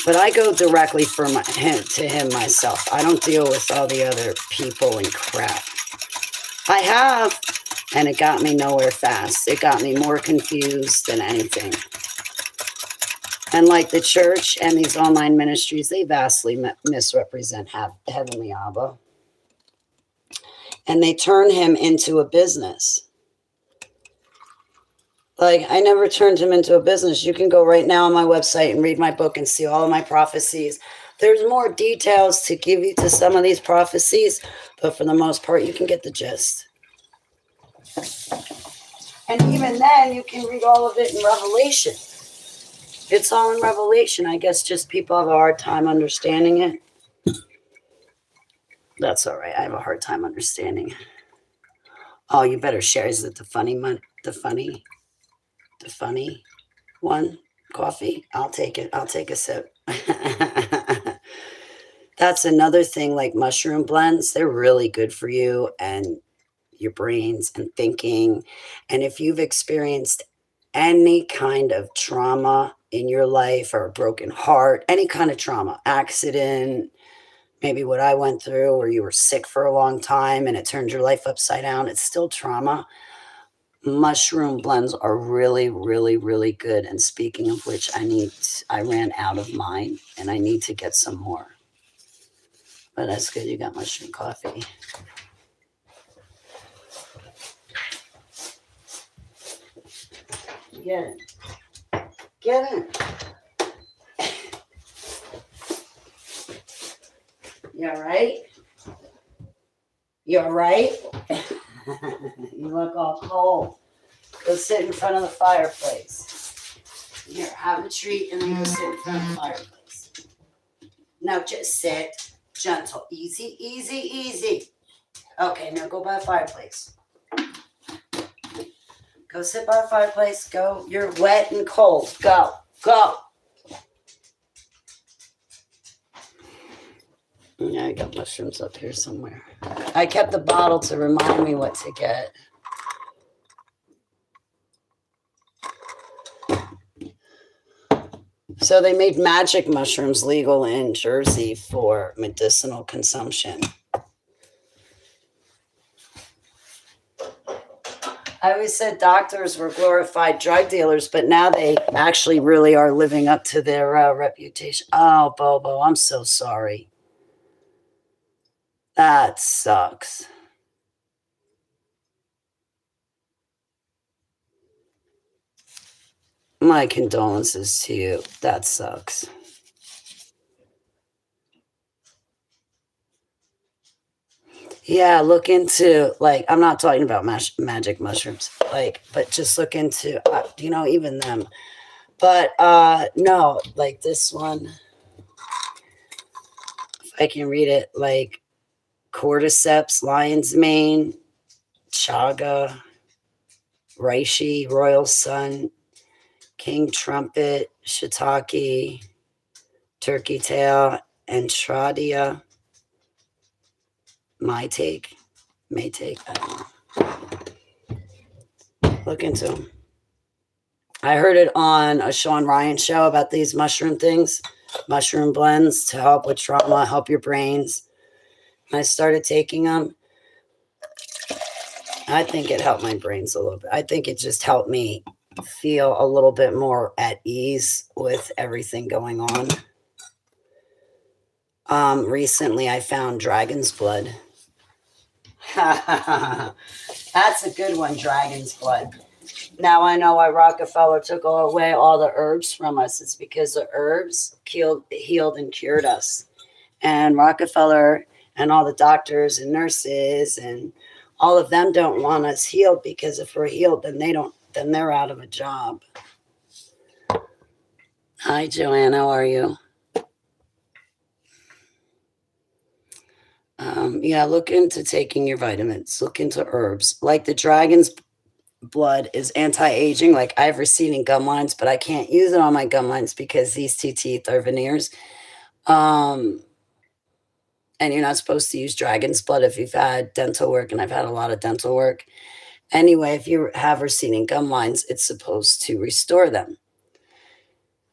[SPEAKER 1] But I go directly to him myself. I don't deal with all the other people and crap. I have, and it got me nowhere fast. It got me more confused than anything. And like the church and these online ministries, they vastly misrepresent Heavenly Abba. And they turn him into a business. Like, I never turned him into a business. You can go right now on my website and read my book and see all of my prophecies. There's more details to give you to some of these prophecies, but for the most part, you can get the gist. And even then, you can read all of it in Revelation. It's all in Revelation. I guess just people have a hard time understanding it. That's all right. I have a hard time understanding. Oh, you better share. Is it the funny one? Coffee? I'll take it. I'll take a sip. That's another thing, like mushroom blends. They're really good for you and your brains and thinking. And if you've experienced any kind of trauma in your life or a broken heart, any kind of trauma, accident, maybe what I went through, or you were sick for a long time and it turned your life upside down, it's still trauma. Mushroom blends are really, really, really good. And speaking of which, I ran out of mine and I need to get some more. But that's good. You got mushroom coffee. Get it. Get it. You all right? You all right? You look all cold. Go sit in front of the fireplace. Here, have a treat and then go sit in front of the fireplace. No, just sit. Gentle. Easy, easy, easy. Okay, now go by the fireplace. Go sit by the fireplace. Go. You're wet and cold. Go. Go. Yeah, I got mushrooms up here somewhere. I kept the bottle to remind me what to get. So they made magic mushrooms legal in Jersey for medicinal consumption. I always said doctors were glorified drug dealers, but now they actually really are living up to their reputation. Oh, Bobo, I'm so sorry. That sucks. My condolences to you. That sucks. Yeah, look into, like, I'm not talking about magic mushrooms, like, but just look into, even them. But no, like this one, if I can read it, like cordyceps, lion's mane, chaga, reishi, royal sun, king trumpet, shiitake, turkey tail, entradia, may take, I don't know. Look into them. I heard it on a Sean Ryan show about these mushroom things, mushroom blends to help with trauma, help your brains. I started taking them. I think it helped my brains a little bit. I think it just helped me feel a little bit more at ease with everything going on. Recently, I found dragon's blood. That's a good one, dragon's blood. Now I know why Rockefeller took away all the herbs from us. It's because the herbs healed and cured us. And Rockefeller and all the doctors and nurses and all of them don't want us healed, because if we're healed, then they're out of a job. Hi, Joanne. How are you? Yeah, look into taking your vitamins. Look into herbs. Like the dragon's blood is anti-aging. Like I have receding gum lines, but I can't use it on my gum lines because these two teeth are veneers. And you're not supposed to use dragon's blood if you've had dental work, and I've had a lot of dental work. Anyway, if you have receding gum lines, it's supposed to restore them.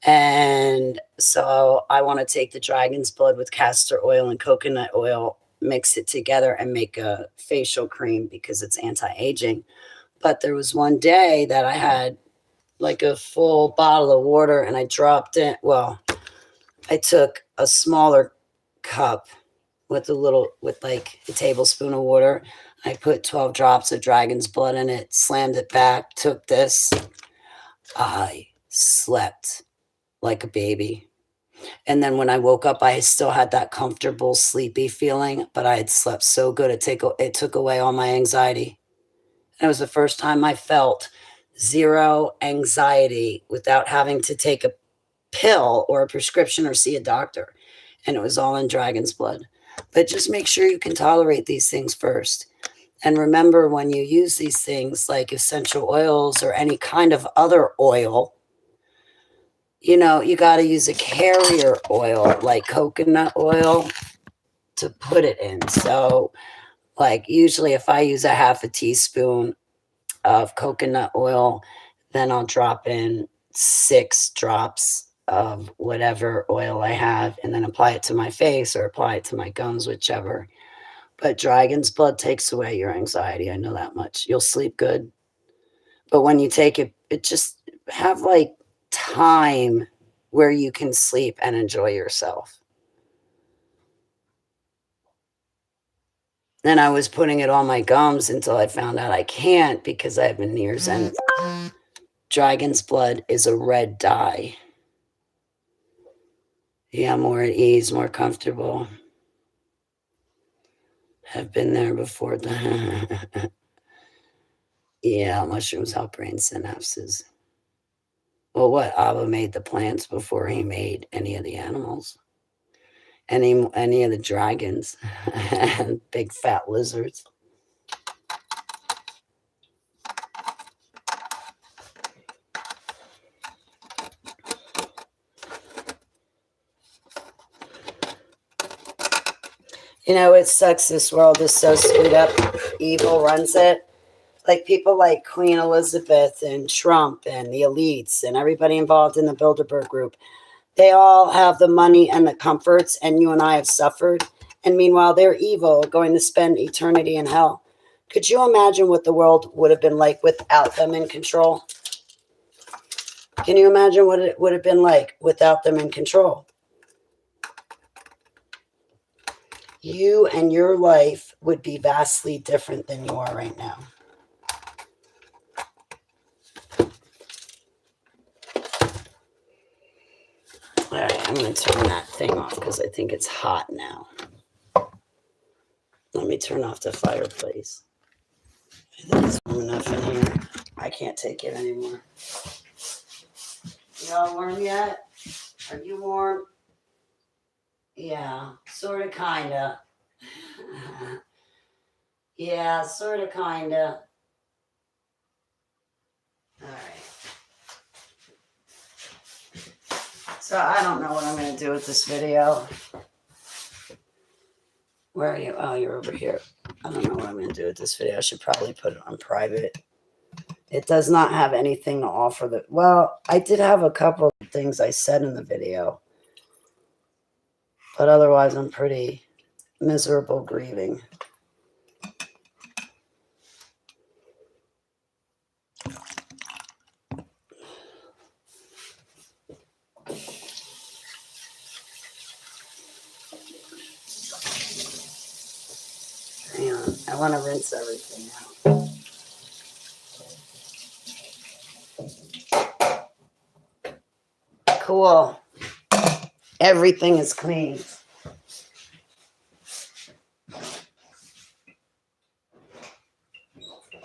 [SPEAKER 1] And so I want to take the dragon's blood with castor oil and coconut oil, mix it together and make a facial cream because it's anti-aging. But there was one day that I had like a full bottle of water and I dropped it. Well, I took a smaller cup with like a tablespoon of water. I put 12 drops of dragon's blood in it, slammed it back, took this. I slept like a baby. And then when I woke up, I still had that comfortable, sleepy feeling, but I had slept so good. It took away all my anxiety. And it was the first time I felt zero anxiety without having to take a pill or a prescription or see a doctor. And it was all in dragon's blood. But just make sure you can tolerate these things first. And remember, when you use these things like essential oils or any kind of other oil, you know, you got to use a carrier oil like coconut oil to put it in. So, like, usually if I use a half a teaspoon of coconut oil, then I'll drop in 6 drops of whatever oil I have and then apply it to my face or apply it to my gums, whichever. But dragon's blood takes away your anxiety. I know that much. You'll sleep good. But when you take it, it just have like time where you can sleep and enjoy yourself. And I was putting it on my gums until I found out I can't because I have veneers and dragon's blood is a red dye. Yeah, more at ease, more comfortable. Have been there before. Yeah, mushrooms help brain synapses. Well, what? Abba made the plants before he made any of the animals. Any of the dragons and big fat lizards. You know, it sucks. This world is so screwed up. Evil runs it. Like people like Queen Elizabeth and Trump and the elites and everybody involved in the Bilderberg group. They all have the money and the comforts, and you and I have suffered. And meanwhile, they're evil, going to spend eternity in hell. Could you imagine what the world would have been like without them in control? Can you imagine what it would have been like without them in control? You and your life would be vastly different than you are right now. All right, I'm going to turn that thing off because I think it's hot now. Let me turn off the fireplace. I think it's warm enough in here. I can't take it anymore. Y'all warm yet? Are you warm? Yeah, sort of, kind of. Yeah, sort of, kind of. All right. So I don't know what I'm going to do with this video. Where are you? Oh, you're over here. I don't know what I'm going to do with this video. I should probably put it on private. It does not have anything to offer. Well, I did have a couple of things I said in the video. But otherwise, I'm pretty miserable grieving. Hang on. I want to rinse everything out. Cool. Everything is clean.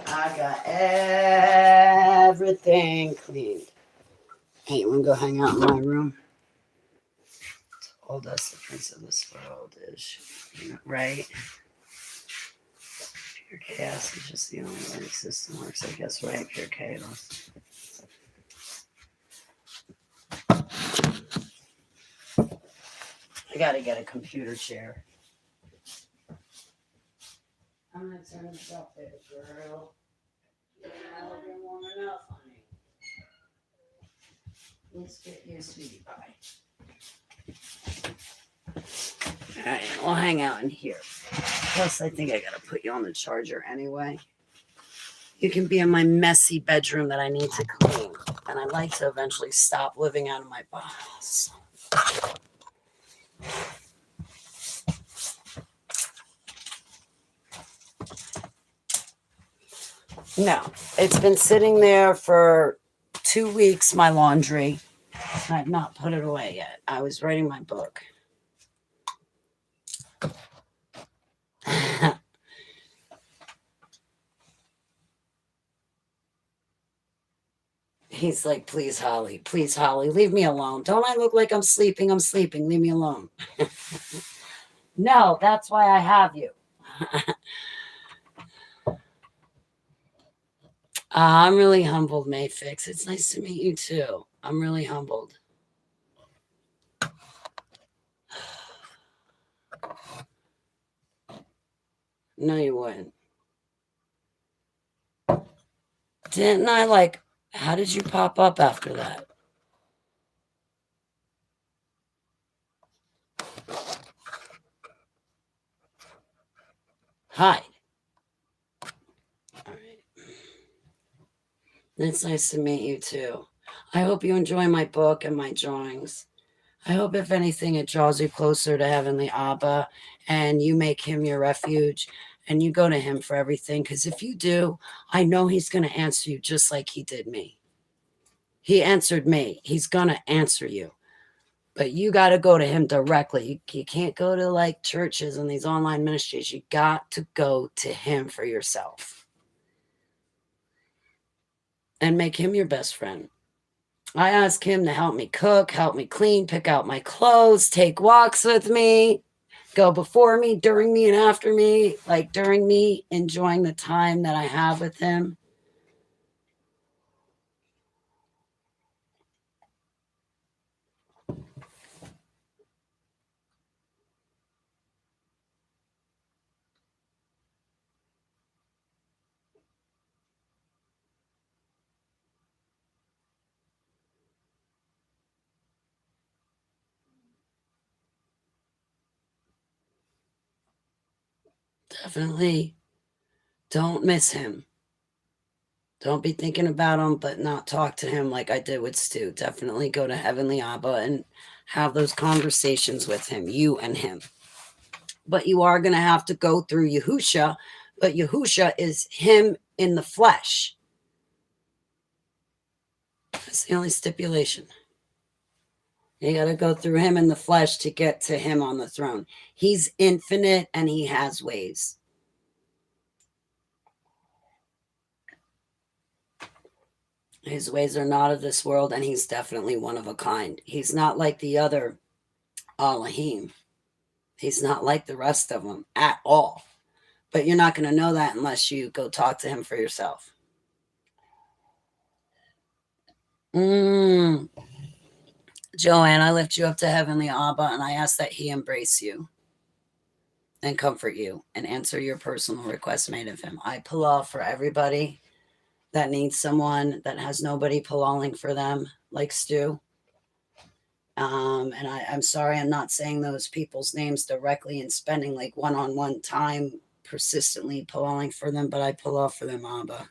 [SPEAKER 1] I got everything cleaned. Hey, you want to go hang out in my room? Told us the prince of this world is, right? Pure chaos is just the only way the system works, I guess, right? Pure chaos. I gotta get a computer chair. I'm gonna turn this off there, girl. Yeah, I've been warm enough, honey. Let's get you, sweetie pie. All right, we'll hang out in here. Plus, I think I gotta put you on the charger anyway. You can be in my messy bedroom that I need to clean. And I'd like to eventually stop living out of my box. No, it's been sitting there for 2 weeks, my laundry. I've not put it away yet. I was writing my book. He's like, please, Holly, leave me alone. Don't I look like I'm sleeping? I'm sleeping. Leave me alone. No, that's why I have you. I'm really humbled, Mayfix. It's nice to meet you too. I'm really humbled. No, you wouldn't. Didn't I? Like, how did you pop up after that? Hi. All right. It's nice to meet you too. I hope you enjoy my book and my drawings. I hope, if anything, it draws you closer to Heavenly Abba and you make him your refuge and you go to him for everything. Because if you do, I know he's going to answer you just like he did me. He answered me. He's going to answer you. But you got to go to him directly. You can't go to like churches and these online ministries. You got to go to him for yourself. And make him your best friend. I ask him to help me cook, help me clean, pick out my clothes, take walks with me, go before me, during me, and after me. Like during me, enjoying the time that I have with him. Definitely don't miss him. Don't be thinking about him, but not talk to him like I did with Stu. Definitely go to Heavenly Abba and have those conversations with him, you and him. But you are going to have to go through Yahusha, but Yahusha is him in the flesh. That's the only stipulation. You got to go through him in the flesh to get to him on the throne. He's infinite and he has ways. His ways are not of this world, and he's definitely one of a kind. He's not like the other Elohim. He's not like the rest of them at all. But you're not going to know that unless you go talk to him for yourself. Joanne, I lift you up to Heavenly Abba, and I ask that he embrace you and comfort you and answer your personal requests made of him. I pull for everybody that needs someone that has nobody pulling for them, like Stu. And I'm sorry I'm not saying those people's names directly and spending like one-on-one time persistently pulling for them, but I pull for them, Abba.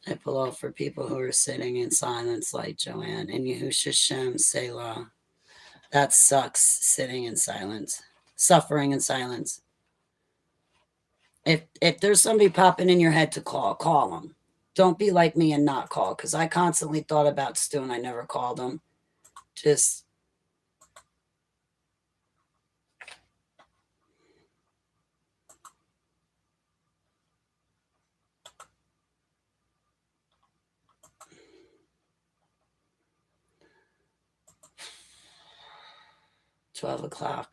[SPEAKER 1] I pull for people who are sitting in silence like Joanne and Yahusha Shem Selah. That sucks, sitting in silence, suffering in silence. If there's somebody popping in your head to call them. Don't be like me and not call, because I constantly thought about Stu and I never called him. Just $12.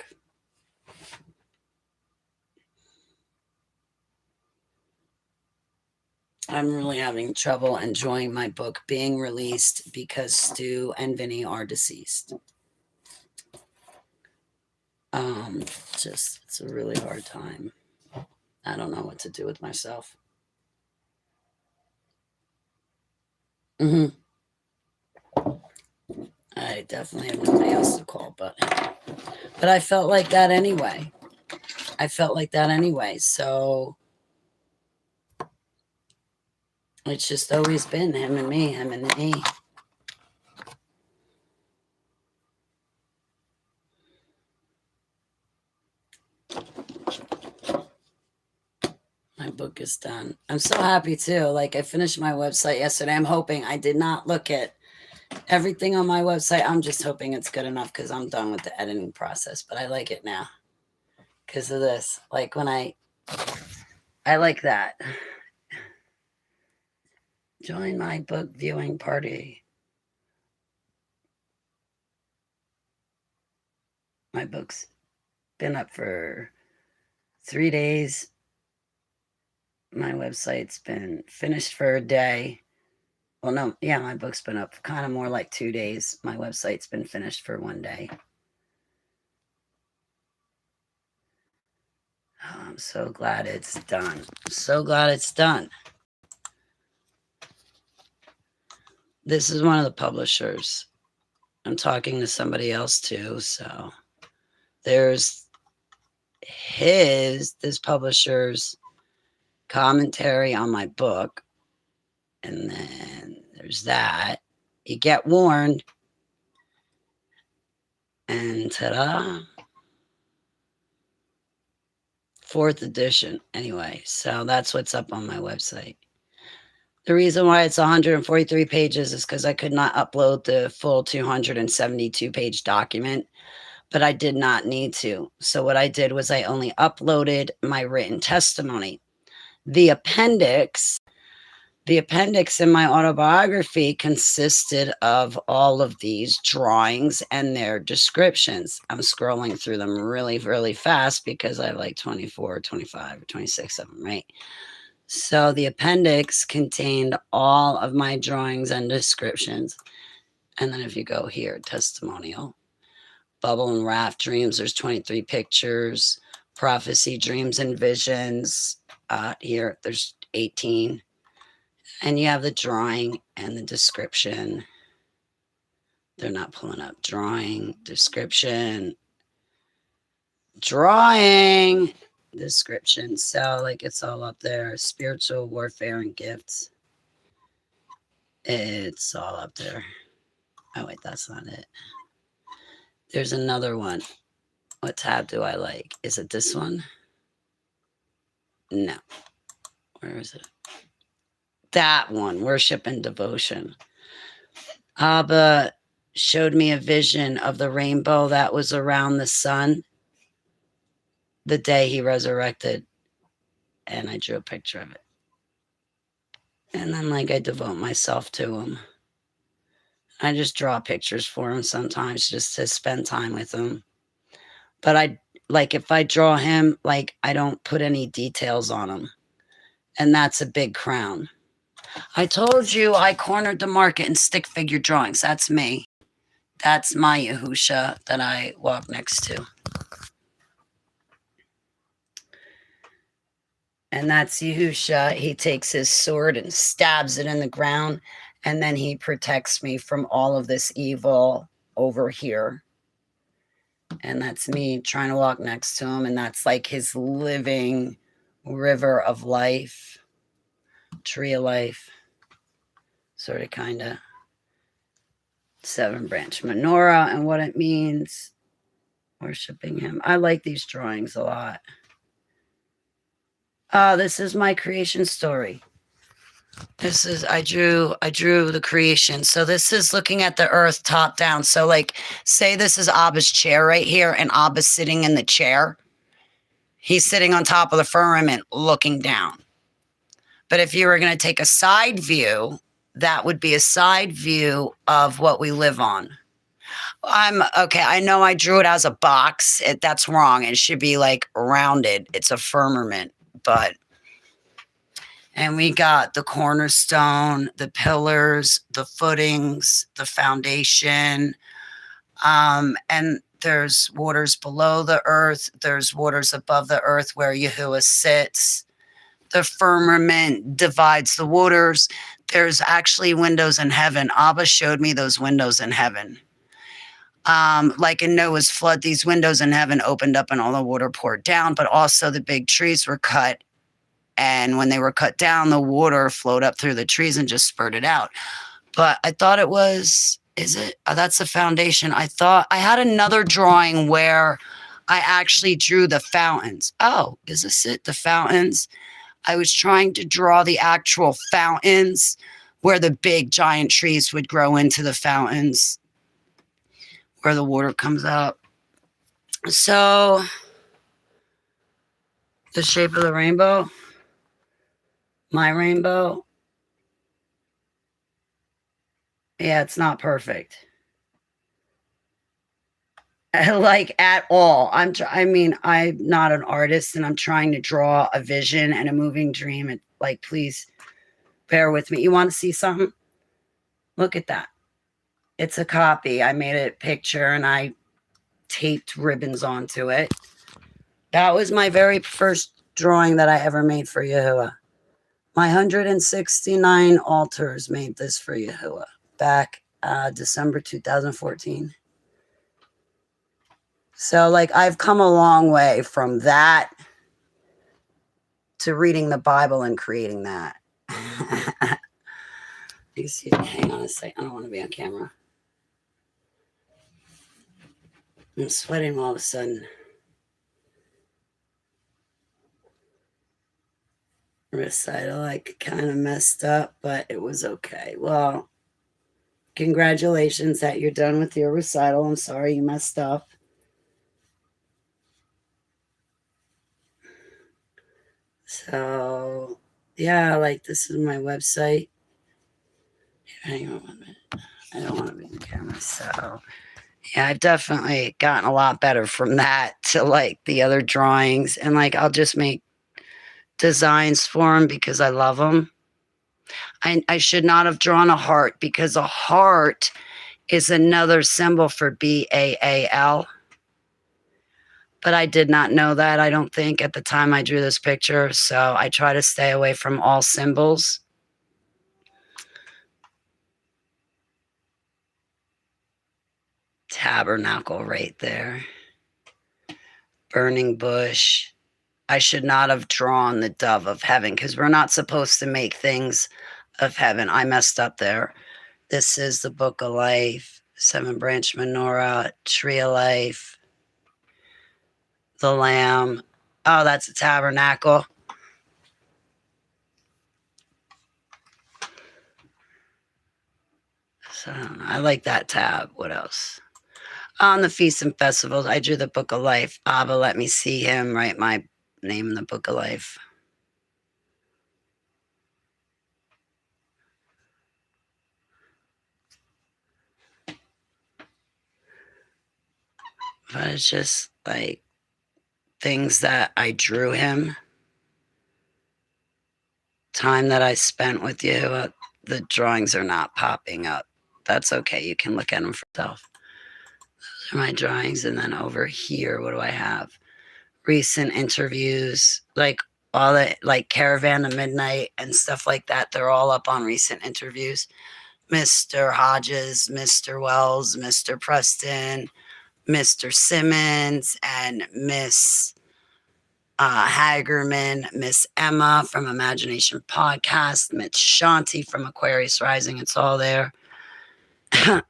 [SPEAKER 1] I'm really having trouble enjoying my book being released because Stu and Vinny are deceased. It's a really hard time. I don't know what to do with myself. I definitely have nobody else to call but him. But I felt like that anyway. So it's just always been him and me, him and me. My book is done. I'm so happy too. Like I finished my website yesterday. I'm hoping I did not look at everything on my website. I'm just hoping it's good enough because I'm done with the editing process. But I like it now because of this. Like when I like that. Join my book viewing party. My book's been up for 3 days. My website's been finished for a day. Well, no, yeah, my book's been up kind of more like 2 days. My website's been finished for 1 day. Oh, I'm so glad it's done. I'm so glad it's done. This is one of the publishers. I'm talking to somebody else too. So there's this publisher's commentary on my book. And then there's that. You get warned. And ta-da. 4th edition. Anyway, so that's what's up on my website. The reason why it's 143 pages is because I could not upload the full 272-page document, but I did not need to. So what I did was I only uploaded my written testimony. The appendix in my autobiography consisted of all of these drawings and their descriptions. I'm scrolling through them really, really fast because I have like 24, 25, or 26 of them, right? So the appendix contained all of my drawings and descriptions. And then if you go here, testimonial, bubble and raft dreams, there's 23 pictures, prophecy, dreams and visions. Here, there's 18. And you have the drawing and the description. They're not pulling up. Drawing, description, drawing, description. So like it's all up there. Spiritual warfare and gifts. It's all up there. Oh wait, that's not it. There's another one. What tab do I like? Is it this one? No. Where is it? That one, worship and devotion. Abba showed me a vision of the rainbow that was around the sun the day he resurrected. And I drew a picture of it. And then like I devote myself to him. I just draw pictures for him sometimes just to spend time with him. But I like if I draw him, like I don't put any details on him. And that's a big crown. I told you I cornered the market in stick figure drawings. That's me. That's my Yahusha that I walk next to. And that's Yahusha. He takes his sword and stabs it in the ground. And then he protects me from all of this evil over here. And that's me trying to walk next to him. And that's like his living river of life. Tree of life. Sort of kind of 7-branch menorah and what it means. Worshipping him. I like these drawings a lot. This is my creation story. This is I drew the creation. So this is looking at the earth top down. So like say this is Abba's chair right here and Abba's sitting in the chair. He's sitting on top of the firmament looking down. But if you were going to take a side view, that would be a side view of what we live on. Okay. I know I drew it as a box. That's wrong. It should be like rounded. It's a firmament, and we got the cornerstone, the pillars, the footings, the foundation, and there's waters below the earth. There's waters above the earth where Yahuwah sits. The firmament divides the waters. There's actually windows in heaven. Abba showed me those windows in heaven. Like in Noah's flood, these windows in heaven opened up and all the water poured down, but also the big trees were cut. And when they were cut down, the water flowed up through the trees and just spurted out. But I thought it was, is it? Oh, that's the foundation. I thought I had another drawing where I actually drew the fountains. Oh, is this it? The fountains. I was trying to draw the actual fountains where the big giant trees would grow into the fountains where the water comes out. So the shape of the rainbow, my rainbow. Yeah, it's not perfect. Like at all. I'm not an artist and I'm trying to draw a vision and a moving dream. And like, please bear with me. You want to see something? Look at that. It's a copy. I made a picture and I taped ribbons onto it. That was my very first drawing that I ever made for Yahuwah. My 169 altars made this for Yahuwah back December 2014. So like I've come a long way from that to reading the Bible and creating that. You see, hang on a second. I don't want to be on camera. I'm sweating all of a sudden. Recital, like kind of messed up, but it was okay. Well, congratulations that you're done with your recital. I'm sorry you messed up. So, yeah, like this is my website. Hang on 1 minute. I don't want to be in the camera. So, yeah, I've definitely gotten a lot better from that to like the other drawings. And like, I'll just make designs for them because I love them. I should not have drawn a heart because a heart is another symbol for Baal. But I did not know that, I don't think, at the time I drew this picture. So I try to stay away from all symbols. Tabernacle right there. Burning bush. I should not have drawn the dove of heaven because we're not supposed to make things of heaven. I messed up there. This is the book of life, 7-branch menorah, tree of life, the lamb. Oh, that's a tabernacle. So I like that tab. What else? On the feasts and festivals, I drew the book of life. Abba let me see him write my name in the book of life. But it's just like things that I drew him. Time that I spent with you. The drawings are not popping up. That's okay. You can look at them for yourself. Those are my drawings. And then over here, what do I have? Recent interviews, like all the like Caravan to Midnight and stuff like that. They're all up on recent interviews. Mr. Hodges, Mr. Wells, Mr. Preston, Mr. Simmons, and Miss Hagerman, Miss Emma from Imagination Podcast, Mitch Shanti from Aquarius Rising. It's all there.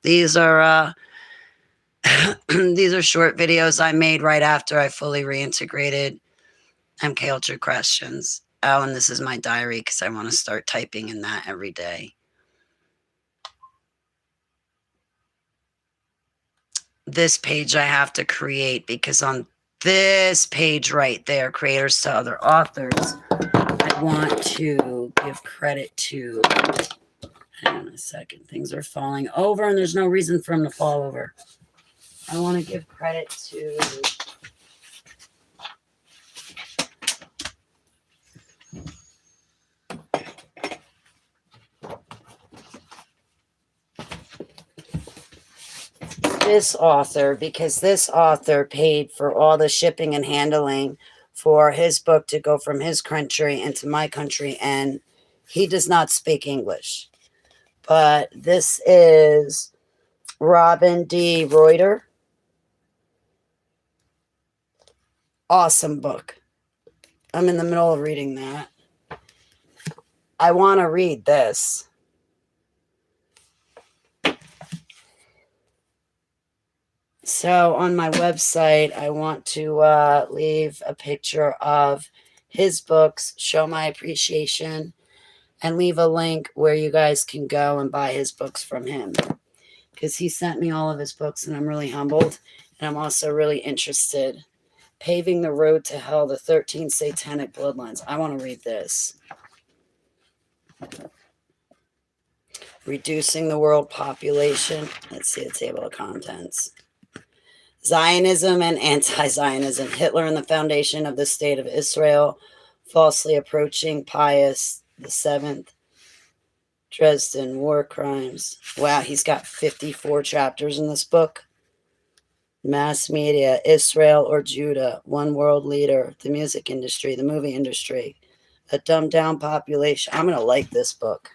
[SPEAKER 1] These are these are short videos I made right after I fully reintegrated MK Ultra Questions. Oh, and this is my diary because I want to start typing in that every day. This page I have to create because on this page right there, creators to other authors, I want to give credit to, hang on a second, things are falling over and there's no reason for them to fall over. I want to give credit to this author because this author paid for all the shipping and handling for his book to go from his country into my country, and he does not speak English. But this is Robin D. Reuter. Awesome book. I'm in the middle of reading that. I want to read this. So on my website, I want to leave a picture of his books, show my appreciation, and leave a link where you guys can go and buy his books from him. Because he sent me all of his books, and I'm really humbled. And I'm also really interested. Paving the Road to Hell, the 13 Satanic Bloodlines. I want to read this. Reducing the World Population. Let's see the table of contents. Zionism and anti-Zionism. Hitler and the foundation of the State of Israel. Falsely approaching Pius VII. Dresden War Crimes. Wow, he's got 54 chapters in this book. Mass media, Israel or Judah, one world leader, the music industry, the movie industry, a dumbed down population. I'm going to like this book.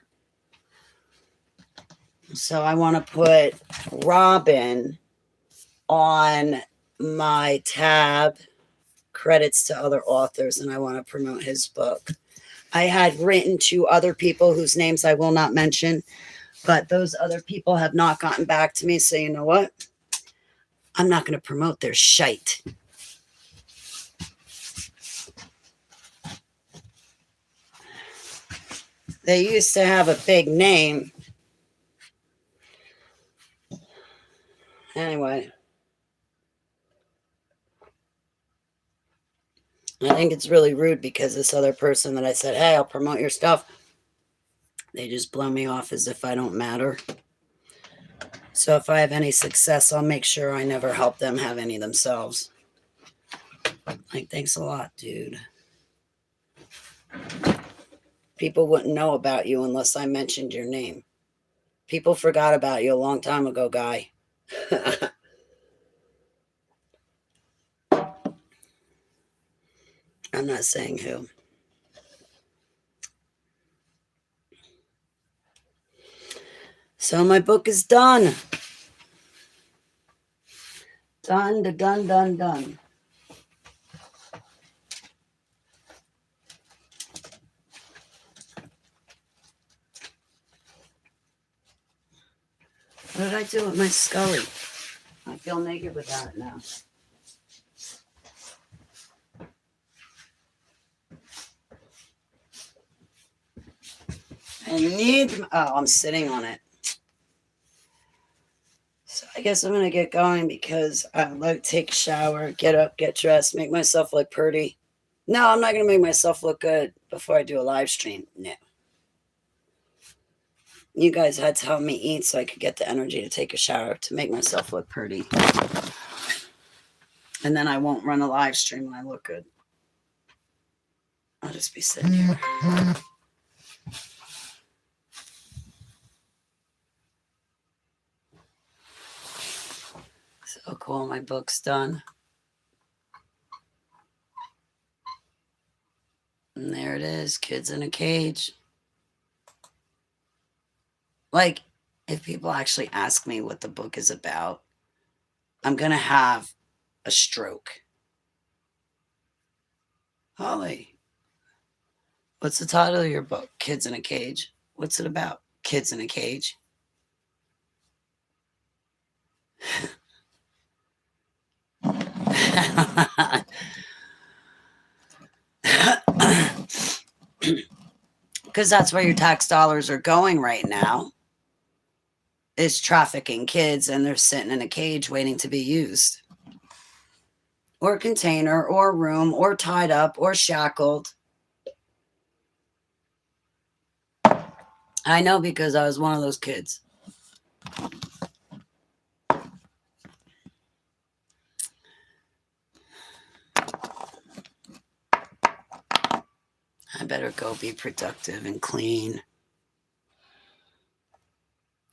[SPEAKER 1] So I want to put Robin on my tab, credits to other authors, and I want to promote his book. I had written to other people whose names I will not mention, but those other people have not gotten back to me. So you know what? I'm not going to promote their shite. They used to have a big name. Anyway. I think it's really rude because this other person that I said, hey, I'll promote your stuff, they just blow me off as if I don't matter. So if I have any success, I'll make sure I never help them have any themselves. Like, thanks a lot, dude. People wouldn't know about you unless I mentioned your name. People forgot about you a long time ago, guy. I'm not saying who. So my book is done. Done. What did I do with my Scully? I feel naked without it now. I'm sitting on it. So I guess I'm going to get going because I like to take a shower, get up, get dressed, make myself look pretty. No, I'm not going to make myself look good before I do a live stream. No. You guys had to help me eat so I could get the energy to take a shower to make myself look pretty. And then I won't run a live stream when I look good. I'll just be sitting here. So cool, my book's done. And there it is, Kids in a Cage. Like, if people actually ask me what the book is about, I'm going to have a stroke. Holly, what's the title of your book? Kids in a Cage. What's it about? Kids in a Cage. Because that's where your tax dollars are going right now, is trafficking kids, and they're sitting in a cage waiting to be used, or container, or room, or tied up, or shackled. I know because I was one of those kids. I better go be productive and clean.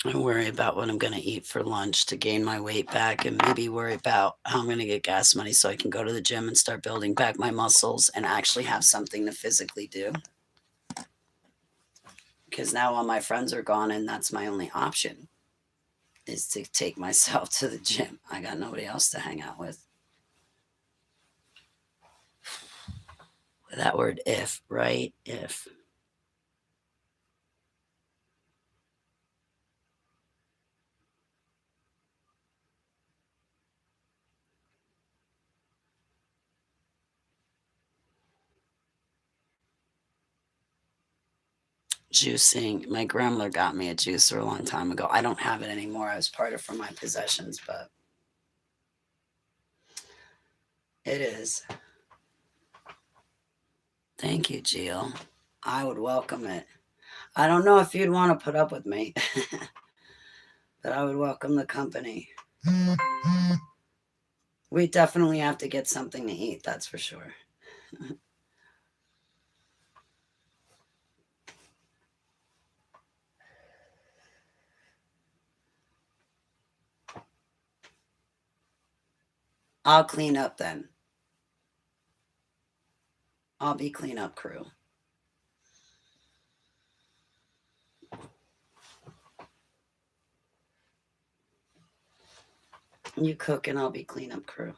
[SPEAKER 1] And worry about what I'm going to eat for lunch to gain my weight back, and maybe worry about how I'm going to get gas money so I can go to the gym and start building back my muscles and actually have something to physically do. Because now all my friends are gone and that's my only option, is to take myself to the gym. I got nobody else to hang out with. That word if, right? If. Juicing. My grandmother got me a juicer a long time ago. I don't have it anymore. I was part of from my possessions, but it is. Thank you, Jill. I would welcome it. I don't know if you'd want to put up with me, but I would welcome the company. We definitely have to get something to eat, that's for sure. I'll clean up then. I'll be cleanup crew. You cook and I'll be cleanup crew.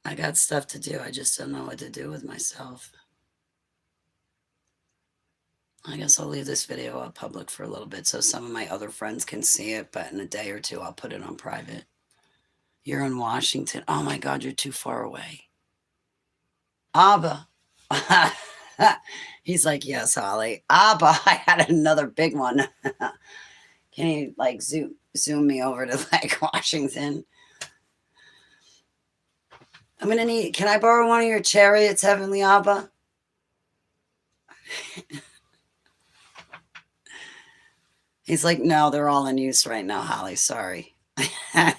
[SPEAKER 1] I got stuff to do. I just don't know what to do with myself. I guess I'll leave this video up public for a little bit so some of my other friends can see it, but in a day or two, I'll put it on private. You're in Washington. Oh my God, you're too far away. Abba. He's like, yes, Holly. Abba, I had another big one. Can you like zoom me over to like Washington? I'm gonna need, can I borrow one of your chariots, Heavenly Abba? He's like, no, they're all in use right now, Holly. Sorry. I'm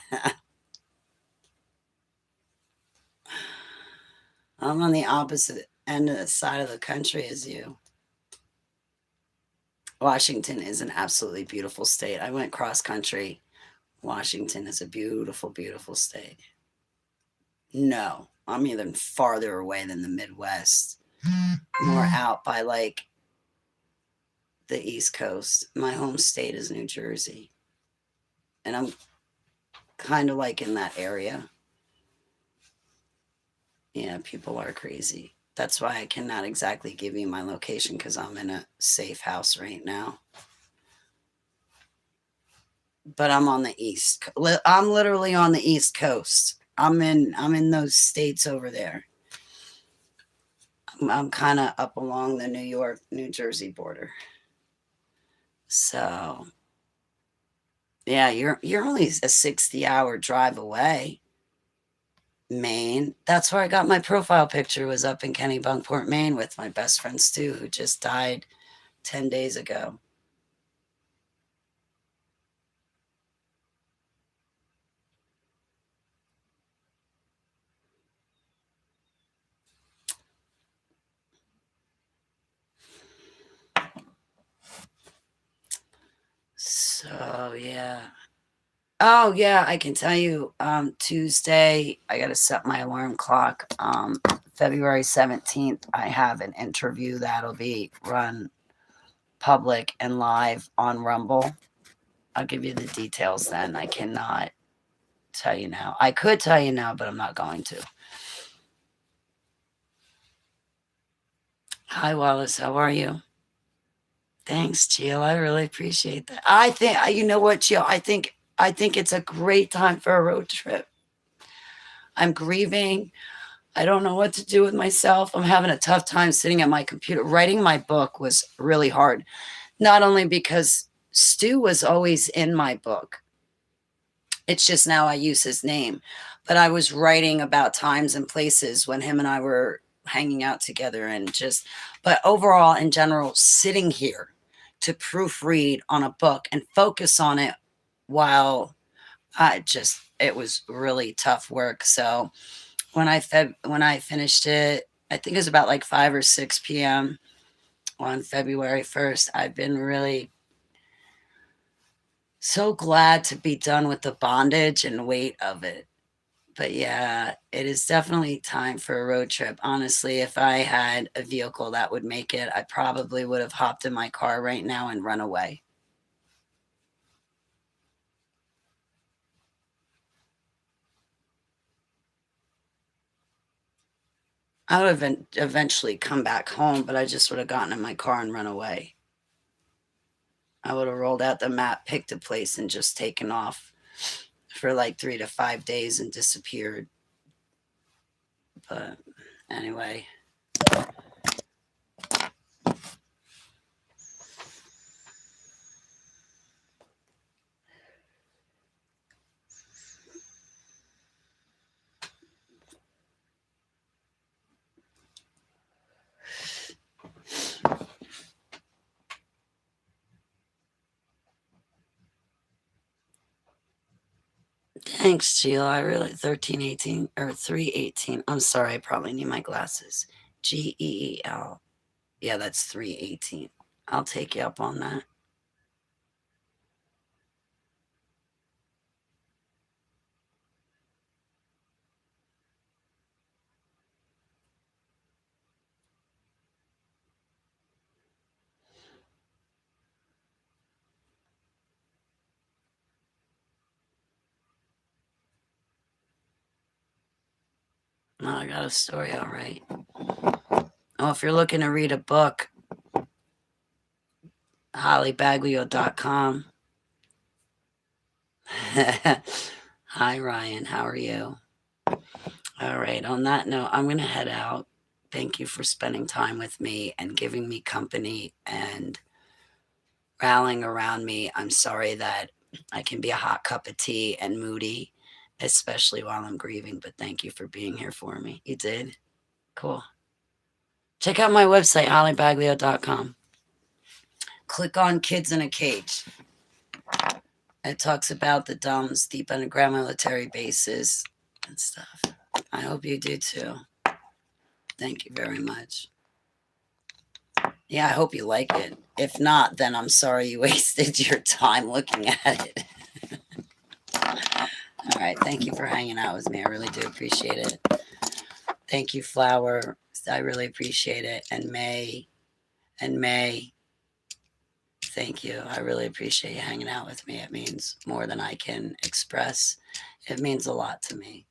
[SPEAKER 1] on the opposite end of the side of the country as you. Washington is an absolutely beautiful state. I went cross country. Washington is a beautiful, beautiful state. No, I'm even farther away than the Midwest, more out by like the East Coast. My home state is New Jersey. And I'm kind of like in that area. Yeah, people are crazy. That's why I cannot exactly give you my location because I'm in a safe house right now. But I'm on the east. I'm literally on the East Coast. I'm in those states over there. I'm kind of up along the New York, New Jersey border. So, yeah, you're only a 60-hour drive away. Maine. That's where I got my profile picture, was up in Kennebunkport, Maine with my best friend Stu, who just died 10 days ago. So, yeah. Oh, yeah, I can tell you, Tuesday, I got to set my alarm clock. February 17th, I have an interview that'll be run public and live on Rumble. I'll give you the details then. I cannot tell you now. I could tell you now, but I'm not going to. Hi, Wallace. How are you? Thanks, Jill. I really appreciate that. I think, you know what, Jill? I think it's a great time for a road trip. I'm grieving. I don't know what to do with myself. I'm having a tough time sitting at my computer. Writing my book was really hard, not only because Stu was always in my book. It's just now I use his name, but I was writing about times and places when him and I were hanging out together and just, but overall, in general, sitting here to proofread on a book and focus on it while it was really tough work. So when I finished it, I think it was about like 5 or 6 p.m. on February 1st. I've been really so glad to be done with the bondage and weight of it. But yeah, it is definitely time for a road trip. Honestly, if I had a vehicle that would make it, I probably would have hopped in my car right now and run away. I would have eventually come back home, but I just would have gotten in my car and run away. I would have rolled out the map, picked a place, and just taken off for like 3 to 5 days and disappeared. But anyway. Thanks, Sheila. I really 1318 or 318. I'm sorry, I probably need my glasses. GEEL. Yeah, that's 318. I'll take you up on that. Oh, I got a story, all right. Oh, if you're looking to read a book, hollybaglio.com. Hi, Ryan. How are you? All right. On that note, I'm going to head out. Thank you for spending time with me and giving me company and rallying around me. I'm sorry that I can be a hot cup of tea and moody, especially while I'm grieving, but thank you for being here for me. You did? Cool. Check out my website, hollybaglio.com. Click on Kids in a Cage. It talks about the DUMBs, deep underground military bases and stuff. I hope you do too. Thank you very much. Yeah, I hope you like it. If not, then I'm sorry you wasted your time looking at it. All right. Thank you for hanging out with me. I really do appreciate it. Thank you, Flower. I really appreciate it. And May. Thank you. I really appreciate you hanging out with me. It means more than I can express. It means a lot to me.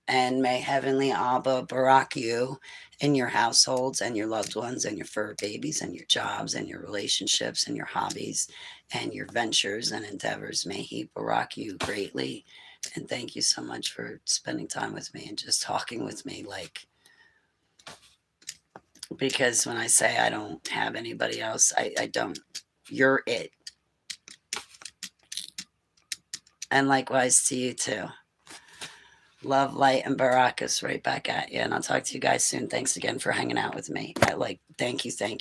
[SPEAKER 1] And may Heavenly Abba barak you in your households and your loved ones and your fur babies and your jobs and your relationships and your hobbies and your ventures and endeavors. May He barak you greatly. And thank you so much for spending time with me and just talking with me. Because when I say I don't have anybody else, I don't. You're it. And likewise to you too. Love, light, and barakas right back at you. And I'll talk to you guys soon. Thanks again for hanging out with me. Thank you.